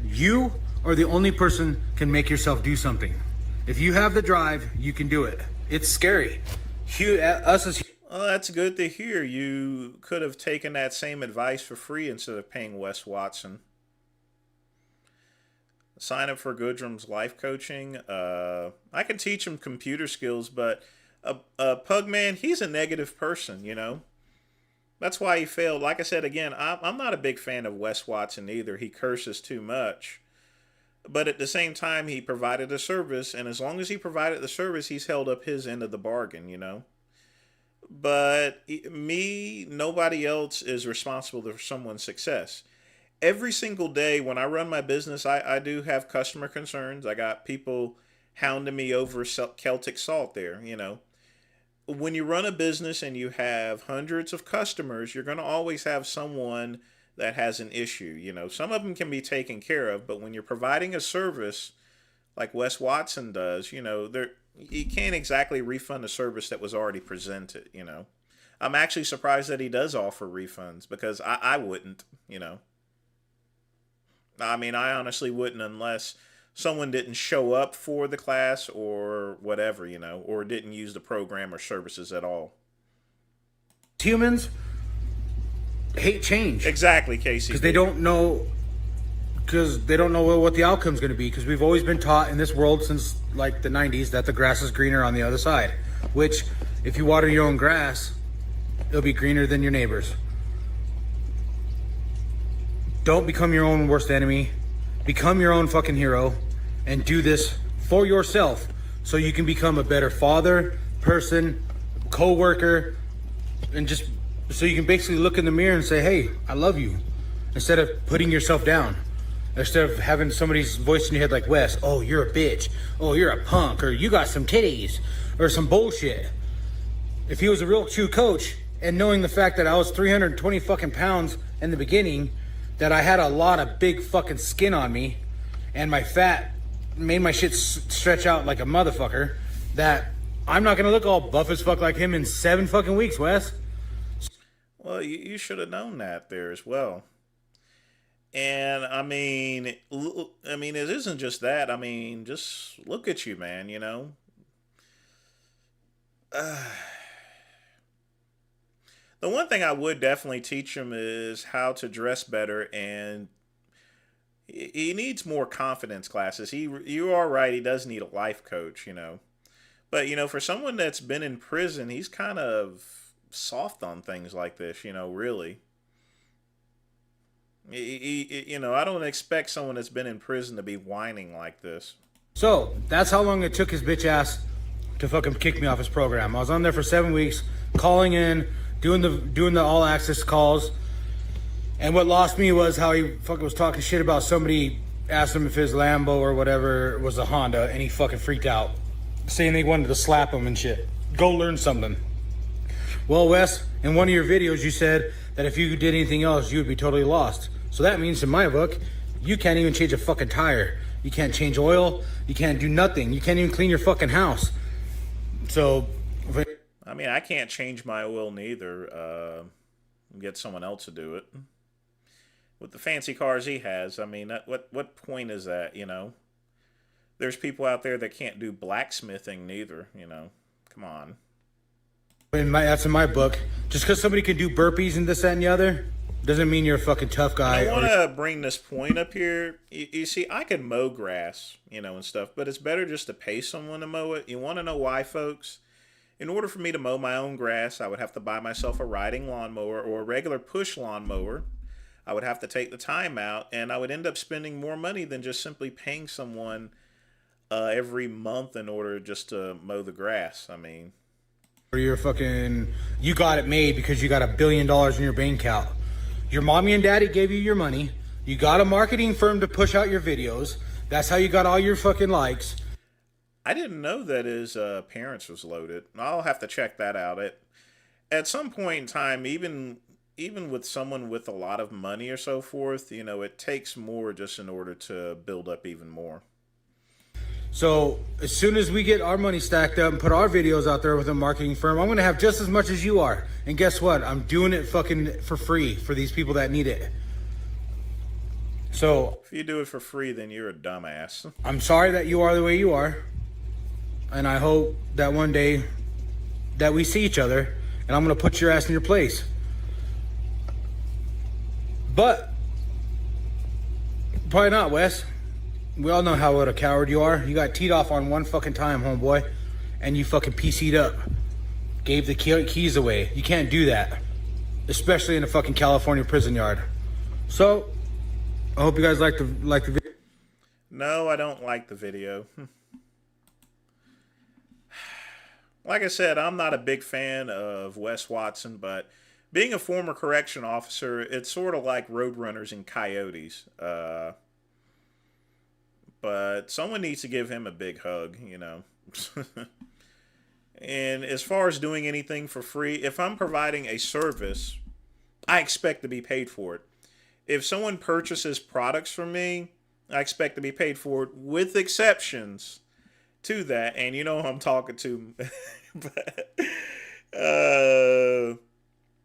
You are the only person can make yourself do something. If you have the drive, you can do it. It's scary. Well, that's good to hear. You could have taken that same advice for free instead of paying Wes Watson. Sign up for Goodrum's life coaching. I can teach him computer skills, but Pugman, he's a negative person, you know. That's why he failed. Like I said, again, I'm not a big fan of Wes Watson either. He curses too much. But at the same time, he provided a service, and as long as he provided the service, he's held up his end of the bargain, you know. But me, nobody else is responsible for someone's success. Every single day when I run my business, I do have customer concerns. I got people hounding me over Celtic salt there, you know. When you run a business and you have hundreds of customers, you're going to always have someone that has an issue, you know. Some of them can be taken care of, but when you're providing a service like Wes Watson does, you know, you can't exactly refund a service that was already presented, you know. I'm actually surprised that he does offer refunds because I wouldn't, you know. I mean, I honestly wouldn't unless someone didn't show up for the class or whatever, you know, or didn't use the program or services at all. Humans hate change. Exactly, Casey. Because they don't know what the outcome's going to be. Because we've always been taught in this world since like the 90s that the grass is greener on the other side. Which, if you water your own grass, it'll be greener than your neighbor's. Don't become your own worst enemy. Become your own fucking hero. And do this for yourself so you can become a better father, person, co-worker, and just so you can basically look in the mirror and say, hey, I love you. Instead of putting yourself down. Instead of having somebody's voice in your head like, Wes, oh, you're a bitch. Oh, you're a punk. Or you got some titties. Or some bullshit. If he was a real true coach, and knowing the fact that I was 320 fucking pounds in the beginning, that I had a lot of big fucking skin on me, and my fat made my shit stretch out like a motherfucker, that I'm not gonna look all buff as fuck like him in 7 fucking weeks, Wes. Well, you should have known that there as well. And I mean, it isn't just that. I mean, just look at you, man. You know. The one thing I would definitely teach him is how to dress better, and he needs more confidence classes. You are right. He does need a life coach, you know. But you know, for someone that's been in prison, he's kind of soft on things like this, you know, really. You know, I don't expect someone that's been in prison to be whining like this. So, that's how long it took his bitch ass to fucking kick me off his program. I was on there for 7 weeks, calling in, doing the all access calls. And what lost me was how he fucking was talking shit about somebody asked him if his Lambo or whatever was a Honda, and he fucking freaked out, saying they wanted to slap him and shit. Go learn something. Well, Wes, in one of your videos you said that if you did anything else, you would be totally lost. So that means, in my book, you can't even change a fucking tire. You can't change oil. You can't do nothing. You can't even clean your fucking house. So, I mean, I can't change my oil neither. Get someone else to do it. With the fancy cars he has, I mean, what point is that, you know? There's people out there that can't do blacksmithing neither, you know? Come on. That's in my book. Just because somebody can do burpees and this, that, and the other, doesn't mean you're a fucking tough guy. I want to bring this point up here. You see, I can mow grass, you know, and stuff, but it's better just to pay someone to mow it. You want to know why, folks? In order for me to mow my own grass, I would have to buy myself a riding lawnmower or a regular push lawnmower. I would have to take the time out, and I would end up spending more money than just simply paying someone every month in order just to mow the grass. I mean, you got it made because you got $1 billion in your bank account. Your mommy and daddy gave you your money. You got a marketing firm to push out your videos. That's how you got all your fucking likes. I didn't know that his parents was loaded. I'll have to check that out. At some point in time, even with someone with a lot of money or so forth, you know, it takes more just in order to build up even more. So as soon as we get our money stacked up and put our videos out there with a marketing firm, I'm gonna have just as much as you are. And guess what? I'm doing it fucking for free for these people that need it. So if you do it for free, then you're a dumbass. I'm sorry that you are the way you are. And I hope that one day that we see each other and I'm gonna put your ass in your place. But probably not, Wes. We all know how what a coward you are. You got teed off on one fucking time, homeboy, and you fucking PC'd up. Gave the keys away. You can't do that, especially in a fucking California prison yard. So, I hope you guys like the video. No, I don't like the video. Like I said, I'm not a big fan of Wes Watson, but being a former correction officer, it's sort of like Roadrunners and Coyotes. But someone needs to give him a big hug, you know. And as far as doing anything for free, if I'm providing a service, I expect to be paid for it. If someone purchases products from me, I expect to be paid for it, with exceptions to that. And you know who I'm talking to. But,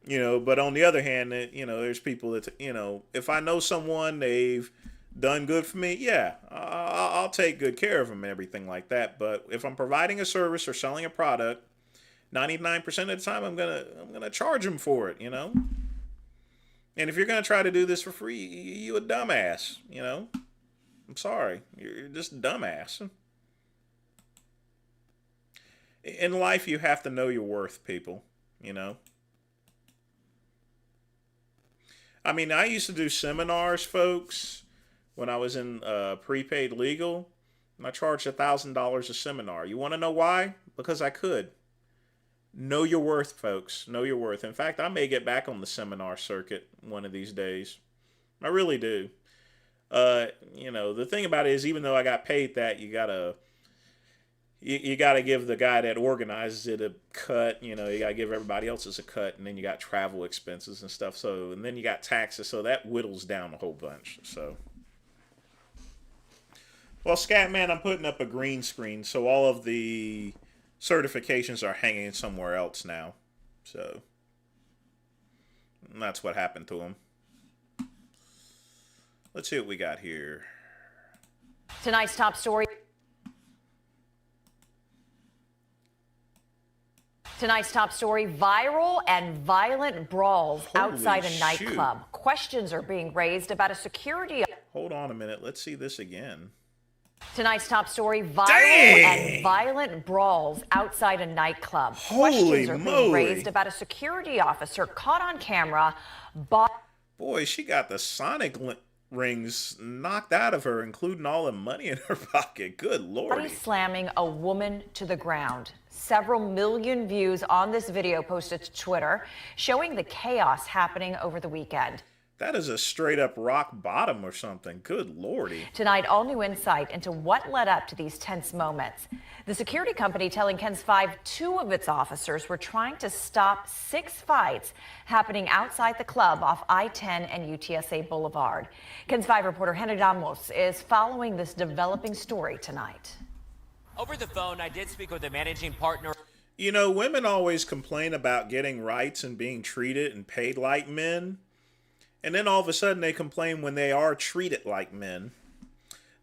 you know, but on the other hand, you know, there's people that, you know, if I know someone, they've done good for me, yeah, I'll take good care of them and everything like that. But if I'm providing a service or selling a product, 99% of the time I'm gonna charge them for it, you know. And if you're gonna try to do this for free, you a dumbass, you know. I'm sorry, you're just a dumbass. In life, you have to know your worth, people, you know. I mean, I used to do seminars, folks, when I was in prepaid legal, and I charged $1,000 a seminar. You want to know why? Because I could. Know your worth, folks. Know your worth. In fact, I may get back on the seminar circuit one of these days. I really do. You know, the thing about it is, even though I got paid that, you gotta give the guy that organizes it a cut. You know, you gotta give everybody else's a cut, and then you got travel expenses and stuff. So, and then you got taxes. So that whittles down a whole bunch. So. Well, Scatman, I'm putting up a green screen, so all of the certifications are hanging somewhere else now. So, that's what happened to them. Let's see what we got here. Tonight's top story. Tonight's top story, viral and violent brawls outside a nightclub. Questions are being raised about a security... Hold on a minute. Let's see this again. Tonight's top story, viral and violent brawls outside a nightclub. Questions are being raised about a security officer caught on camera. Boy, she got the sonic rings knocked out of her, including all the money in her pocket. Good Lord. Body slamming a woman to the ground. Several million views on this video posted to Twitter, showing the chaos happening over the weekend. That is a straight up rock bottom or something. Good Lordy. Tonight, all new insight into what led up to these tense moments. The security company telling KENS 5 two of its officers were trying to stop 6 fights happening outside the club off I-10 and UTSA Boulevard. KENS 5 reporter Henry Damos is following this developing story tonight. Over the phone, I did speak with the managing partner. You know, women always complain about getting rights and being treated and paid like men. And then all of a sudden they complain when they are treated like men.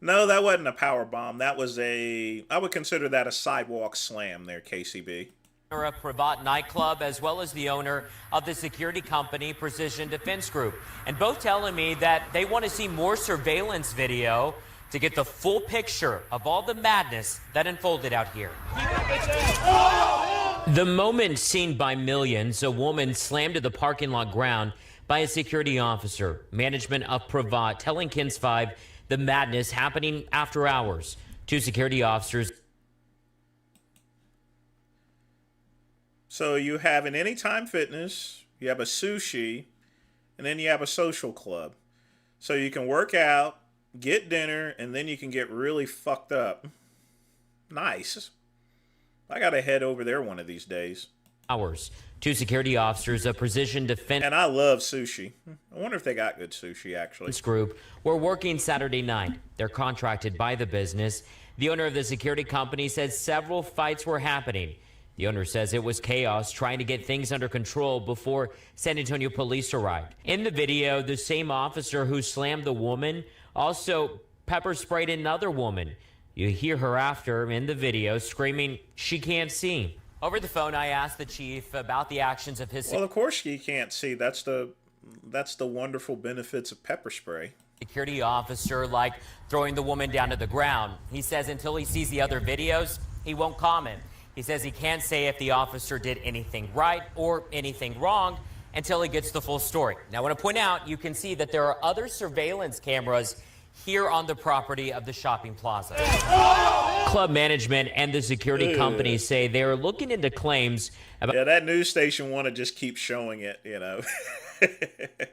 No, that wasn't a power bomb. That was I would consider that a sidewalk slam there, KCB. Of Privat nightclub, as well as the owner of the security company Precision Defense Group. And both telling me that they want to see more surveillance video to get the full picture of all the madness that unfolded out here. The moment seen by millions, a woman slammed to the parking lot ground by a security officer. Management of Privat telling KENS 5 the madness happening after hours. 2 security officers. So you have an Anytime Fitness, you have a sushi, and then you have a social club. So you can work out, get dinner, and then you can get really fucked up. Nice. I gotta head over there one of these days. Hours. 2 security officers of Precision Defense. And I love sushi. I wonder if they got good sushi, actually. Group were working Saturday night. They're contracted by the business. The owner of the security company says several fights were happening. The owner says it was chaos trying to get things under control before San Antonio police arrived. In the video, the same officer who slammed the woman also pepper sprayed another woman. You hear her after in the video screaming she can't see. Over the phone, I asked the chief about the actions of his... Well, of course you can't see. That's the wonderful benefits of pepper spray. Security officer, like throwing the woman down to the ground. He says until he sees the other videos, he won't comment. He says he can't say if the officer did anything right or anything wrong until he gets the full story. Now, I want to point out, you can see that there are other surveillance cameras here on the property of the shopping plaza. Club management and the security company say they are looking into claims about... Yeah, that news station want to just keep showing it, you know.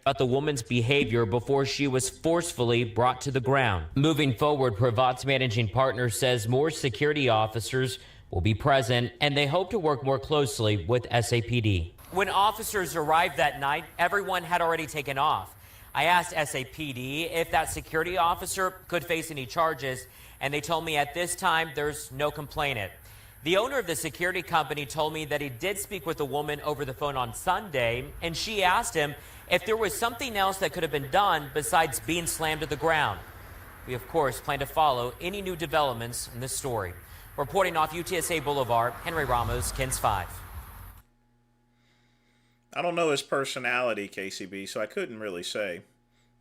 about the woman's behavior before she was forcefully brought to the ground. Moving forward, Pravat's managing partner says more security officers will be present, and they hope to work more closely with SAPD. When officers arrived that night, everyone had already taken off. I asked SAPD if that security officer could face any charges, and they told me at this time there's no complainant. The owner of the security company told me that he did speak with a woman over the phone on Sunday, and she asked him if there was something else that could have been done besides being slammed to the ground. We, of course, plan to follow any new developments in this story. Reporting off UTSA Boulevard, Henry Ramos, KENS 5. I don't know his personality, KCB, so I couldn't really say.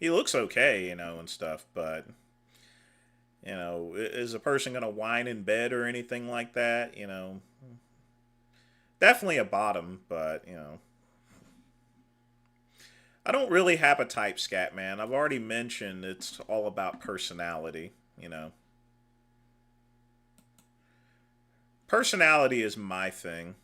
He looks okay, you know, and stuff, but, you know, is a person going to whine in bed or anything like that? You know, definitely a bottom, but, you know. I don't really have a type, Scat Man. I've already mentioned it's all about personality, you know. Personality is my thing.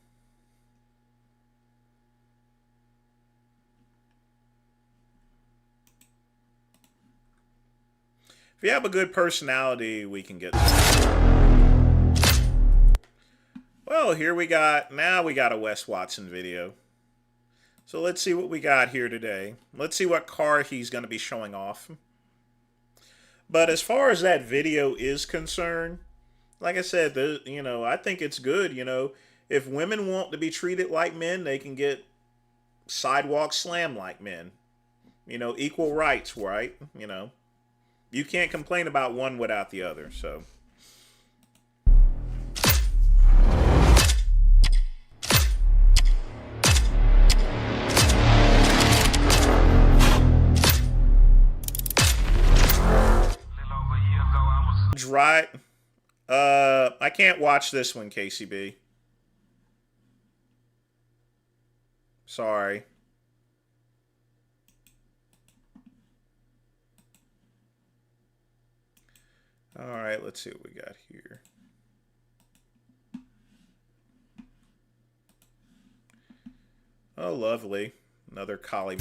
If you have a good personality, we can get... Well, here we got... Now we got a Wes Watson video. So let's see what we got here today. Let's see what car he's going to be showing off. But as far as that video is concerned, like I said, you know, I think it's good, you know. If women want to be treated like men, they can get sidewalk slam like men. You know, equal rights, right? You know. You can't complain about one without the other, so. Right. I can't watch this one, KCB. Sorry. All right, let's see what we got here. Oh, lovely. Another collie.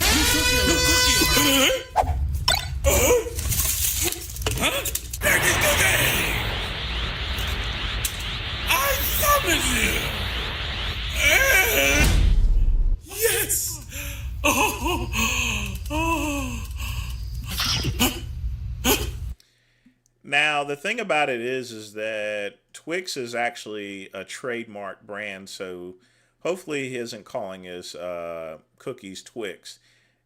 I summon you! Yes! Now, the thing about it is that Twix is actually a trademark brand, so hopefully he isn't calling his cookies Twix.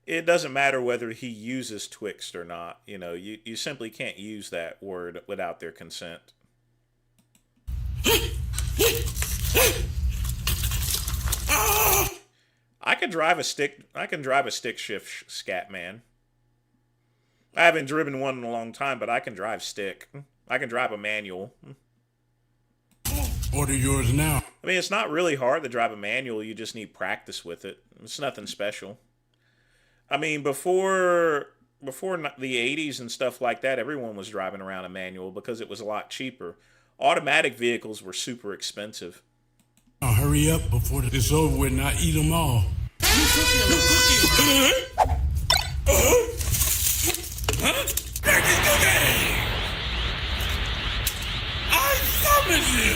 It doesn't matter whether he uses Twix or not. You know, you simply can't use that word without their consent. I can drive a stick shift, Scat Man. I haven't driven one in a long time, but I can drive stick. I can drive a manual. Order yours now. I mean, it's not really hard to drive a manual. You just need practice with it. It's nothing special. I mean, before the 80s and stuff like that, everyone was driving around a manual because it was a lot cheaper. Automatic vehicles were super expensive. Now hurry up before it's over with and I eat them all. I summon you!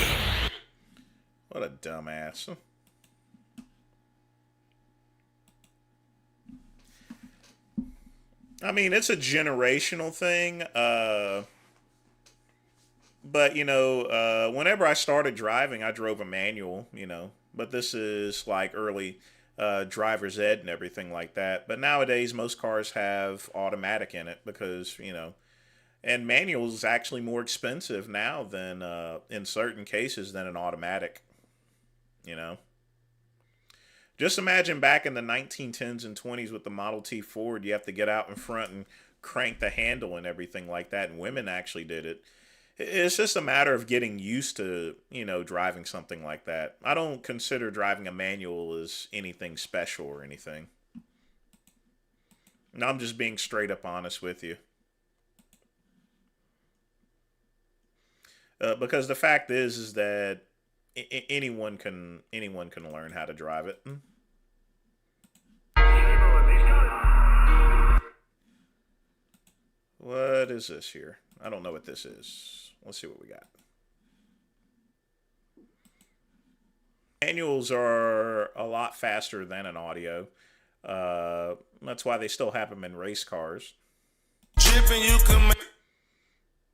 What a dumbass. I mean, it's a generational thing, But, whenever I started driving, I drove a manual, But this is like early driver's ed and everything like that. But nowadays, most cars have automatic in it because, and manual is actually more expensive now than, in certain cases, than an automatic, Just imagine back in the 1910s and 20s with the Model T Ford, you have to get out in front and crank the handle and everything like that. And women actually did it. It's just a matter of getting used to, driving something like that. I don't consider driving a manual as anything special or anything. No, I'm just being straight up honest with you. Because the fact is that anyone can learn how to drive it. What is this here? I don't know what this is. Let's see what we got. Manuals are a lot faster than an audio. That's why they still have them in race cars.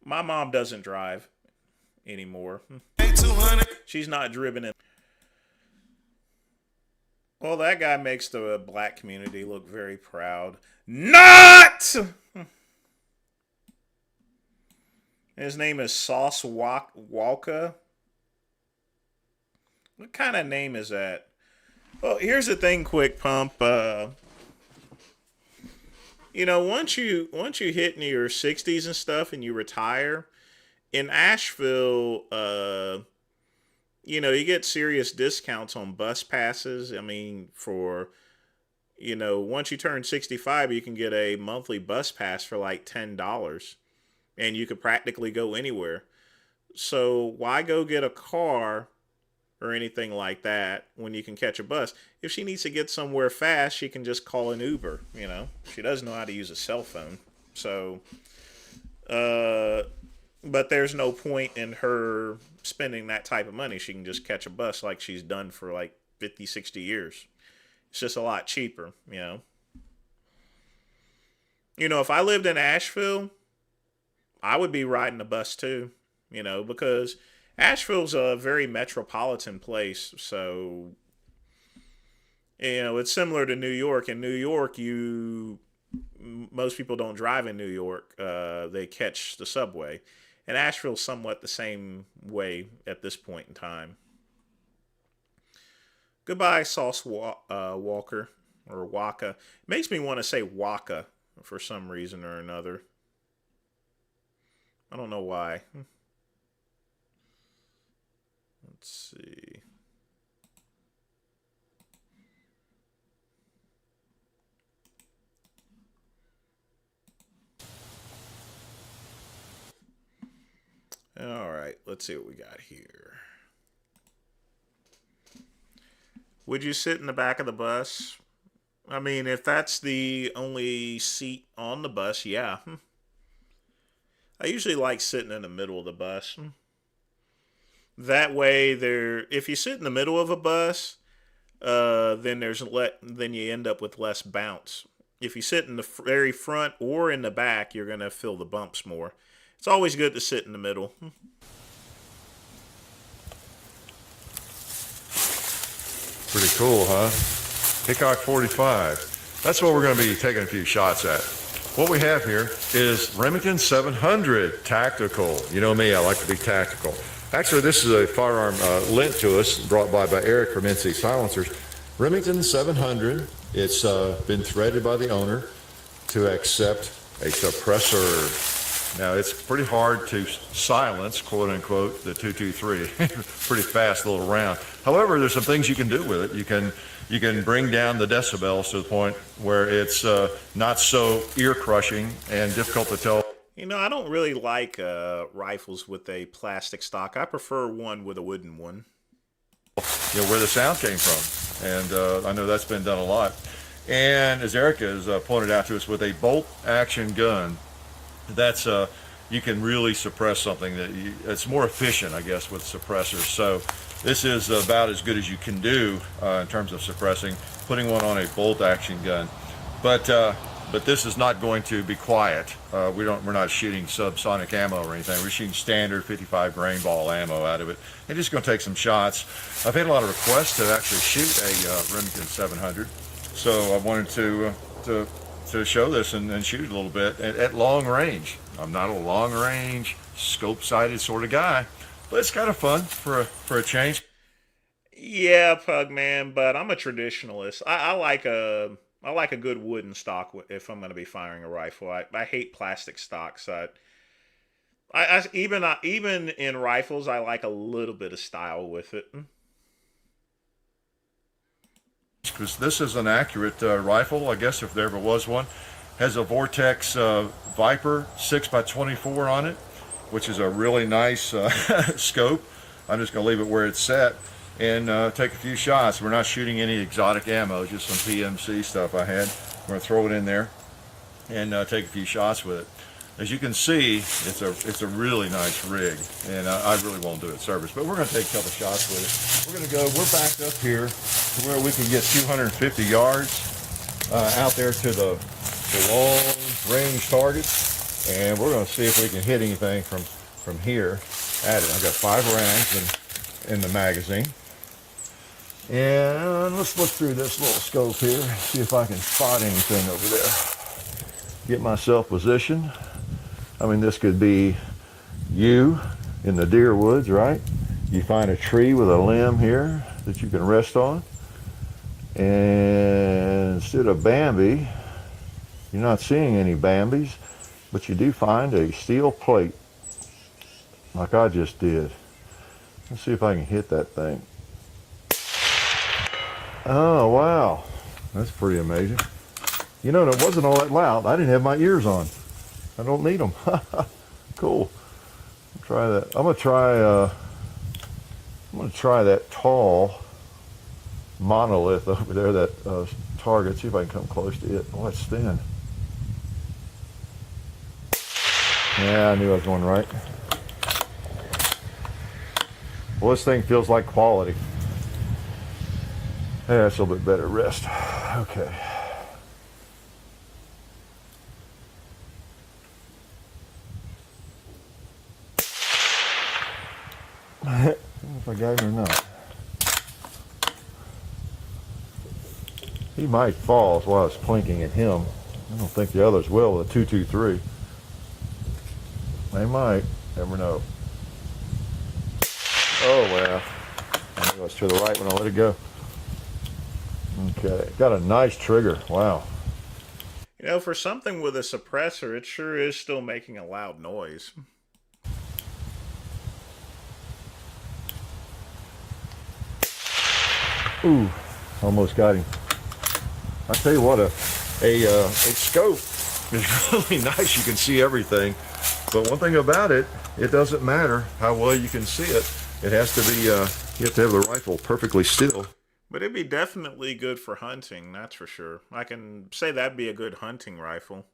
My mom doesn't drive anymore. She's not driven in. Well, that guy makes the black community look very proud. Not! His name is Sauce Walka. What kind of name is that? Well, here's the thing, Quick Pump. Once you hit into your 60s and stuff and you retire, in Asheville, you get serious discounts on bus passes. I mean, once you turn 65, you can get a monthly bus pass for like $10. And you could practically go anywhere. So why go get a car or anything like that when you can catch a bus? If she needs to get somewhere fast, she can just call an Uber, She does know how to use a cell phone. So, but there's no point in her spending that type of money. She can just catch a bus like she's done for like 50, 60 years. It's just a lot cheaper, If I lived in Asheville, I would be riding a bus too, because Asheville's a very metropolitan place. So, it's similar to New York. In New York, most people don't drive in New York. They catch the subway. And Asheville's somewhat the same way at this point in time. Goodbye, Sauce Walker, or Waka. It makes me want to say Waka for some reason or another. I don't know why. Let's see. All right, let's see what we got here. Would you sit in the back of the bus? I mean, if that's the only seat on the bus, yeah. I usually like sitting in the middle of the bus. That way, if you sit in the middle of a bus, then you end up with less bounce. If you sit in the very front or in the back, you're going to feel the bumps more. It's always good to sit in the middle. Pretty cool, huh? Hickok 45. That's what we're going to be taking a few shots at. What we have here is Remington 700 Tactical. You know me, I like to be tactical. Actually, this is a firearm lent to us, brought by Eric from NC Silencers. Remington 700. It's been threaded by the owner to accept a suppressor. Now, it's pretty hard to silence, quote unquote, the 223. Pretty fast little round. However, there's some things you can do with it. You can bring down the decibels to the point where it's not so ear crushing and difficult to tell. I don't really like rifles with a plastic stock. I prefer one with a wooden one. Where the sound came from. And I know that's been done a lot. And as Eric has pointed out to us, with a bolt action gun, that's you can really suppress something it's more efficient, I guess, with suppressors. So this is about as good as you can do in terms of suppressing, putting one on a bolt action gun. But but this is not going to be quiet. We're not shooting subsonic ammo or anything. We're shooting standard 55 grain ball ammo out of it. And just going to take some shots. I've had a lot of requests to actually shoot a Remington 700, so I wanted to show this and shoot it a little bit at long range. I'm not a long range, scope-sighted sort of guy, but it's kind of fun for a change. Yeah, Pug man, but I'm a traditionalist. I like a good wooden stock if I'm going to be firing a rifle. I hate plastic stocks. Even in rifles, I like a little bit of style with it. Because this is an accurate rifle, I guess if there ever was one. Has a Vortex Viper 6x24 on it, which is a really nice scope. I'm just going to leave it where it's set and take a few shots. We're not shooting any exotic ammo, just some PMC stuff I had. I'm going to throw it in there and take a few shots with it. As you can see, it's a really nice rig, and I really won't do it service, but we're going to take a couple shots with it. We're backed up here to where we can get 250 yards out there to the long range targets, and we're going to see if we can hit anything from here at it. I've got 5 rounds in the magazine, and let's look through this little scope here, see if I can spot anything over there. Get myself positioned. I mean, this could be you in the deer woods, right? You find a tree with a limb here that you can rest on, and instead of Bambi, you're not seeing any Bambis, but you do find a steel plate like I just did. Let's see if I can hit that thing. Oh, wow. That's pretty amazing. You know, it wasn't all that loud. I didn't have my ears on. I don't need them. Cool. Try that. I'm gonna try that tall monolith over there, that target. See if I can come close to it. Oh, it's thin. Yeah, I knew I was going right. Well, this thing feels like quality. Yeah, it's a little bit better rest. Okay. I don't know if I got him or not. He might fall while I was plinking at him. I don't think the others will with a 223. They might. Never know. Oh, well. I knew it was to the right when I let it go. Okay. Got a nice trigger. Wow. You know, for something with a suppressor, it sure is still making a loud noise. Ooh, almost got him. I tell you what, a scope is really nice. You can see everything. But one thing about it, it doesn't matter how well you can see it. It has to be, you have to have the rifle perfectly still. But it'd be definitely good for hunting, that's for sure. I can say that'd be a good hunting rifle.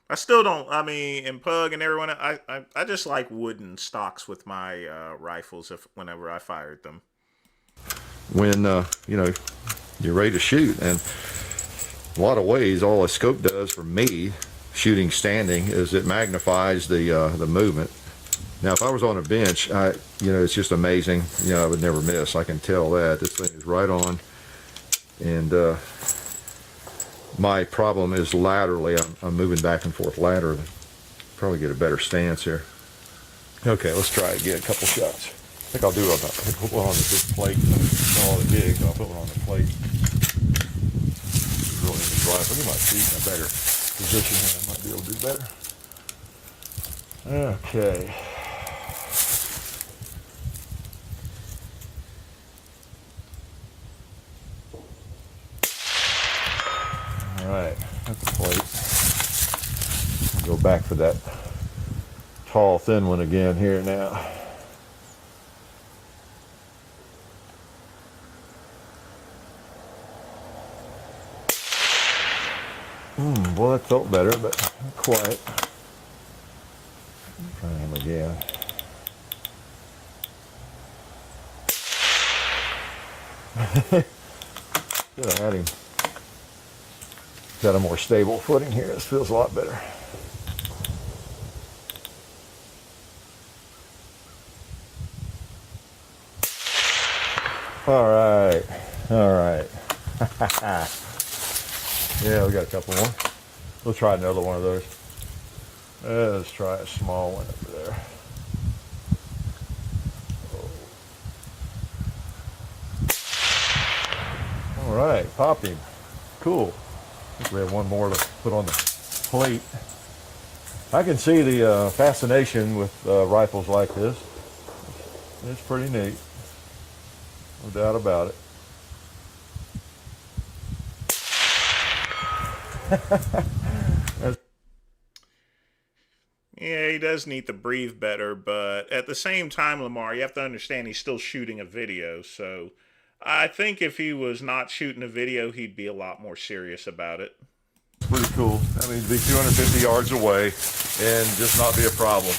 I still don't, I mean, in Pug and everyone, I just like wooden stocks with my rifles whenever I fired them. When, you know, you're ready to shoot. And a lot of ways, all a scope does for me, shooting standing, is it magnifies the movement. Now, if I was on a bench, you know, it's just amazing. You know, I would never miss. I can tell that. This thing is right on. And my problem is laterally. I'm moving back and forth laterally. Probably get a better stance here. Okay, let's try it again. A couple shots. I think I'll do put one on the big plate. All the big, I'll put one on the plate. Really need to drive. Look at my feet in a better position here. I might be able to do better. Okay. All right, that's the plate. Go back for that tall, thin one again here now. Well, that felt better, but not quite. Try him again. Should have had him. Got a more stable footing here. This feels a lot better. All right. Yeah, we got a couple more. We'll try another one of those. Let's try a small one over there. All right, popped him. Cool. I think we have one more to put on the plate. I can see the fascination with rifles like this. It's pretty neat. No doubt about it. Yeah, he does need to breathe better, but at the same time, Lamar, you have to understand he's still shooting a video, so I think if he was not shooting a video, he'd be a lot more serious about it. Pretty cool. I mean, to be 250 yards away and just not be a problem,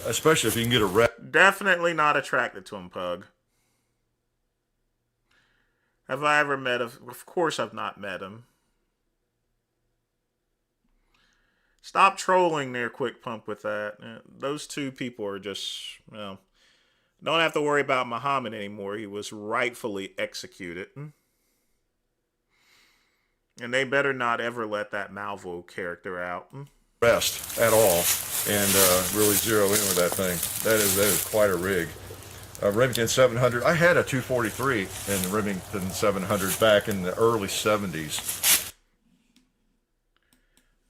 especially if you can get a rep. Definitely not attracted to him, Pug. Have I ever met him? Of course I've not met him. Stop trolling there, Quick Pump, with that. Those two people are just, well, don't have to worry about Muhammad anymore. He was rightfully executed. And they better not ever let that Malvo character out. Rest at all and really zero in with that thing. That is quite a rig. Remington 700. I had a 243 in Remington 700 back in the early 70s.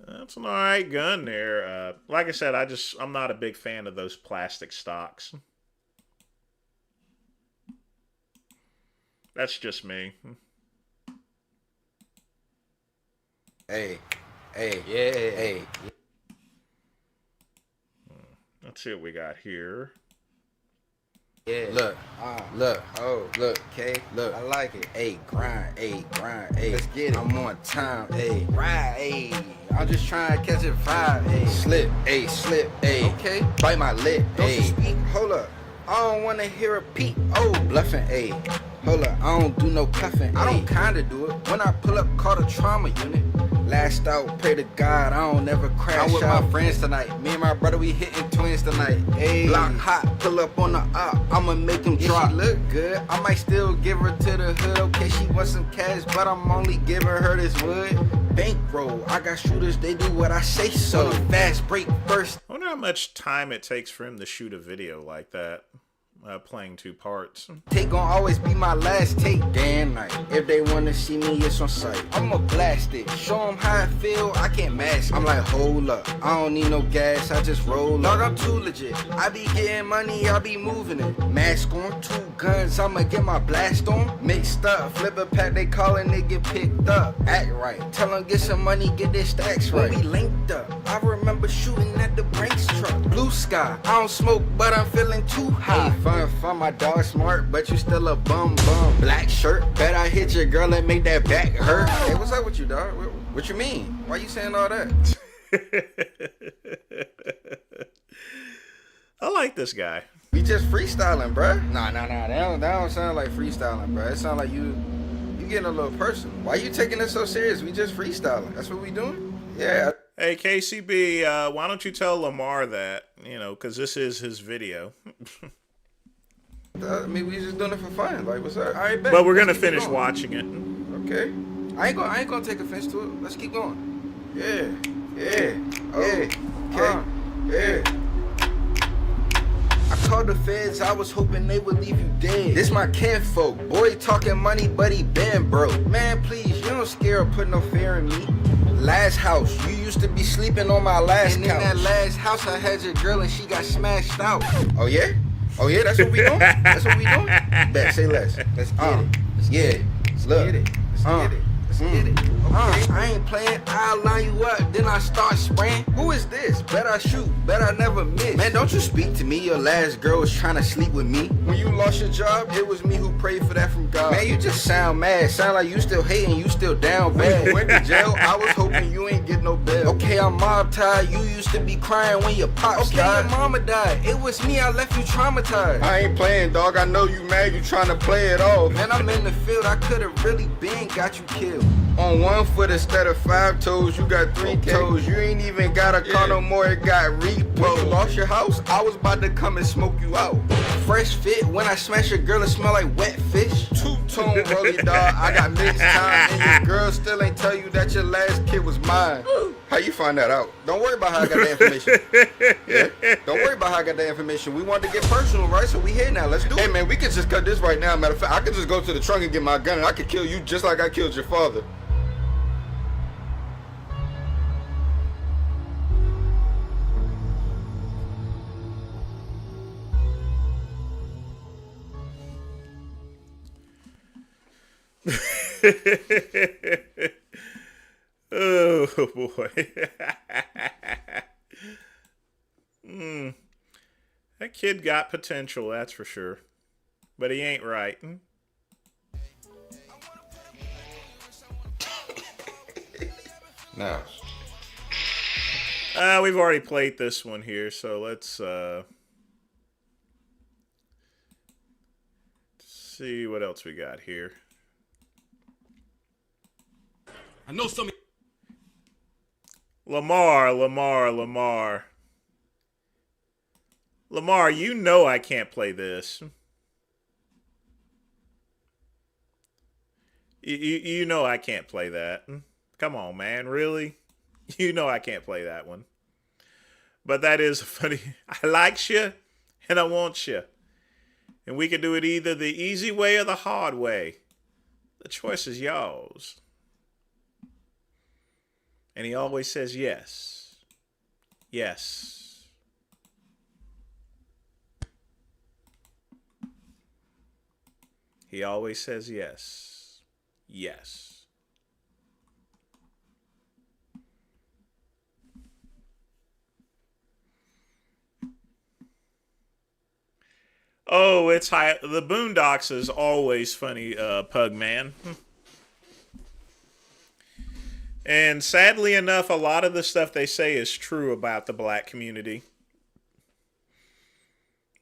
That's an alright gun there. Like I said, I'm not a big fan of those plastic stocks. That's just me. Hey, yeah. Let's see what we got here. Yeah. Look, okay, look, I like it. Hey, grind, let's get it. I'm on time, hey, ride, hey. I'm just trying to catch a vibe, hey. Slip, hey. Okay, bite my lip, hey. Don't you speak? Hold up, I don't wanna hear a peep. Oh, bluffing, hey. Hold up, I don't do no cuffing. I don't kinda do it. When I pull up, call the trauma unit. Last out, pray to God, I don't never crash out. I'm with my friends tonight. Me and my brother, we hitting twins tonight. Hey, block hot, pull up on the op. I'ma make them drop. She look good. I might still give her to the hood. Okay, she wants some cash, but I'm only giving her this wood. Bankroll. I got shooters, they do what I say so. Fast break first. I wonder how much time it takes for him to shoot a video like that. Playing two parts. Take gon' always be my last take. Damn night. If they wanna see me, it's on sight. I'ma blast it. Show them how I feel. I can't mask it. I'm like, hold up. I don't need no gas. I just roll up. Dog, I'm too legit. I be getting money. I be moving it. Mask on, 2 guns. I'ma get my blast on. Mixed up. Flip a pack. They callin' it get picked up. Act right. Tell them get some money. Get their stacks right. When we linked up. I remember shooting at the Brinks truck. Blue sky. I don't smoke, but I'm feeling too high. Hey, fun, my dog smart, but you still a bum. Black shirt, bet I hit your girl and make that back hurt. Hey, what's up with you, dog? What you mean? Why you saying all that? I like this guy. We just freestyling, bruh. Nah. That don't sound like freestyling, bruh. It sound like you getting a little personal. Why you taking it so serious? We just freestyling. That's what we doing? Yeah. Hey, KCB, why don't you tell Lamar that, because this is his video. I mean, we just doing it for fun. Like, what's up? All right, bet. But we're gonna finish watching it. Okay. I ain't gonna take offense to it. Let's keep going. Yeah. Okay. Yeah. I called the feds. I was hoping they would leave you dead. This my kinfolk. Boy talking money, but he been broke. Man, please, you don't scare or put no fear in me. Last house, you used to be sleeping on my last couch. And in that last house, I had your girl and she got smashed out. Oh yeah? Oh yeah, that's what we doing? That's what we doing? Bet, say less. Let's get it. Let's get it. Let's get it. Let's get it. Okay. I ain't playing, I'll line you up, then I start spraying. Who is this? Bet I shoot, bet I never miss. Man, don't you speak to me, your last girl was trying to sleep with me. When you lost your job, it was me who prayed for that from God. Man, you just sound mad, sound like you still hating, you still down bad. When you went to jail, I was hoping you ain't get no bail. Okay, I'm mob tied, you used to be crying when your pops died. Your mama died, it was me, I left you traumatized. I ain't playing, dog, I know you mad, you trying to play it off. Man, I'm in the field, I could've really been got you killed. On 1 foot instead of 5 toes, you got 3 toes. You ain't even got a car no more, it got repo. You lost your house, I was about to come and smoke you out. Fresh fit, when I smash your girl, it smell like wet fish. Two-tone rolly dog, I got mixed time. And your girl still ain't tell you that your last kid was mine. How you find that out? Don't worry about how I got the information. Yeah? Don't worry about how I got the information. We wanted to get personal, right? So we here now, let's do it. Hey man, we can just cut this right now. Matter of fact, I could just go to the trunk and get my gun and I could kill you just like I killed your father. Oh boy. That kid got potential, that's for sure. But he ain't right. Now. We've already played this one here, so let's see what else we got here. I know some. Lamar, you know I can't play this. You know I can't play that. Come on, man, really? You know I can't play that one. But that is funny. I likes you, and I want you. And we can do it either the easy way or the hard way. The choice is yours. And he always says yes. Yes. He always says yes. Yes. Oh, it's high. The Boondocks is always funny, Pug Man. And sadly enough, a lot of the stuff they say is true about the black community.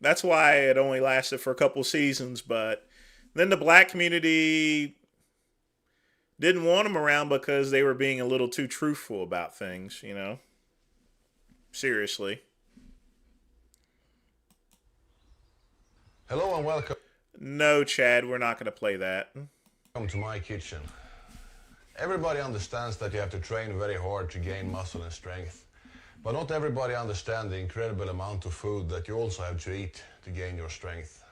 That's why it only lasted for a couple seasons, but then the black community didn't want them around because they were being a little too truthful about things, you know? Seriously. Hello and welcome. No, Chad, we're not going to play that. Welcome to my kitchen. Everybody understands that you have to train very hard to gain muscle and strength. But not everybody understands the incredible amount of food that you also have to eat to gain your strength.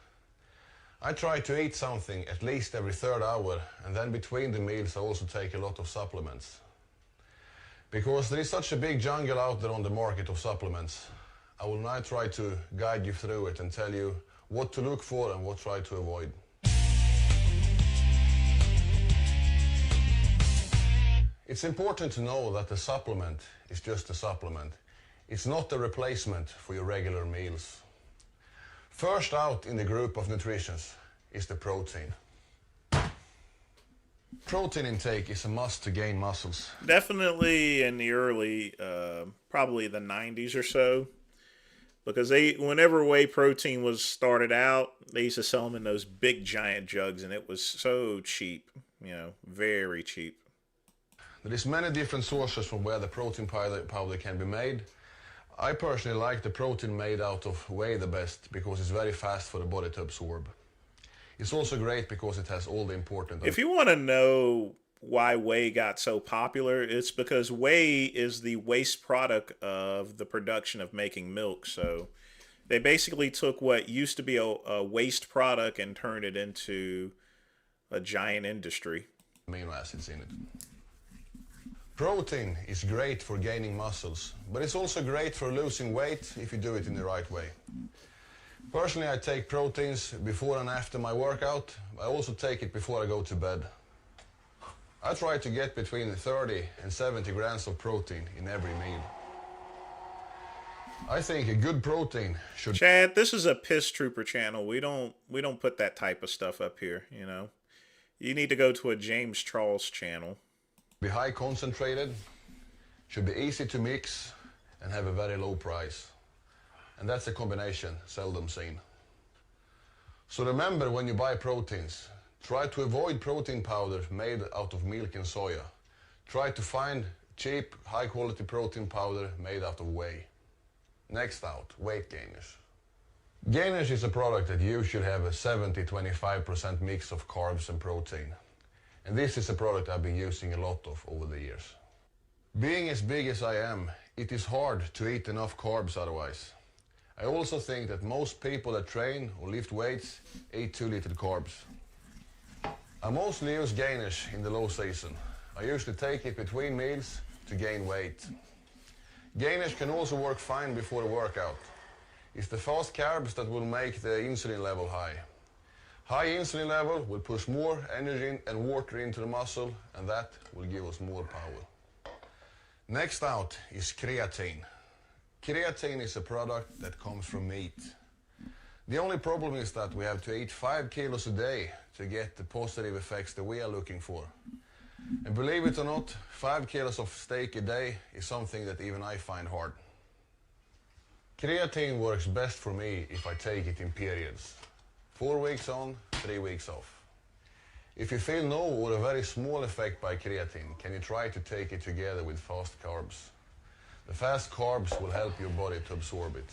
I try to eat something at least every third hour, and then between the meals I also take a lot of supplements. Because there is such a big jungle out there on the market of supplements, I will now try to guide you through it and tell you what to look for and what to try to avoid. It's important to know that the supplement is just a supplement. It's not a replacement for your regular meals. First out in the group of nutritions is the protein. Protein intake is a must to gain muscles. Definitely in the early, probably the 90s or so. Because whenever whey protein was started out, they used to sell them in those big giant jugs, and it was so cheap, you know, very cheap. There is many different sources from where the protein powder can be made. I personally like the protein made out of whey the best because it's very fast for the body to absorb. It's also great because it has all the important... If you want to know why whey got so popular, it's because whey is the waste product of the production of making milk. So they basically took what used to be a waste product and turned it into a giant industry. Amino acids in it. Protein is great for gaining muscles, but it's also great for losing weight if you do it in the right way. Personally, I take proteins before and after my workout. I also take it before I go to bed. I try to get between 30 and 70 grams of protein in every meal. I think a good protein should... Chad, this is a piss trooper channel. We don't put that type of stuff up here, you know. You need to go to a James Charles channel. Be high concentrated, should be easy to mix, and have a very low price. And that's a combination seldom seen. So remember when you buy proteins, Try to avoid protein powder made out of milk and soya. Try to find cheap, high-quality protein powder made out of whey. Next out, weight gainers. Gainers is a product that usually have a 70-25% mix of carbs and protein. And this is a product I've been using a lot of over the years. Being as big as I am, it is hard to eat enough carbs otherwise. I also think that most people that train or lift weights eat too little carbs. I mostly use gainers in the low season. I usually take it between meals to gain weight. Gainers can also work fine before the workout. It's the fast carbs that will make the insulin level high. High insulin level will push more energy and water into the muscle, and that will give us more power. Next out is creatine. Creatine is a product that comes from meat. The only problem is that we have to eat 5 kilos a day to get the positive effects that we are looking for. And believe it or not, 5 kilos of steak a day is something that even I find hard. Creatine works best for me if I take it in periods. 4 weeks on, 3 weeks off. If you feel no or a very small effect by creatine, can you try to take it together with fast carbs? The fast carbs will help your body to absorb it.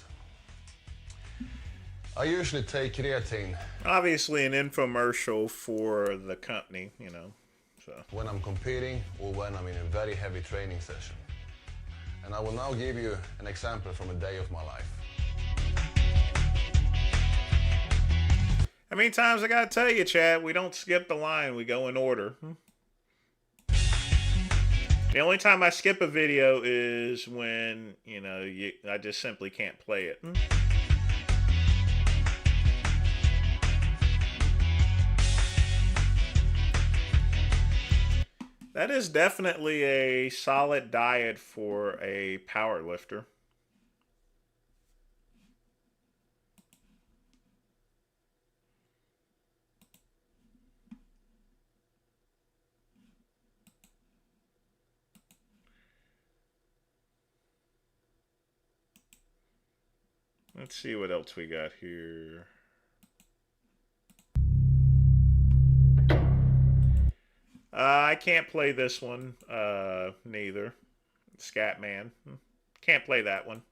I usually take creatine. Obviously an infomercial for the company, you know. So. When I'm competing or when I'm in a very heavy training session. And I will now give you an example from a day of my life. How many times I gotta tell you, Chad, we don't skip the line, we go in order. The only time I skip a video is when, you know, I just simply can't play it. That is definitely a solid diet for a power lifter. Let's see what else we got here. I can't play this one, neither. Scatman. Can't play that one.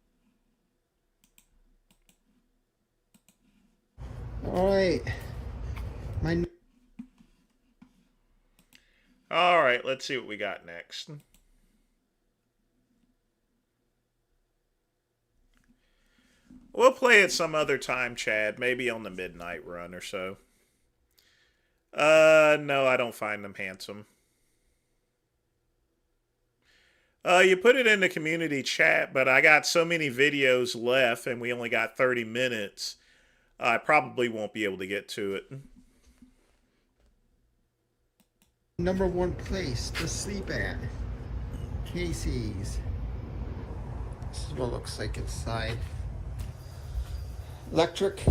Alright. Alright, let's see what we got next. We'll play it some other time, Chad. Maybe on the midnight run or so. No, I don't find them handsome. You put it in the community chat, but I got so many videos left and we only got 30 minutes. I probably won't be able to get to it. Number 1 place to sleep at. Casey's. This is what it looks like inside. Electric.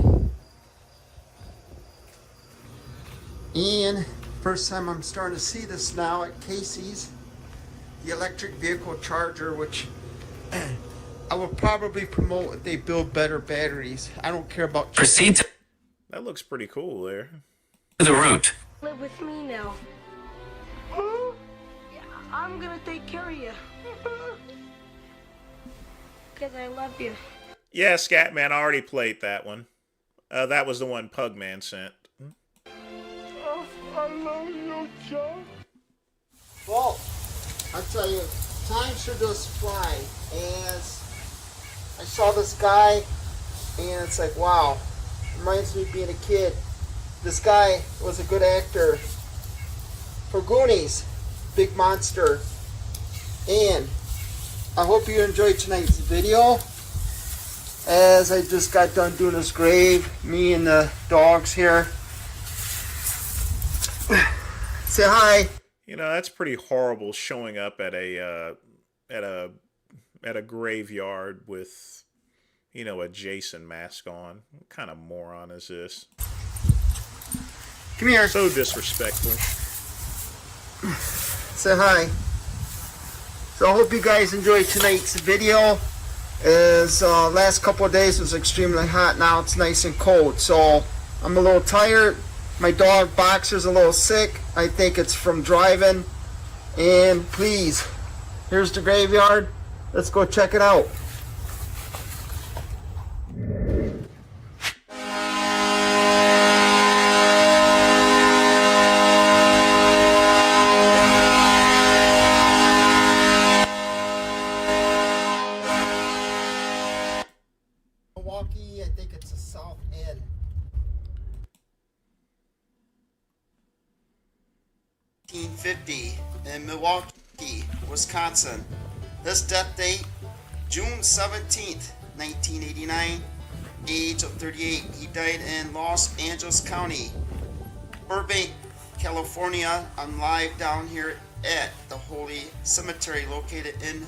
And first time I'm starting to see this now at Casey's. The electric vehicle charger, which I will probably promote if they build better batteries. I don't care about... Proceed to... That looks pretty cool there. The route. Live with me now. Yeah, I'm gonna take care of you. Because I love you. Yeah, Scatman, I already played that one. That was the one Pugman sent. Oh, I love you, John. Well, I tell you, time sure does fly. As I saw this guy, and it's like, wow, reminds me of being a kid. This guy was a good actor for Goonies, Big Monster. And I hope you enjoyed tonight's video. As I just got done doing his grave, me and the dogs here. Say hi. You know, that's pretty horrible showing up at a graveyard with, you know, a Jason mask on. What kind of moron is this? Come here. So disrespectful. Say hi. So I hope you guys enjoyed tonight's video. As last couple of days was extremely hot. Now it's nice and cold. So I'm a little tired. My dog Boxer's a little sick. I think it's from driving. And please, here's the graveyard. Let's go check it out. Milwaukee, I think it's the south end. 1950 in Milwaukee, Wisconsin. This death date, June 17th, 1989, age of 38. He died in Los Angeles County, Burbank, California. I'm live down here at the Holy Cemetery located in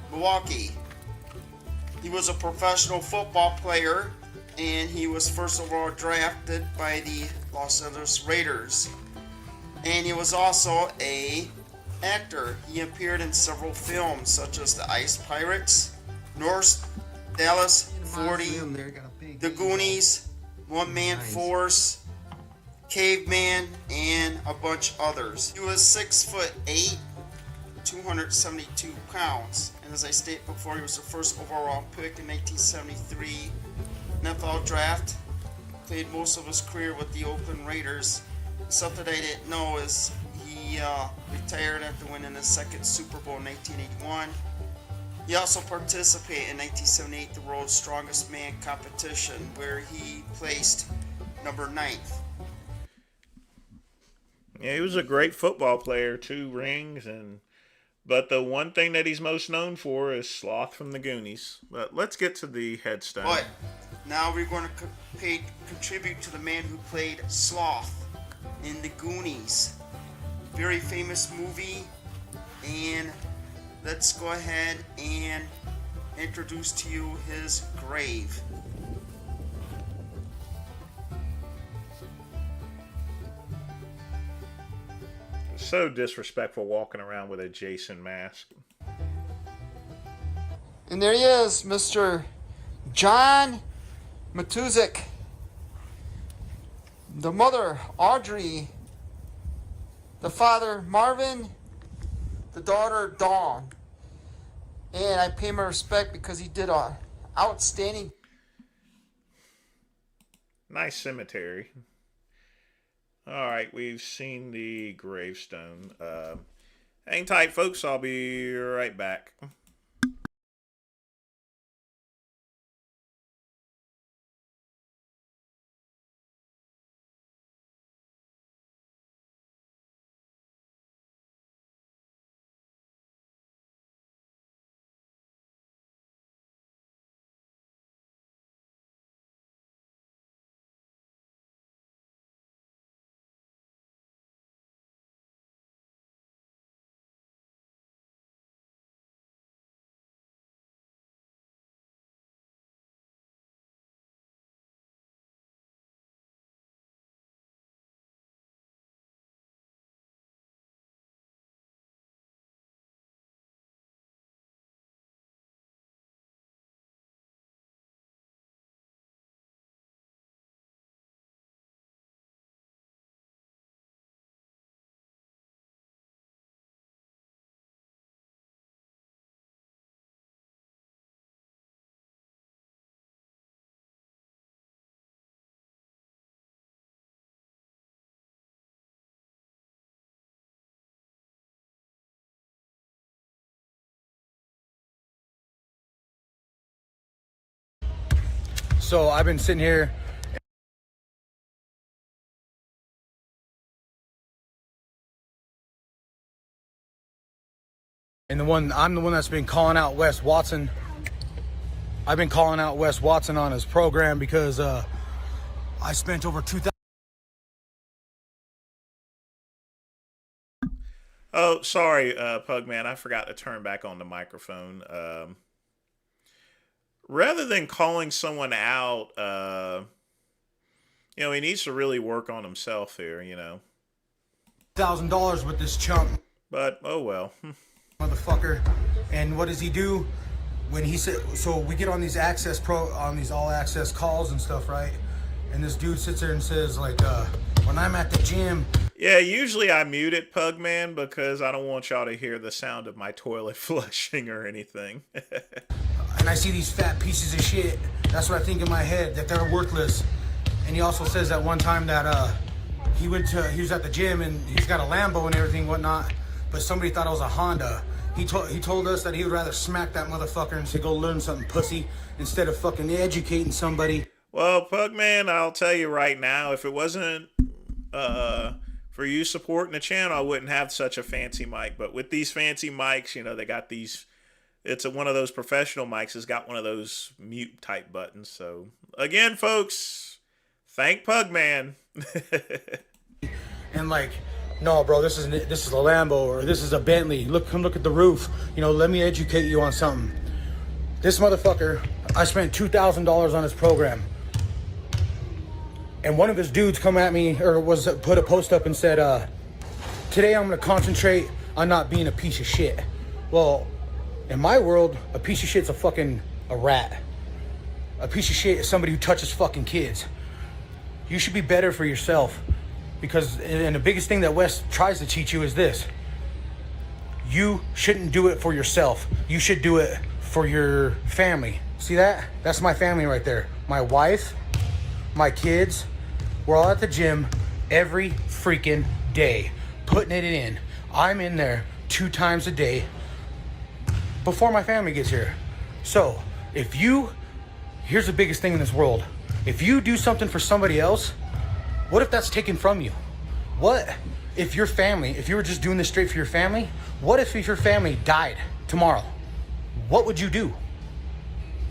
Milwaukee. He was a professional football player, and he was first overall drafted by the Los Angeles Raiders. And he was also a actor. He appeared in several films such as The Ice Pirates, North Dallas 40, The Goonies, One Man Force, Caveman, and a bunch others. He was 6'8", 272 pounds. And as I stated before, he was the first overall pick in 1973 NFL draft. Played most of his career with the Oakland Raiders. Something I didn't know is he retired after winning his second Super Bowl in 1981. He also participated in 1978 the World's Strongest Man competition, where he placed number 9th. Yeah, he was a great football player, 2 rings, but the one thing that he's most known for is Sloth from the Goonies. But let's get to the headstone. But now we're going to contribute to the man who played Sloth in The Goonies. Very famous movie. And let's go ahead and introduce to you his grave. So disrespectful walking around with a Jason mask. And there he is, Mr. John Matuzik. The mother, Audrey. The father, Marvin. The daughter, Dawn. And I pay my respect because he did a outstanding. Nice cemetery. Alright, we've seen the gravestone. Hang tight, folks. I'll be right back. So I've been sitting here and I'm the one that's been calling out Wes Watson. I've been calling out Wes Watson on his program because I spent over 2,000. Oh, sorry, Pugman. I forgot to turn back on the microphone. Rather than calling someone out, he needs to really work on himself here, $1,000 with this chump. But, oh well. Motherfucker. And what does he do? When he said, so we get on these all access calls and stuff, right? And this dude sits there and says, like, when I'm at the gym. Yeah, usually I mute it, Pugman, because I don't want y'all to hear the sound of my toilet flushing or anything. And I see these fat pieces of shit. That's what I think in my head, that they're worthless. And he also says that one time that he was at the gym and he's got a Lambo and everything, whatnot, but somebody thought it was a Honda. He told us that he would rather smack that motherfucker and say, go learn something, pussy, instead of fucking educating somebody. Well, Pugman, I'll tell you right now, if it wasn't for you supporting the channel, I wouldn't have such a fancy mic. But with these fancy mics, you know, they got these, it's one of those professional mics. It's got one of those mute type buttons. So again, folks, thank Pugman. And like, no, bro, this is a Lambo or this is a Bentley. Come look at the roof. You know, let me educate you on something. This motherfucker, I spent $2,000 on his program. And one of his dudes come at me, or put a post up and said, today I'm gonna concentrate on not being a piece of shit. Well, in my world, a piece of shit's a rat. A piece of shit is somebody who touches fucking kids. You should be better for yourself. Because, and the biggest thing that Wes tries to teach you is this. You shouldn't do it for yourself. You should do it for your family. See that? That's my family right there. My wife, my kids, we're all at the gym every freaking day, putting it in. I'm in there 2 times a day before my family gets here. So, here's the biggest thing in this world. If you do something for somebody else, what if that's taken from you? What if your family, if you were just doing this straight for your family, what if your family died tomorrow? What would you do?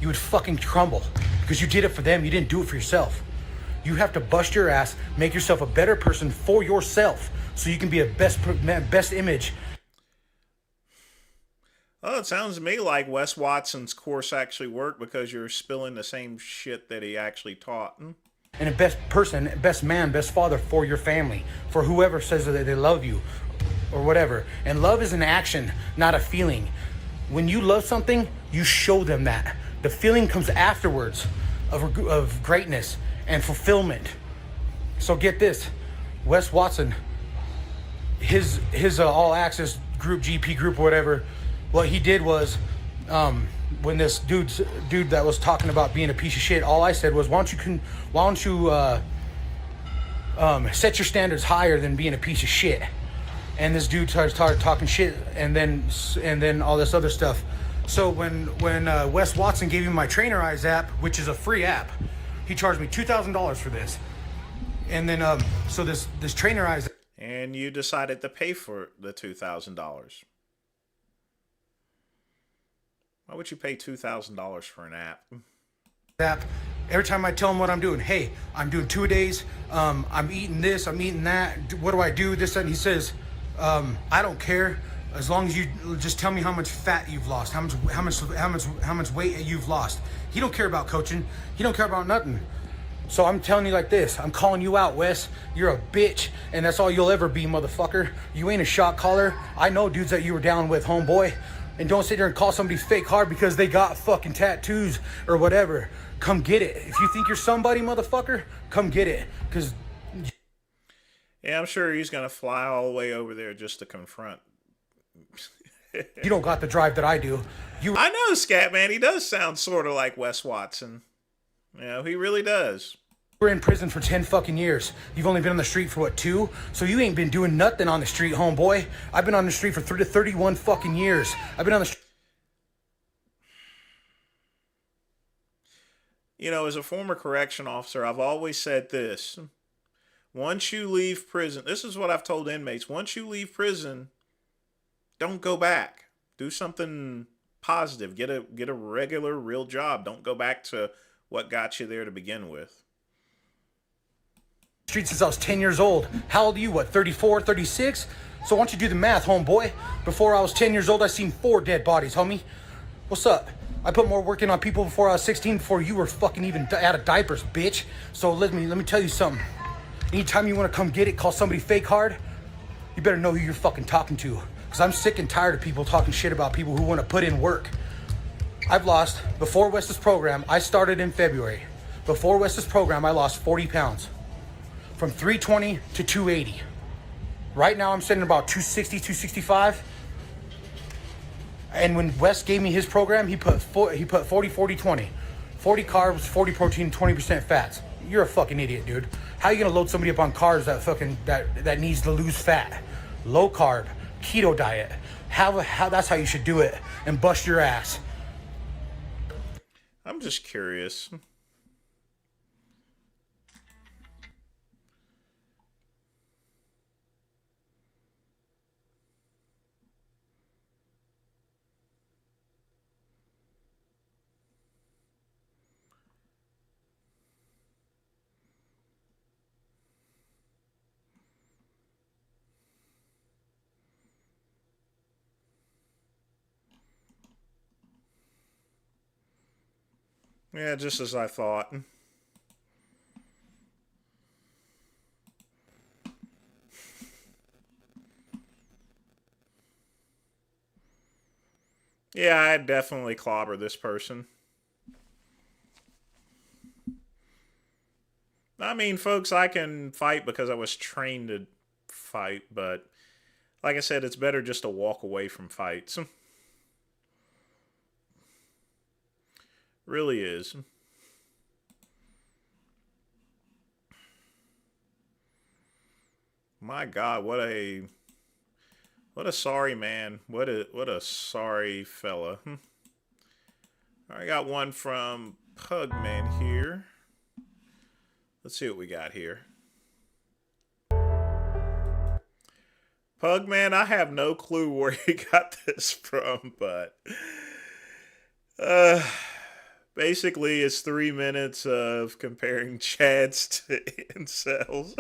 You would fucking crumble because you did it for them. You didn't do it for yourself. You have to bust your ass, make yourself a better person for yourself so you can be a best image. Well, it sounds to me like Wes Watson's course actually worked because you're spilling the same shit that he actually taught. And a best person, best man, best father for your family, for whoever says that they love you or whatever. And love is an action, not a feeling. When you love something, you show them that. The feeling comes afterwards of greatness and fulfillment. So get this, Wes Watson, his all access group, GP group or whatever, what he did was, when this dude that was talking about being a piece of shit, all I said was, why don't you set your standards higher than being a piece of shit? And this dude started talking shit, and then all this other stuff. So when Wes Watson gave me my Trainer Eyes app, which is a free app, he charged me $2,000 for this. And then so this Trainer Eyes, and you decided to pay for the $2,000. Why would you pay $2,000 for an app? Every time I tell him what I'm doing, hey, I'm doing 2 days, I'm eating this, I'm eating that, what do I do, this, that, and he says, I don't care, as long as you just tell me how much fat you've lost, how much weight you've lost. He don't care about coaching, he don't care about nothing. So I'm telling you like this, I'm calling you out, Wes, you're a bitch, and that's all you'll ever be, motherfucker. You ain't a shot caller. I know dudes that you were down with, homeboy. And don't sit there and call somebody fake hard because they got fucking tattoos or whatever. Come get it. If you think you're somebody, motherfucker, come get it. Because yeah, I'm sure he's going to fly all the way over there just to confront. You don't got the drive that I do. I know, Scatman. He does sound sort of like Wes Watson. You know, he really does. We're in prison for 10 fucking years. You've only been on the street for what, 2? So you ain't been doing nothing on the street, homeboy. I've been on the street for 31 fucking years. I've been on the street. You know, as a former correction officer, I've always said this. Once you leave prison, this is what I've told inmates. Once you leave prison, don't go back. Do something positive. Get a regular, real job. Don't go back to what got you there to begin with. Street since I was 10 years old. How old are you? What, 34, 36? So why don't you do the math, homeboy? Before I was 10 years old, I seen 4 dead bodies, homie. What's up? I put more work in on people before I was 16, before you were fucking even out of diapers, bitch. So let me tell you something. Anytime you want to come get it, call somebody fake hard, you better know who you're fucking talking to. Because I'm sick and tired of people talking shit about people who want to put in work. I've lost, before Wes's program, I started in February. Before Wes's program, I lost 40 pounds. From 320 to 280. Right now, I'm sitting about 260, 265. And when Wes gave me his program, he put 40, 40, 20. 40 carbs, 40 protein, 20% fats. You're a fucking idiot, dude. How are you gonna load somebody up on carbs that needs to lose fat? Low carb, keto diet. That's how you should do it, and bust your ass. I'm just curious. Yeah, just as I thought. Yeah, I'd definitely clobber this person. I mean, folks, I can fight because I was trained to fight, but like I said, it's better just to walk away from fights. Really is. My God, what a sorry man. What a sorry fella. I got one from Pugman here. Let's see what we got here. Pugman, I have no clue where he got this from, but basically it's 3 minutes of comparing Chads to incels.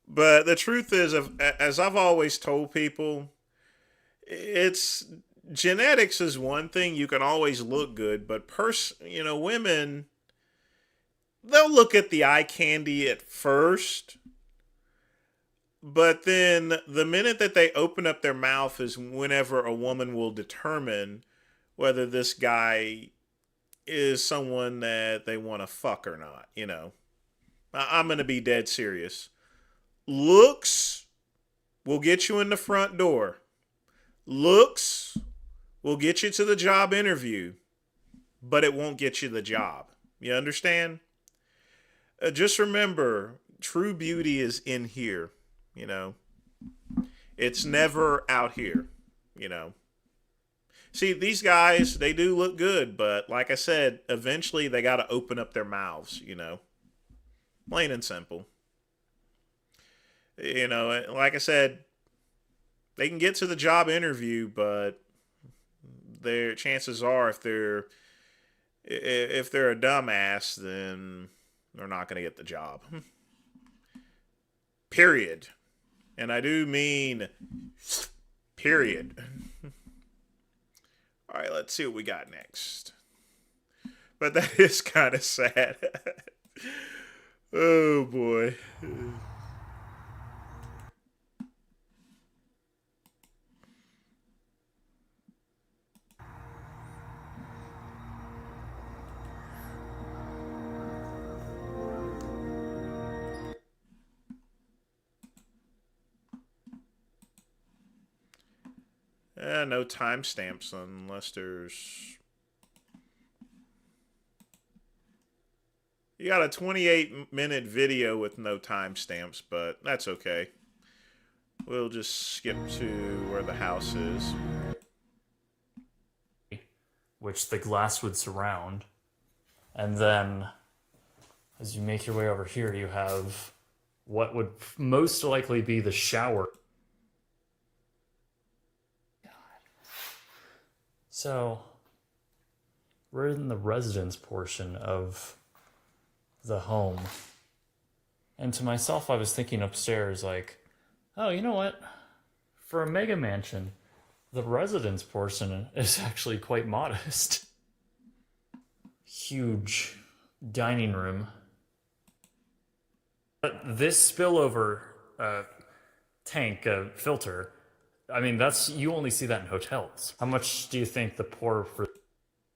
But the truth is, as I've always told people, it's genetics is one thing. You can always look good, but women, they'll look at the eye candy at first, but then the minute that they open up their mouth is whenever a woman will determine whether this guy is someone that they want to fuck or not. I'm going to be dead serious. Looks will get you in the front door. Looks will get you to the job interview, but it won't get you the job. You understand? Just remember, true beauty is in here. It's never out here. See, these guys, they do look good, but like I said, eventually they got to open up their mouths, plain and simple. Like I said, they can get to the job interview, but their chances are if they're a dumbass, then they're not going to get the job. Period. And I do mean period. All right, let's see what we got next. But that is kind of sad. Oh, boy. No timestamps unless there's... You got a 28-minute video with no timestamps, but that's okay. We'll just skip to where the house is. Which the glass would surround. And then, as you make your way over here, you have what would most likely be the shower. So, we're in the residence portion of the home. And to myself, I was thinking upstairs, like, oh, you know what? For a mega mansion, the residence portion is actually quite modest. Huge dining room. But this spillover tank filter I mean, you only see that in hotels. How much do you think the poor for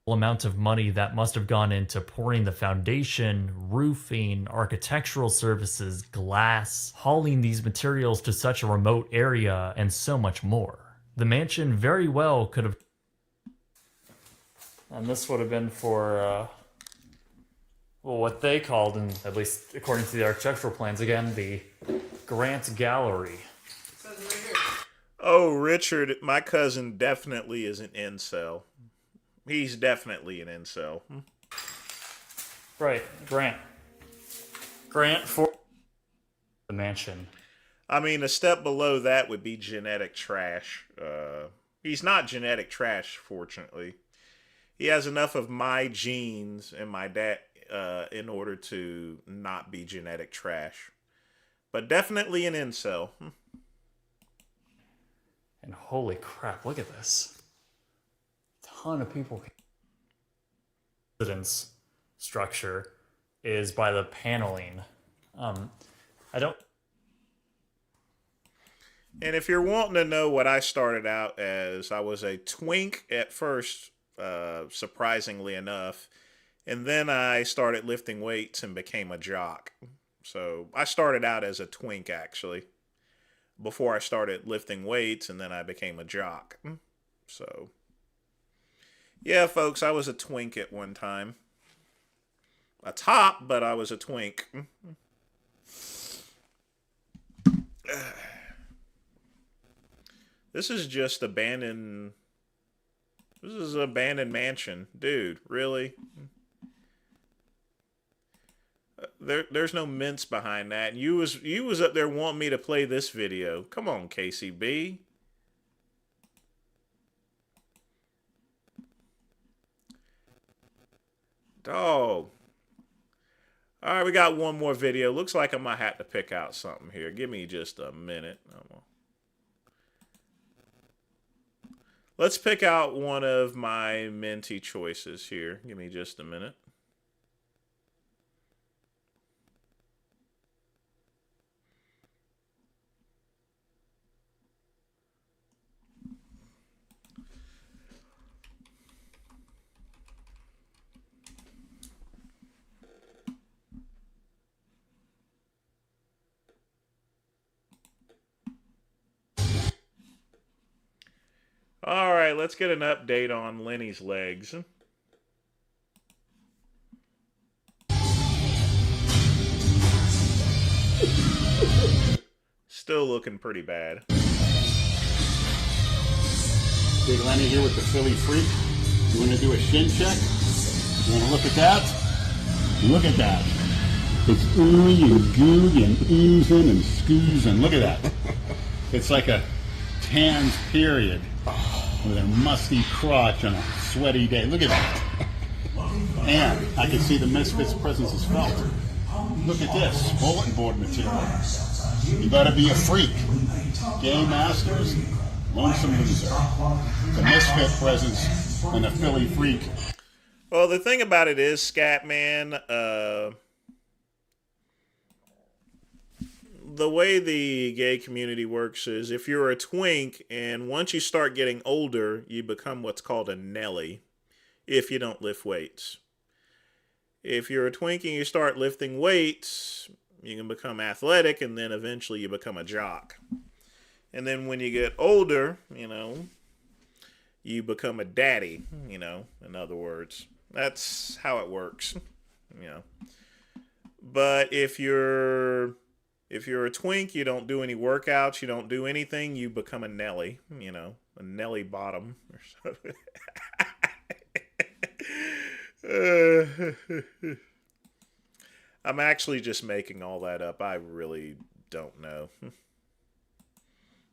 amount of money that must have gone into pouring the foundation, roofing, architectural services, glass, hauling these materials to such a remote area, and so much more? The mansion very well could have... And this would have been for, well, what they called, and at least according to the architectural plans, again, the Grant Gallery. Oh, Richard, my cousin definitely is an incel. He's definitely an incel. Right, Grant. Grant for the mansion. I mean, a step below that would be genetic trash. He's not genetic trash, fortunately. He has enough of my genes and my dad in order to not be genetic trash. But definitely an incel. And holy crap, look at this. Ton of people. Residence structure is by the paneling. I don't... And if you're wanting to know what I started out as, I was a twink at first, surprisingly enough. And then I started lifting weights and became a jock. So I started out as a twink, actually, before I started lifting weights, and then I became a jock. So, yeah, folks, I was a twink at one time. A top, but I was a twink. This is just abandoned. This is an abandoned mansion. Dude, really? There's no mince behind that. You was up there wanting me to play this video. Come on, KCB. Dog. All right, we got one more video. Looks like I might have to pick out something here. Give me just a minute. Let's pick out one of my minty choices here. Give me just a minute. All right, let's get an update on Lenny's legs. Still looking pretty bad. Big Lenny here with the Philly Freak. You want to do a shin check? You want to look at that? Look at that. It's ooey and gooey and oozing and scoozing. Look at that. It's like a Tans period with a musty crotch on a sweaty day. Look at that. And I can see the Misfits' presence is felt. Look at this. Bulletin board material. You better be a freak. Gay masters, lonesome loser. The Misfit presence and the Philly Freak. Well, the thing about it is, Scatman, the way the gay community works is if you're a twink and once you start getting older, you become what's called a Nelly if you don't lift weights. If you're a twink and you start lifting weights, you can become athletic and then eventually you become a jock. And then when you get older, you become a daddy, in other words. That's how it works, But if you're a twink, you don't do any workouts, you don't do anything, you become a Nelly, a Nelly bottom or something. I'm actually just making all that up. I really don't know.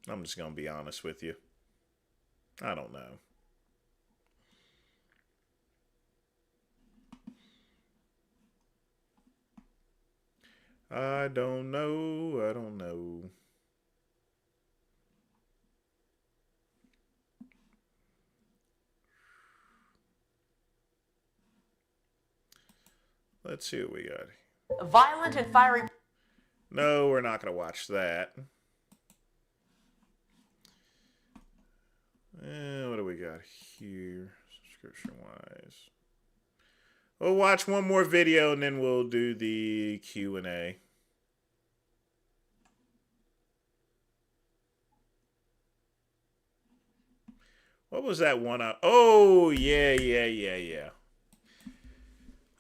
I'm just going to be honest with you. I don't know. I don't know. I don't know. Let's see what we got. Violent and fiery. No, we're not going to watch that. What do we got here? Subscription-wise. We'll watch one more video and then we'll do the Q&A. What was that one? Oh, yeah.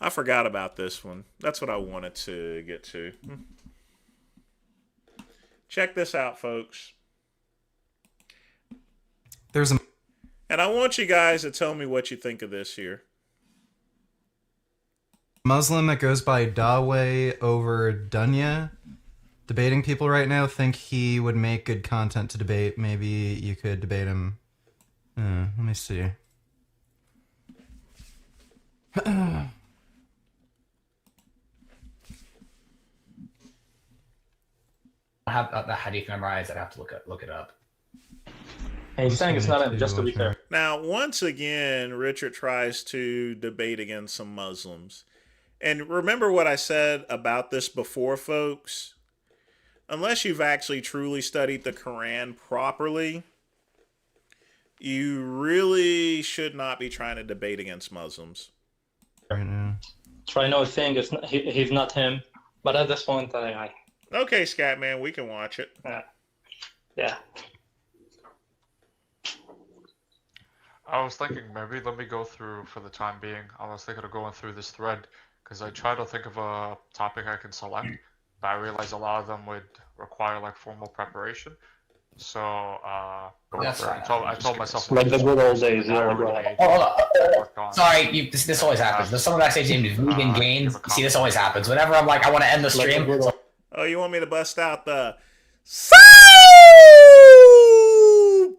I forgot about this one. That's what I wanted to get to. Check this out, folks. And I want you guys to tell me what you think of this here. Muslim that goes by Daweh over Dunya debating people right now. Think he would make good content to debate. Maybe you could debate him. Let me see. I have the hadith memorized. I'd have to look it up. And he's saying it's not him, just to be clear. Now, once again, Richard tries to debate against some Muslims. And remember what I said about this before, folks? Unless you've actually truly studied the Quran properly, you really should not be trying to debate against Muslims. Right now. Try no thing. He's not him. But at this point, Okay, Scatman, we can watch it. Yeah. I was thinking maybe let me go through for the time being. I was thinking of going through this thread because I tried to think of a topic I can select, but I realized a lot of them would require like formal preparation. So I told myself like the good old days. Sorry, this always happens. There's someone backstage named Vegan Gains. See, this always happens. Whenever I'm like, I want to end the stream. Oh, you want me to bust out the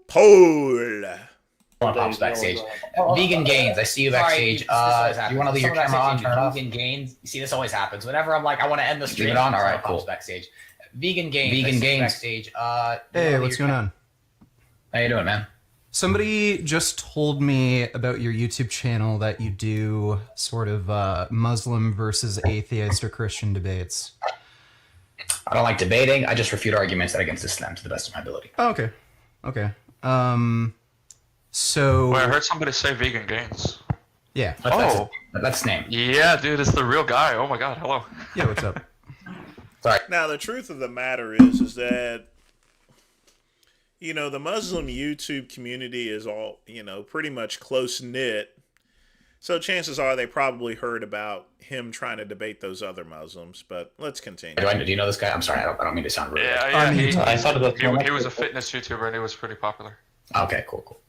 pole? Pops backstage. Vegan Gains, I see you backstage. You want to leave your camera on? Turn it off. Vegan Gains. You see, this always happens. Whenever I'm like, I want to end the stream. Leave it on. All right, cool. Backstage. Vegan Gains. Vegan Gains. Backstage. Hey, what's going on? How you doing, man? Somebody just told me about your YouTube channel that you do sort of Muslim versus atheist or Christian debates. I don't like debating. I just refute arguments against Islam to the best of my ability. Oh, okay. Okay. So... Wait, I heard somebody say Vegan Gains. Yeah. That's his name. Yeah, dude, it's the real guy. Oh my god, hello. Yeah, what's up? Sorry. Now, the truth of the matter is that, you know, the Muslim YouTube community is all, you know, pretty much close-knit. So chances are they probably heard about him trying to debate those other Muslims, but let's continue. Do you know this guy? I'm sorry, I don't mean to sound rude. Yeah, he was a fitness YouTuber and he was pretty popular. Okay, cool.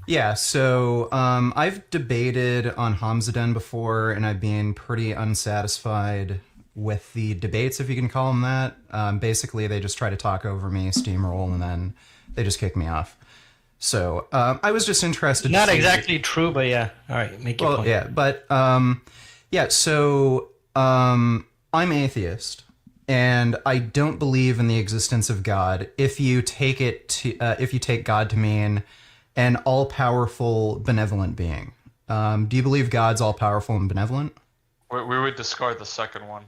Yeah, so I've debated on Hamzaden before, and I've been pretty unsatisfied with the debates, if you can call them that. Basically, they just try to talk over me, steamroll, and then they just kick me off. So I was just interested. Not exactly true, but yeah. All right, make your point. Yeah, but so I'm atheist, and I don't believe in the existence of God. If you take God to mean an all-powerful, benevolent being, do you believe God's all-powerful and benevolent? We would discard the second one.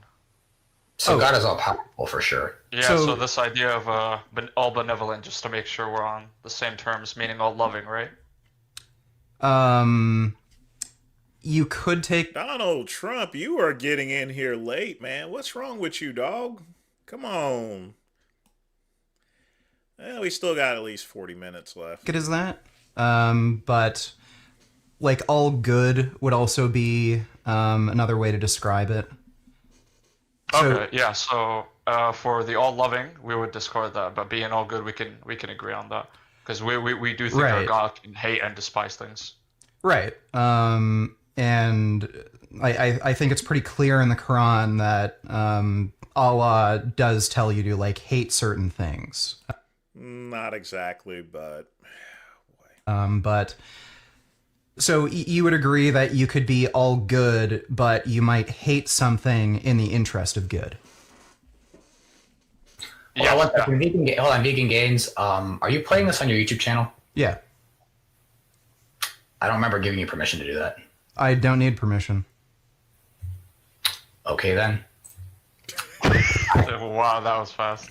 So God is all powerful for sure. Yeah, so this idea of all benevolent, just to make sure we're on the same terms, meaning all loving, right? You could take... Donald Trump, you are getting in here late, man. What's wrong with you, dog? Come on. Well, we still got at least 40 minutes left. Good as that. But like all good would also be another way to describe it. Okay, yeah, so for the all loving, we would discard that, but being all good, we can agree on that. Because we do think our God can hate and despise things. Right. And I think it's pretty clear in the Quran that Allah does tell you to like hate certain things. Not exactly, but... But so you would agree that you could be all good, but you might hate something in the interest of good. Yeah. Hold on, Vegan Gains. Are you playing this on your YouTube channel? Yeah. I don't remember giving you permission to do that. I don't need permission. Okay then. Wow, that was fast.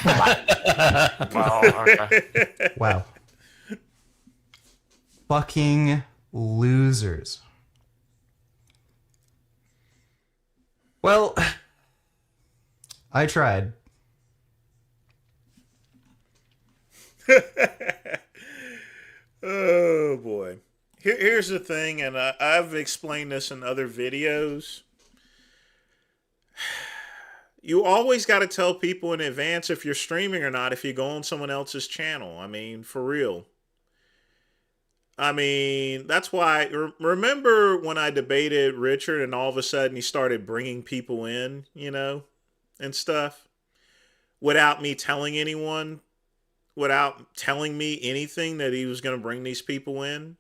Wow. Okay. Wow. fucking losers. Well, I tried. Oh boy. Here's the thing, and I've explained this in other videos. You always got to tell people in advance if you're streaming or not if you go on someone else's channel. I mean, for real. I mean, that's why. Remember when I debated Richard and all of a sudden he started bringing people in, you know, and stuff without me telling anyone, without telling me anything that he was going to bring these people in?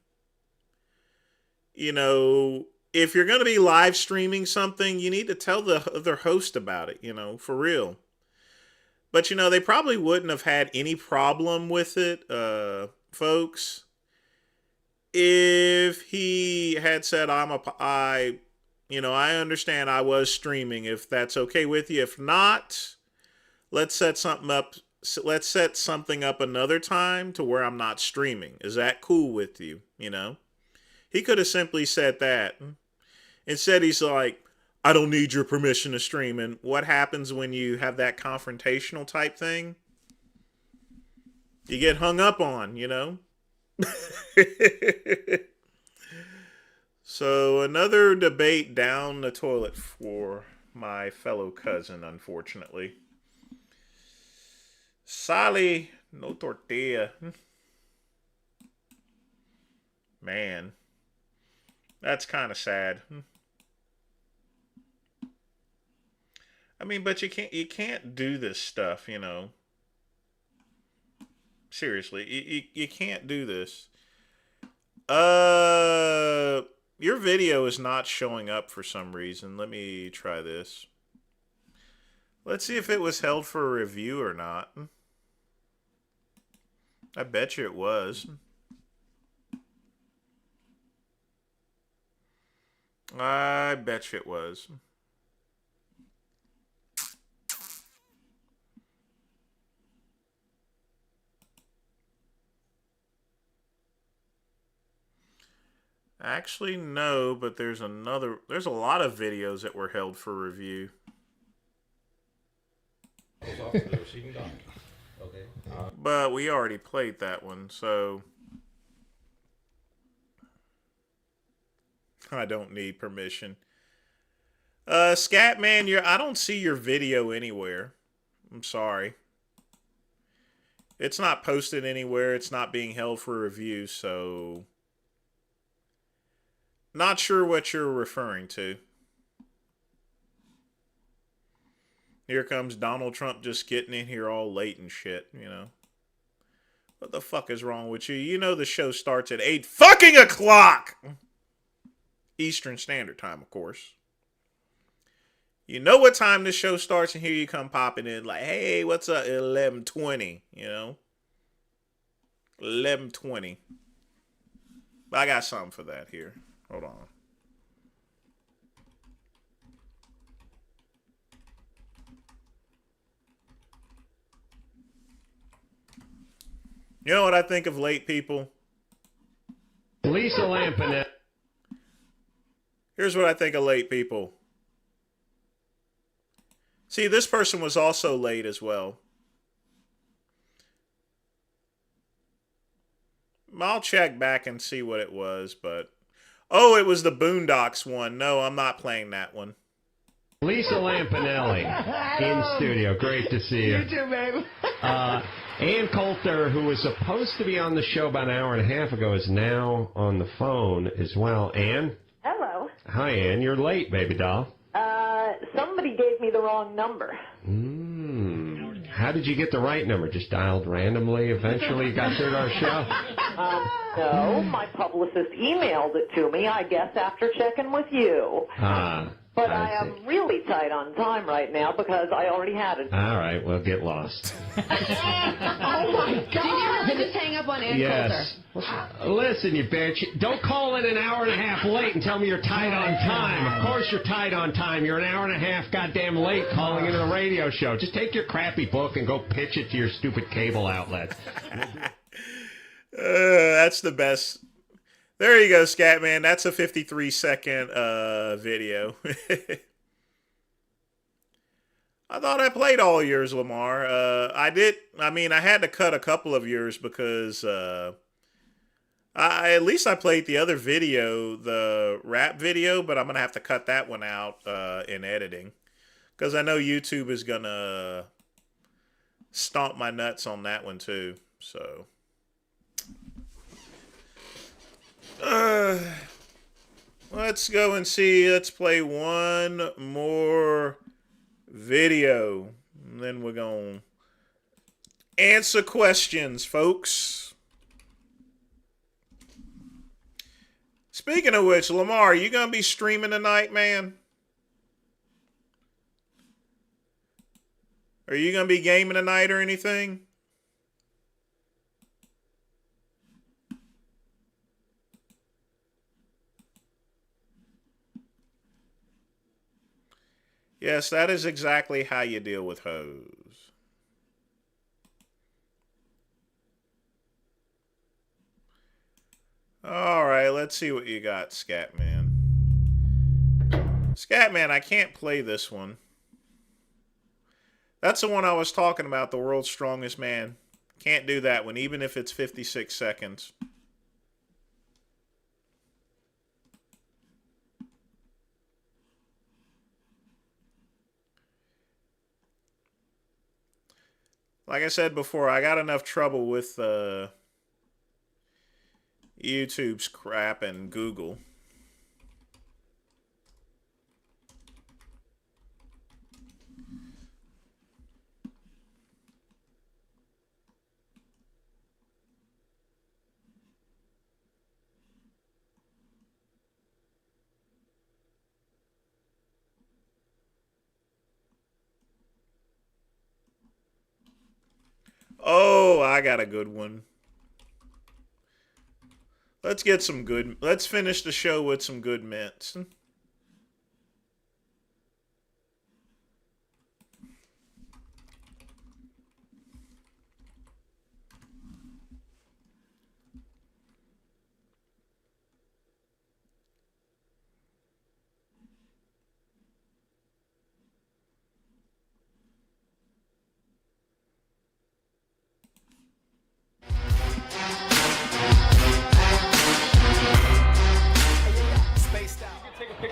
You know, if you're going to be live streaming something, you need to tell the other host about it, you know, for real. But, you know, they probably wouldn't have had any problem with it, folks, if he had said, I understand I was streaming, if that's okay with you. If not, let's set something up. Let's set something up another time to where I'm not streaming. Is that cool with you? You know, he could have simply said that. Instead, he's like, I don't need your permission to stream. And what happens when you have that confrontational type thing? You get hung up on, you know? So another debate down the toilet for my fellow cousin, unfortunately. Sally, no tortilla. Man, that's kind of sad. I mean, but you can't do this stuff, you know. Seriously, you can't do this. Your video is not showing up for some reason. Let me try this. Let's see if it was held for a review or not. I bet you it was. I bet you it was. Actually, no, but there's a lot of videos that were held for review. But we already played that one, so I don't need permission. Scatman, I don't see your video anywhere. I'm sorry. It's not posted anywhere. It's not being held for review, so not sure what you're referring to. Here comes Donald Trump just getting in here all late and shit, you know. What the fuck is wrong with you? You know the show starts at 8 fucking o'clock! Eastern Standard Time, of course. You know what time the show starts, and here you come popping in like, hey, what's up? 11:20, you know? 11:20. But I got something for that here. Hold on. You know what I think of late people? Lisa Lampanelli. Here's what I think of late people. See, this person was also late as well. I'll check back and see what it was, but... Oh, it was the Boondocks one. No, I'm not playing that one. Lisa Lampanelli in studio. Great to see you. You too, babe. Ann Coulter, who was supposed to be on the show about an hour and a half ago, is now on the phone as well. Ann? Hello. Hi, Ann. You're late, baby doll. Somebody gave me the wrong number. How did you get the right number? Just dialed randomly, eventually got through to our show? No, my publicist emailed it to me, I guess, after checking with you. But I am really tight on time right now because I already had it. All right, well, get lost. Oh, my God. Did you really just hang up on Ann Yes. Listen, you bitch. Don't call in an hour and a half late and tell me you're tight on time. Of course you're tight on time. You're an hour and a half goddamn late calling into the radio show. Just take your crappy book and go pitch it to your stupid cable outlet. That's the best. There you go, Scatman. That's a 53-second video. I thought I played all yours, Lamar. I did. I mean, I had to cut a couple of yours because at least I played the other video, the rap video, but I'm going to have to cut that one out in editing because I know YouTube is going to stomp my nuts on that one too. So, let's go and see. Let's play one more video. And then we're going to answer questions, folks. Speaking of which, Lamar, you going to be streaming tonight, man? Are you going to be gaming tonight or anything? Yes, that is exactly how you deal with hoes. All right, let's see what you got, Scatman. Scatman, I can't play this one. That's the one I was talking about, the world's strongest man. Can't do that one, even if it's 56 seconds. Like I said before, I got enough trouble with YouTube's crap and Google. Oh, I got a good one. Let's get some good... Let's finish the show with some good mints.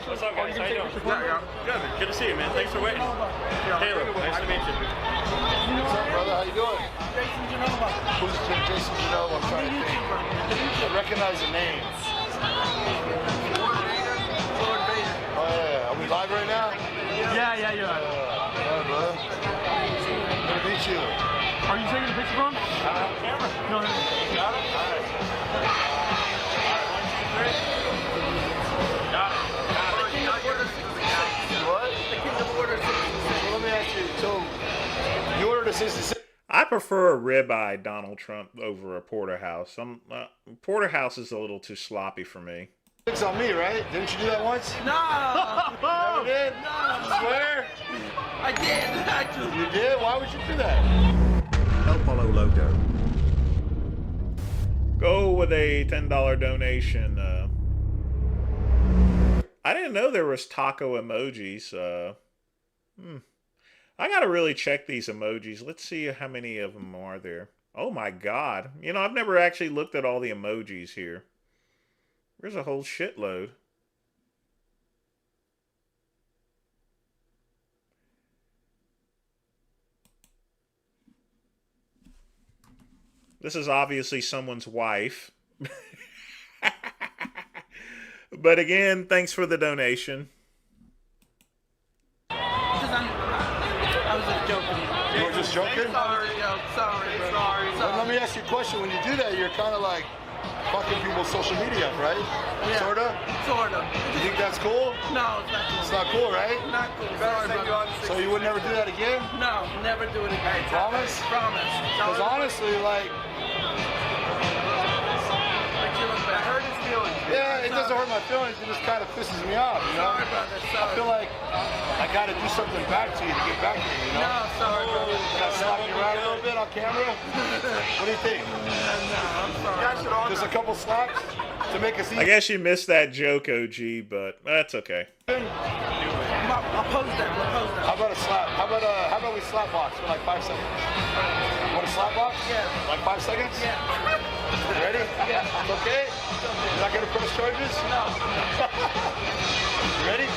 What's up, guys? How you doing? Good. Good to see you, man. Thanks for waiting. Caleb, nice to meet you. What's up, brother? How you doing? Jason Genova. Who's Jason Genova? I'm trying to think. I recognize the name. Lord Vader. Oh, yeah. Are we live right now? Yeah, you are. All right, brother. Good to meet you. Are you taking a picture from? Camera. Go ahead. Got it? All right. I prefer a ribeye Donald Trump over a porterhouse. Porterhouse is a little too sloppy for me. It's on me, right? Didn't you do that once? No! Never did? No! Swear? I did, actually. You did? Why would you do that? El Polo logo. Go with a $10 donation. I didn't know there was taco emojis. I gotta really check these emojis. Let's see how many of them are there. Oh my god. You know, I've never actually looked at all the emojis here. There's a whole shitload. This is obviously someone's wife. But again, thanks for the donation. I was just joking. You were just joking? Sorry. Well, let me ask you a question. When you do that, you're kind of like fucking people's social media, right? Yeah. Sorta? Sorta. You think that's cool? No, it's not cool. It's not cool, right? Not cool. Sorry, brother. So you would never do that again? No, never do it again. Promise? Promise. Because honestly, like... I hurt his feelings. Yeah, it doesn't hurt my feelings. It just kind of pisses me off, you know? Sorry, brother. I feel like I got to do something back to you to get back to you, you know? No, sorry, brother. Can I slap you around a little bit on camera? What do you think? No, I'm sorry. Just a couple slaps? to make us eat. I guess you missed that joke, OG, but that's okay. I'll pose that. How about a slap? How about we slap box for like 5 seconds? Want a slap box? Yeah. Like 5 seconds? Yeah. Ready? Yeah. Okay? You're not gonna press charges? No. You ready?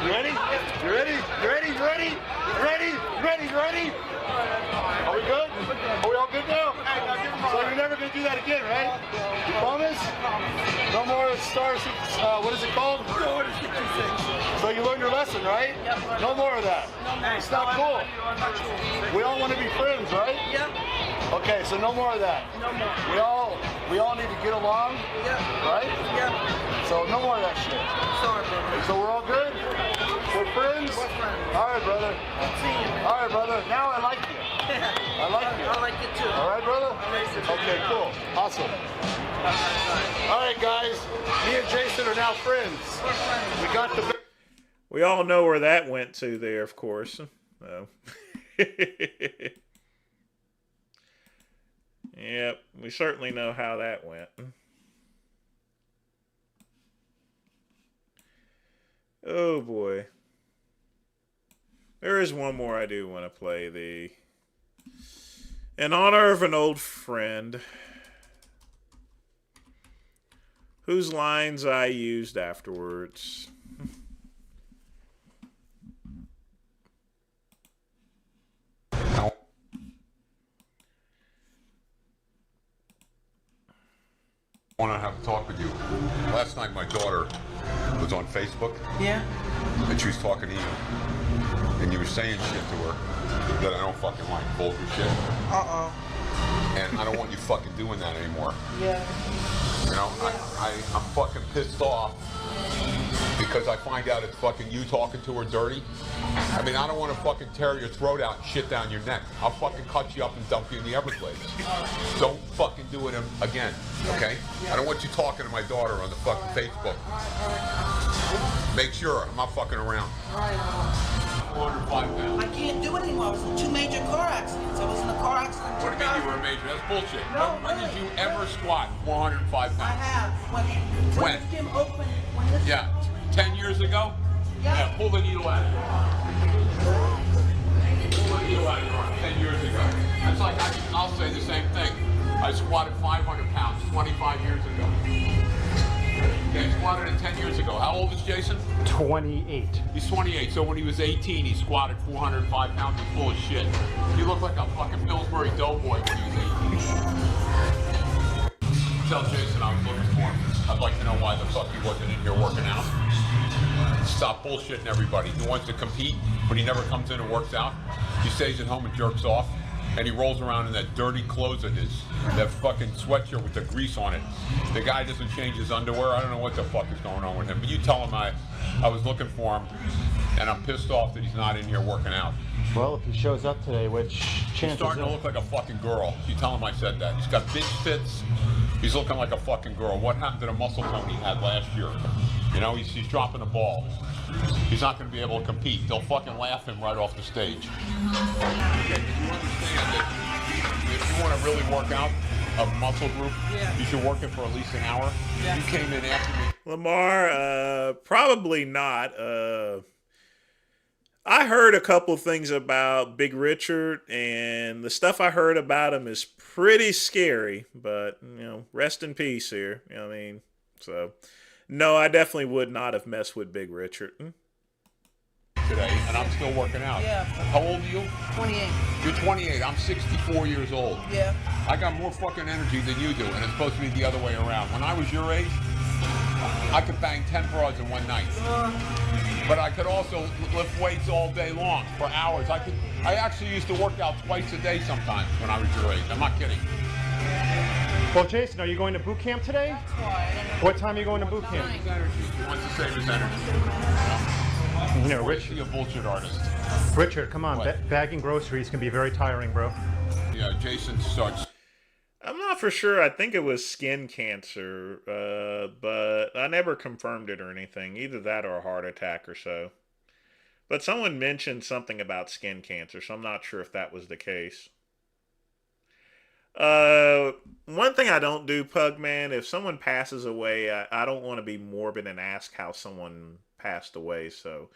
You ready? You ready? You ready? You ready? You ready? You ready? You ready? Are we good? Are we all good now? So you're never gonna do that again, right? You promise? No more stars. What is it called? So you learned your lesson, right? No more of that. It's not cool. We all want to be friends, right? Yep. Okay, so no more of that. No more. We all need to get along. Yep. Right? Yep. So no more of that shit. Sorry, brother. So we're all good? We're friends? We're friends. All right, brother. All right, brother. Now I like you. I like you. I like you too. All right, brother? Okay, cool. Awesome. All right, guys. Me and Jason are now friends. We're friends. We got the... We all know where that went to there, of course. Oh. Yep, we certainly know how that went. Oh boy. There is one more I do want to play. In honor of an old friend whose lines I used afterwards. I want to have a talk with you. Last night my daughter was on Facebook. Yeah. And she was talking to you. And you were saying shit to her that I don't fucking like. Vulgar shit. Uh-oh. And I don't want you fucking doing that anymore. Yeah. You know, I'm fucking pissed off because I find out it's fucking you talking to her dirty. I mean, I don't want to fucking tear your throat out and shit down your neck. I'll fucking cut you up and dump you in the Everglades. Don't fucking do it again, okay? I don't want you talking to my daughter on the fucking Facebook. Make sure I'm not fucking around. 405 pounds. I can't do it anymore. I was in 2 major car accidents. I was in a car accident. What do you mean you were a major? That's bullshit. No, when did you ever squat 405 pounds? I have. When this gym opened. Yeah, 10 years ago? Yeah, pull the needle out of your arm. Pull the needle out of your arm 10 years ago. That's like, I'll say the same thing. I squatted 500 pounds 25 years ago. Okay, squatted it 10 years ago. How old is Jason? 28. He's 28, so when he was 18, he squatted 405 pounds. He's full of shit. He looked like a fucking Pillsbury Doughboy when he was 18. Tell Jason I was looking for him. I'd like to know why the fuck he wasn't in here working out. Stop bullshitting everybody. He wants to compete, but he never comes in and works out. He stays at home and jerks off. And he rolls around in that dirty clothes of his, that fucking sweatshirt with the grease on it. The guy doesn't change his underwear. I don't know what the fuck is going on with him. But you tell him I was looking for him, and I'm pissed off that he's not in here working out. Well, if he shows up today, which chances He's starting to look like a fucking girl. You tell him I said that. He's got bitch fits. He's looking like a fucking girl. What happened to the muscle tone he had last year? You know, he's dropping the ball. He's not going to be able to compete. They'll fucking laugh him right off the stage. Okay, you understand that if you want to really work out a muscle group, you should work it for at least an hour. You came in after me. Lamar, probably not. I heard a couple things about Big Richard, and the stuff I heard about him is pretty scary, but, you know, rest in peace here. You know what I mean? So, no, I definitely would not have messed with Big Richard. Today, and I'm still working out. Yeah. How old are you? 28. You're 28. I'm 64 years old. Yeah. I got more fucking energy than you do, and it's supposed to be the other way around. When I was your age, I could bang 10 broads in one night. But I could also lift weights all day long for hours. I actually used to work out twice a day sometimes when I was your age. I'm not kidding. Well, Jason, are you going to boot camp today? That's why. What time are you going to boot camp? His energy. He wants to save his energy. You know, Rich, is he a bullshit artist? Richard, come on. Bagging groceries can be very tiring, bro. Yeah, Jason starts. I'm not for sure. I think it was skin cancer, but I never confirmed it or anything. Either that or a heart attack or so. But someone mentioned something about skin cancer, so I'm not sure if that was the case. One thing I don't do, Pugman, if someone passes away, I don't want to be morbid and ask how someone passed away. So,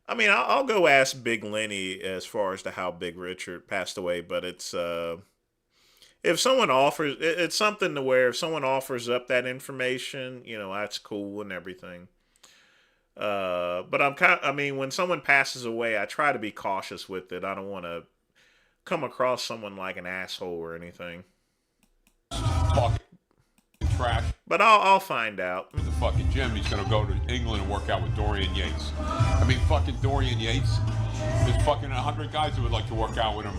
I mean, I'll go ask Big Lenny as far as to how Big Richard passed away, but it's if someone offers, it's something to where if someone offers up that information, that's cool and everything. But I mean, when someone passes away, I try to be cautious with it. I don't want to come across someone like an asshole or anything. Fucking trash. But I'll find out. With the fucking gym, he's gonna go to England and work out with Dorian Yates. I mean, fucking Dorian Yates. There's fucking 100 guys who would like to work out with him.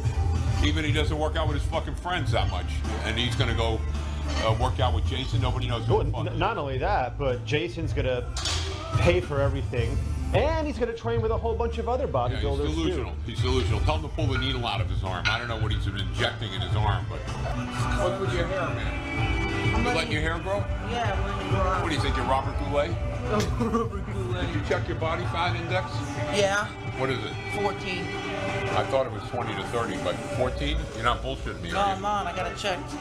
Even he doesn't work out with his fucking friends that much, and he's gonna go work out with Jason. Nobody knows who. Not only that, but Jason's gonna pay for everything. And he's going to train with a whole bunch of other bodybuilders. Yeah, he's delusional. Too. He's delusional. Tell him to pull the needle out of his arm. I don't know what he's been injecting in his arm, but what's with your hair, man? You letting your hair grow? Yeah, I'm letting it grow out. What do you think, you're Robert Goulet? Robert Goulet. Did you check your body fat index? Yeah. What is it? 14. I thought it was 20 to 30, but 14? You're not bullshitting me, No, are you? I'm not. I got it checked.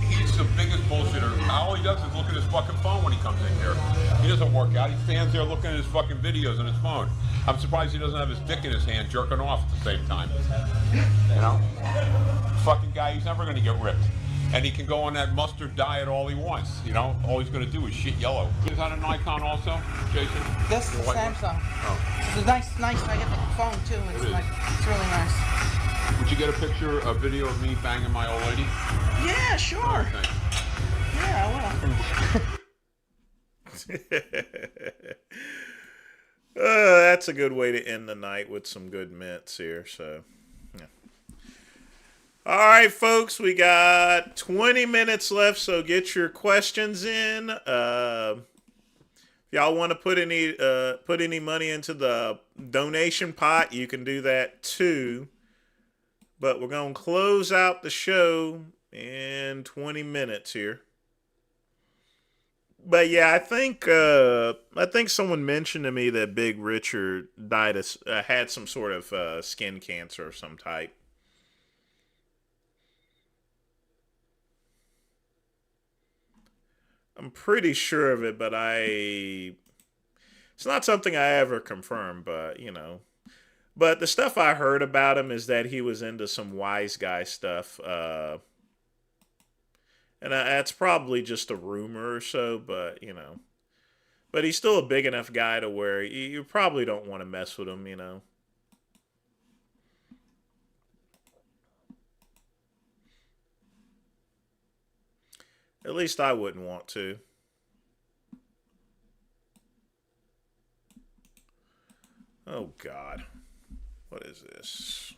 He's the biggest bullshitter. All he does is look at his fucking phone when he comes in here. He doesn't work out. He stands there looking at his fucking videos on his phone. I'm surprised he doesn't have his dick in his hand jerking off at the same time. You know? Fucking guy, he's never going to get ripped. And he can go on that mustard diet all he wants. You know? All he's going to do is shit yellow. Is that a Nikon also, Jason? That's the Samsung. Oh. It's nice. I get the phone too. It's really nice. Would you get a picture, a video of me banging my old lady? Yeah, sure. Oh, thanks. Yeah, I will. That's a good way to end the night with some good mints here. So, yeah. All right, folks, we got 20 minutes left, so get your questions in. If y'all want to put any money into the donation pot, you can do that too. But we're going to close out the show in 20 minutes here. But yeah, I think someone mentioned to me that Big Richard had some sort of skin cancer of some type. I'm pretty sure of it, but it's not something I ever confirmed, but But the stuff I heard about him is that he was into some wise guy stuff. And that's probably just a rumor or so, but, But he's still a big enough guy to where you probably don't want to mess with him, At least I wouldn't want to. Oh, God. What is this?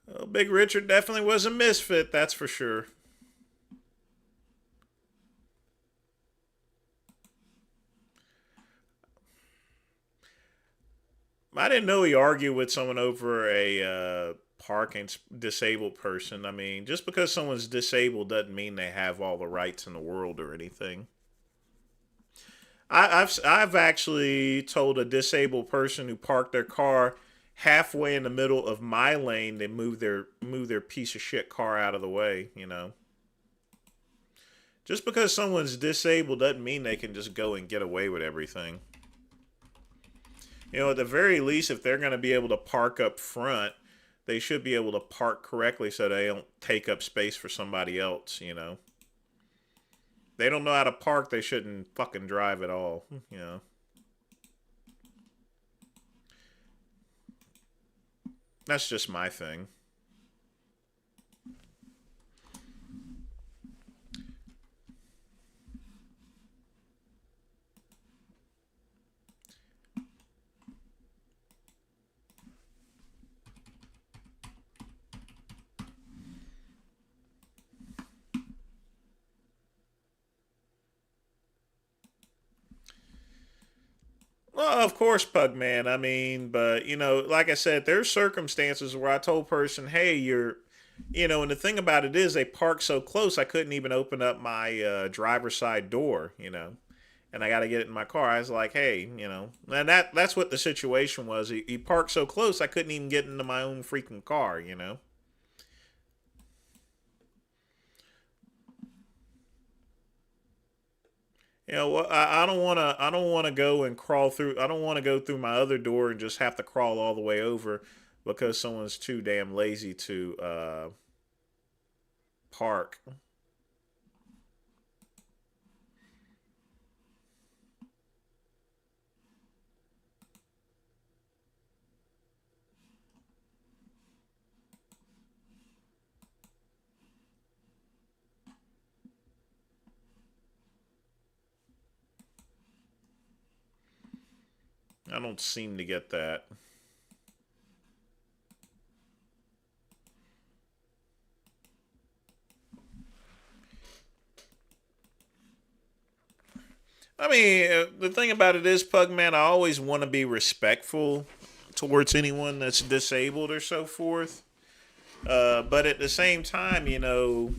Well, Big Richard definitely was a misfit, that's for sure. I didn't know he argued with someone over a parking disabled person. I mean, just because someone's disabled doesn't mean they have all the rights in the world or anything. I've actually told a disabled person who parked their car halfway in the middle of my lane to move their piece of shit car out of the way, Just because someone's disabled doesn't mean they can just go and get away with everything. At the very least, if they're going to be able to park up front, they should be able to park correctly so they don't take up space for somebody else, They don't know how to park, they shouldn't fucking drive at all, That's just my thing. Well, of course, Pugman. I mean, but like I said, there's circumstances where I told person, hey, you're You know, and the thing about it is they park so close, I couldn't even open up my driver's side door, you know. And I got to get it in my car. I was like, hey, you know, and that's what the situation was. He parked so close, I couldn't even get into my own freaking car, you know. You know, I don't want to. I don't want to go and crawl through. I don't want to go through my other door and just have to crawl all the way over because someone's too damn lazy to park. I don't seem to get that. I mean, the thing about it is, Pugman, I always want to be respectful towards anyone that's disabled or so forth. But at the same time, you know,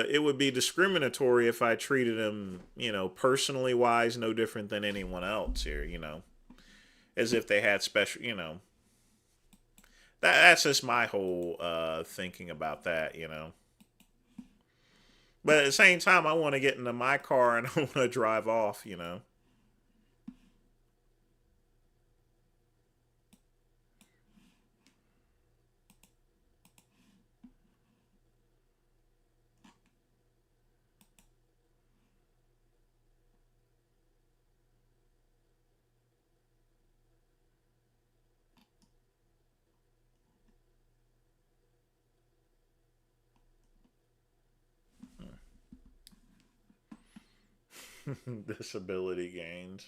it would be discriminatory if I treated them, you know, personally wise, no different than anyone else here, you know, as if they had special, you know. That's just my whole thinking about that, you know. But at the same time, I want to get into my car and I want to drive off, you know. Disability gains.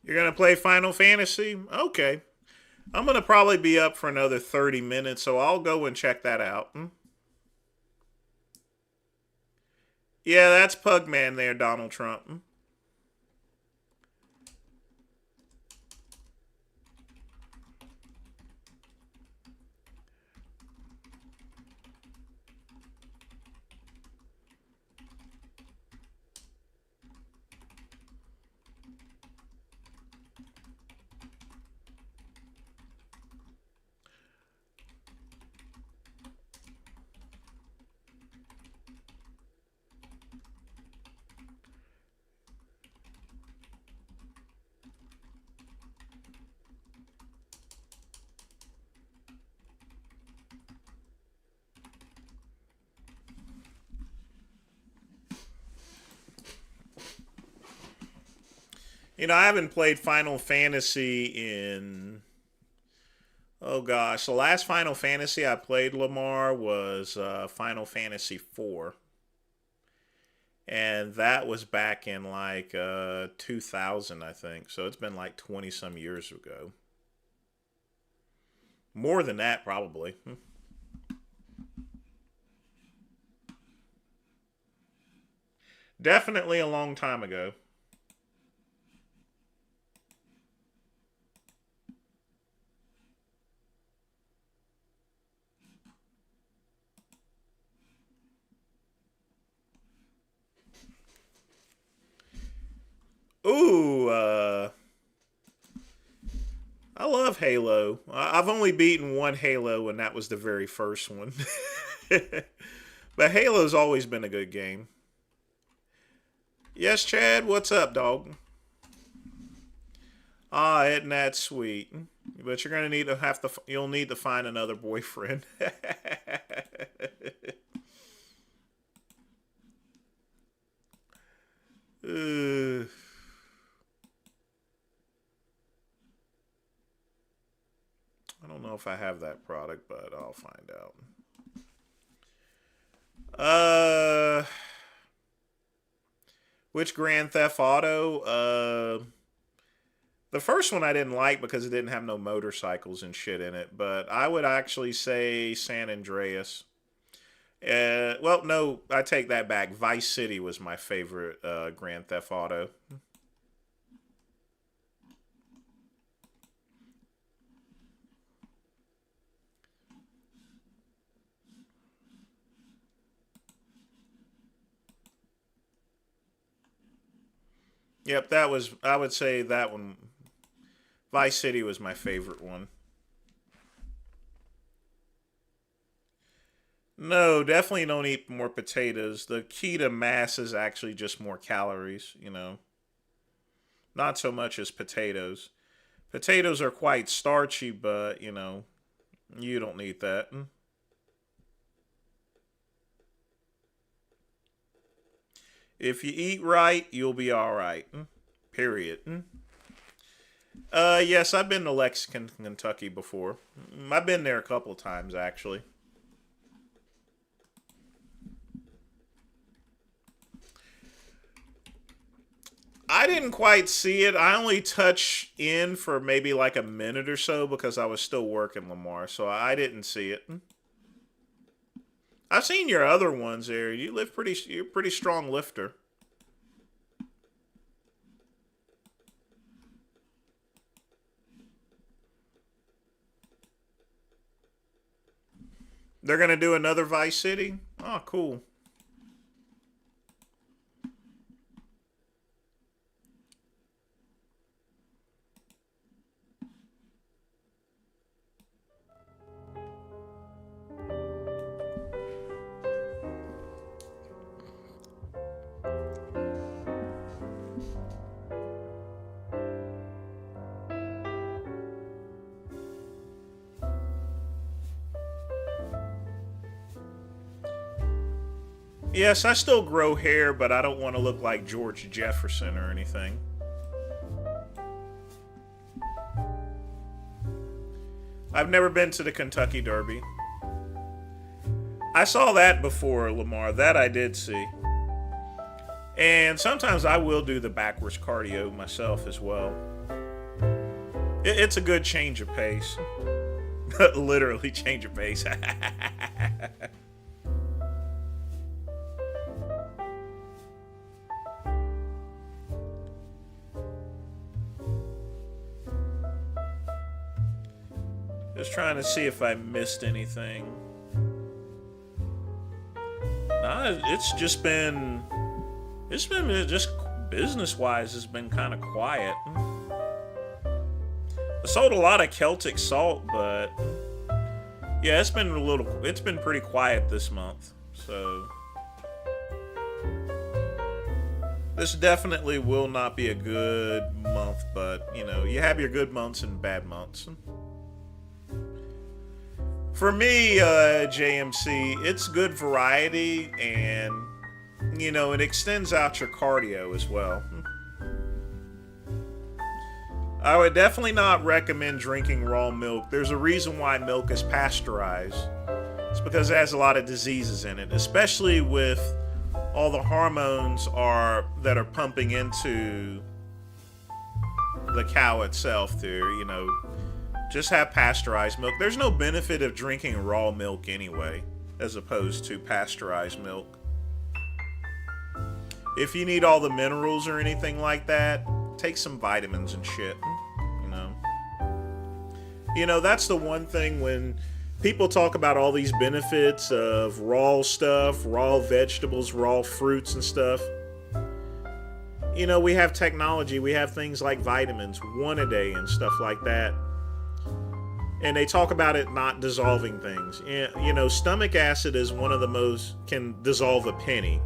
You're going to play Final Fantasy? Okay. I'm going to probably be up for another 30 minutes, so I'll go and check that out. Yeah, that's Pugman there, Donald Trump. You know, I haven't played Final Fantasy in... Oh gosh, the last Final Fantasy I played, Lamar, was Final Fantasy 4. And that was back in like 2000, I think. So it's been like 20 some years ago. More than that, probably. Definitely a long time ago. Ooh, I I love Halo. I've only beaten one Halo, and that was the very first one. But Halo's always been a good game. Yes, Chad, what's up, dog? Ah, isn't that sweet? But you're gonna need to you'll need to find another boyfriend. I don't know if I have that product, but I'll find out. Which Grand Theft Auto? The first one I didn't like because it didn't have no motorcycles and shit in it, but I would actually say San Andreas. Well, no, I take that back. Vice City was my favorite Grand Theft Auto. Yep, that was, I would say that one, Vice City was my favorite one. No, definitely don't eat more potatoes. The key to mass is actually just more calories, you know. Not so much as potatoes. Potatoes are quite starchy, but, you know, you don't need that. If you eat right, you'll be all right. Period. Yes, I've been to Lexington, Kentucky before. I've been there a couple of times, actually. I didn't quite see it. I only touched in for maybe like a minute or so because I was still working Lamar, so I didn't see it. I've seen your other ones there. You're a pretty strong lifter. They're going to do another Vice City? Oh, cool. Yes, I still grow hair, but I don't want to look like George Jefferson or anything. I've never been to the Kentucky Derby. I saw that before, Lamar. That I did see. And sometimes I will do the backwards cardio myself as well. It's a good change of pace. Literally change of pace. Just trying to see if I missed anything. Nah, it's just business-wise, it's been kind of quiet. I sold a lot of Celtic salt, but yeah, it's been pretty quiet this month. So this definitely will not be a good month, but you know, you have your good months and bad months. For me, JMC, it's good variety, and, you know, it extends out your cardio as well. I would definitely not recommend drinking raw milk. There's a reason why milk is pasteurized. It's because it has a lot of diseases in it, especially with all the hormones that are pumping into the cow itself there, you know. Just have pasteurized milk. There's no benefit of drinking raw milk anyway, as opposed to pasteurized milk. If you need all the minerals or anything like that, take some vitamins and shit, you know. You know, that's the one thing when people talk about all these benefits of raw stuff, raw vegetables, raw fruits and stuff. You know, we have technology. We have things like vitamins, 1 a day and stuff like that. And they talk about it not dissolving things. You know, stomach acid is one of the most, can dissolve a penny.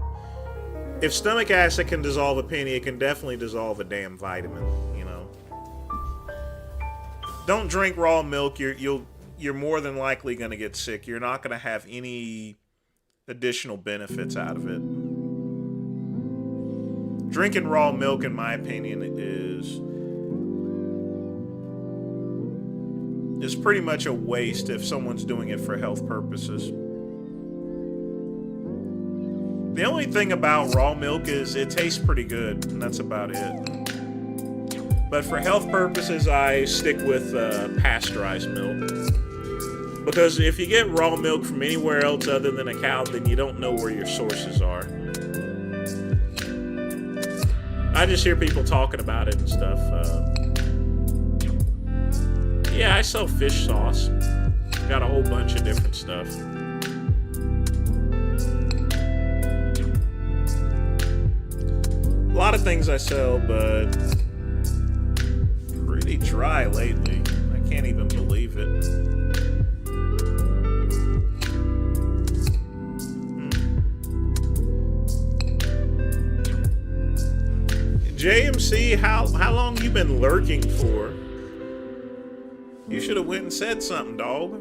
If stomach acid can dissolve a penny, it can definitely dissolve a damn vitamin, you know. Don't drink raw milk. You're more than likely going to get sick. You're not going to have any additional benefits out of it. Drinking raw milk, in my opinion, is pretty much a waste if someone's doing it for health purposes. The only thing about raw milk is it tastes pretty good, and that's about it. But for health purposes, I stick with pasteurized milk. Because if you get raw milk from anywhere else other than a cow, then you don't know where your sources are. I just hear people talking about it and stuff. Yeah, I sell fish sauce. Got a whole bunch of different stuff. A lot of things I sell, but pretty dry lately. I can't even believe it. JMC, how long you been lurking for? You should have went and said something, dog.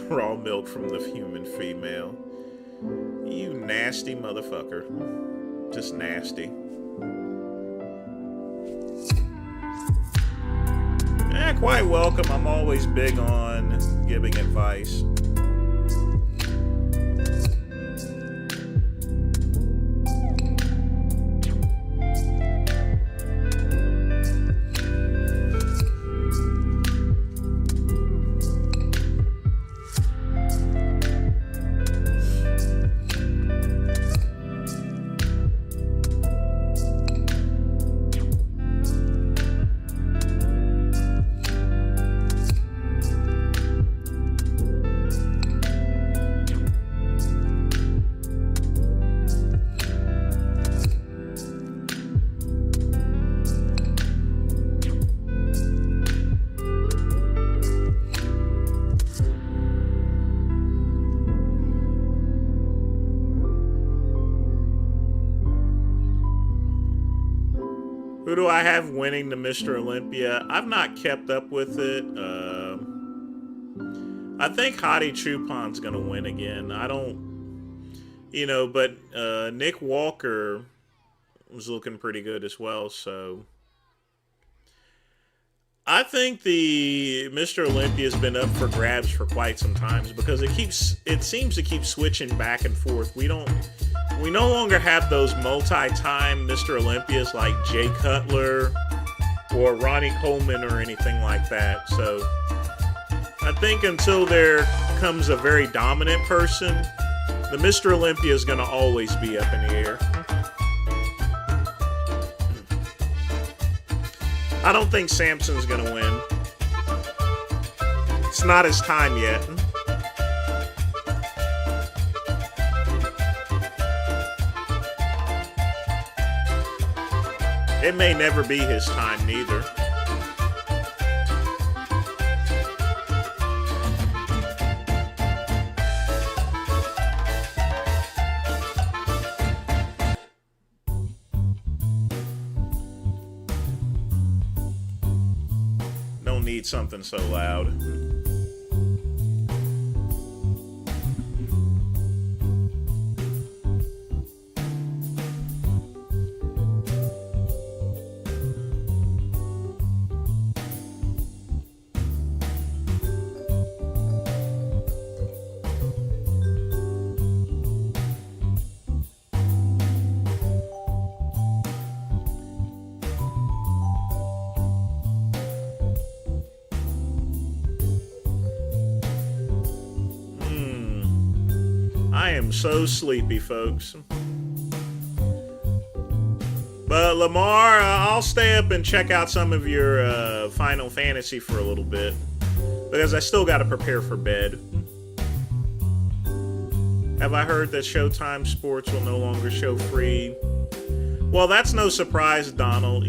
Raw milk from the human female. You nasty motherfucker. Just nasty. Quite welcome. I'm always big on giving advice. Who do I have winning the Mr. Olympia? I've not kept up with it. I think Hadi Chupon's going to win again. I don't, but Nick Walker was looking pretty good as well, so. I think the Mr. Olympia has been up for grabs for quite some time because it seems to keep switching back and forth. We no longer have those multi-time Mr. Olympias like Jay Cutler or Ronnie Coleman or anything like that. So I think until there comes a very dominant person, the Mr. Olympia is going to always be up in the air. I don't think Samson's going to win. It's not his time yet. It may never be his time, neither. Don't need something so loud. I am so sleepy, folks. But Lamar, I'll stay up and check out some of your Final Fantasy for a little bit, because I still got to prepare for bed. Have I heard that Showtime Sports will no longer show free? Well, that's no surprise, Donald.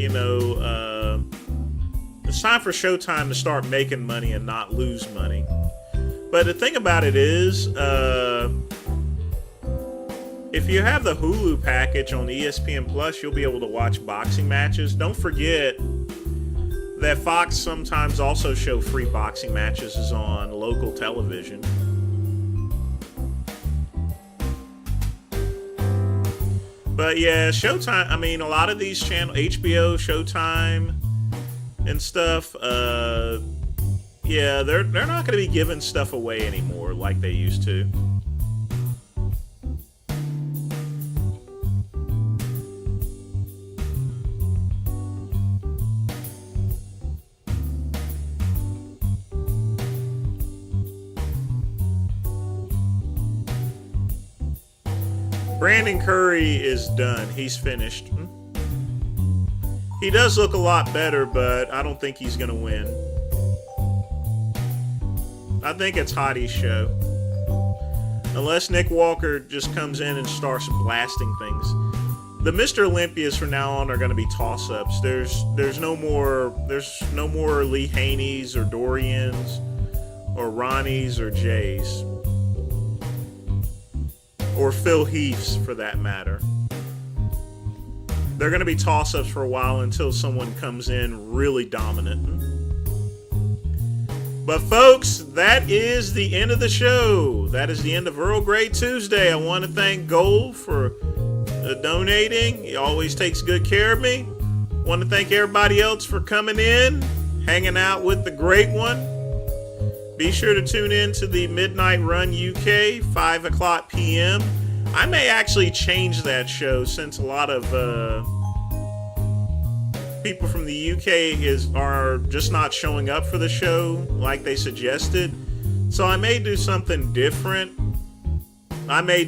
It's time for Showtime to start making money and not lose money. But the thing about it is, if you have the Hulu package on ESPN Plus, you'll be able to watch boxing matches. Don't forget that Fox sometimes also show free boxing matches on local television. But yeah, Showtime, I mean, a lot of these channels, HBO, Showtime, and stuff, yeah, they're not going to be giving stuff away anymore like they used to. Brandon Curry is done. He's finished. He does look a lot better, but I don't think he's going to win. I think it's Hottie's show. Unless Nick Walker just comes in and starts blasting things. The Mr. Olympias from now on are going to be toss-ups. There's no more Lee Haneys or Dorians or Ronnies or Jays. Or Phil Heaths, for that matter. They're going to be toss-ups for a while until someone comes in really dominant. But folks, that is the end of the show. That is the end of Earl Grey Tuesday. I want to thank Gold for donating. He always takes good care of me. I want to thank everybody else for coming in, hanging out with the Great One. Be sure to tune in to the Midnight Run UK, 5 o'clock p.m. I may actually change that show since a lot of people from the UK are just not showing up for the show like they suggested. So I may do something different. I may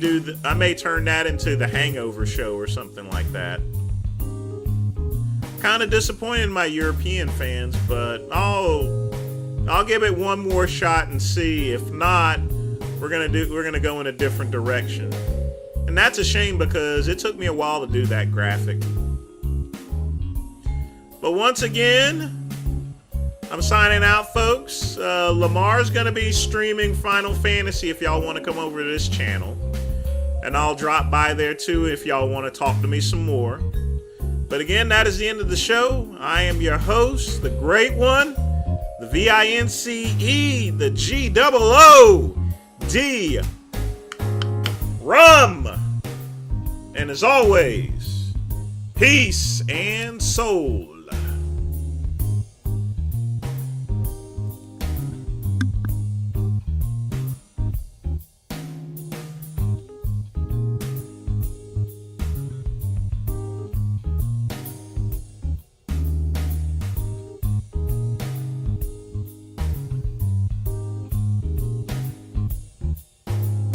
turn that into the Hangover show or something like that. Kind of disappointed in my European fans, but I'll give it one more shot and see. If not, we're gonna go in a different direction. And that's a shame because it took me a while to do that graphic. But once again, I'm signing out, folks. Lamar's gonna be streaming Final Fantasy if y'all want to come over to this channel. And I'll drop by there too if y'all want to talk to me some more. But again, that is the end of the show. I am your host, the Great One. The VINCE, the GOOD, Rum. And as always, peace and soul.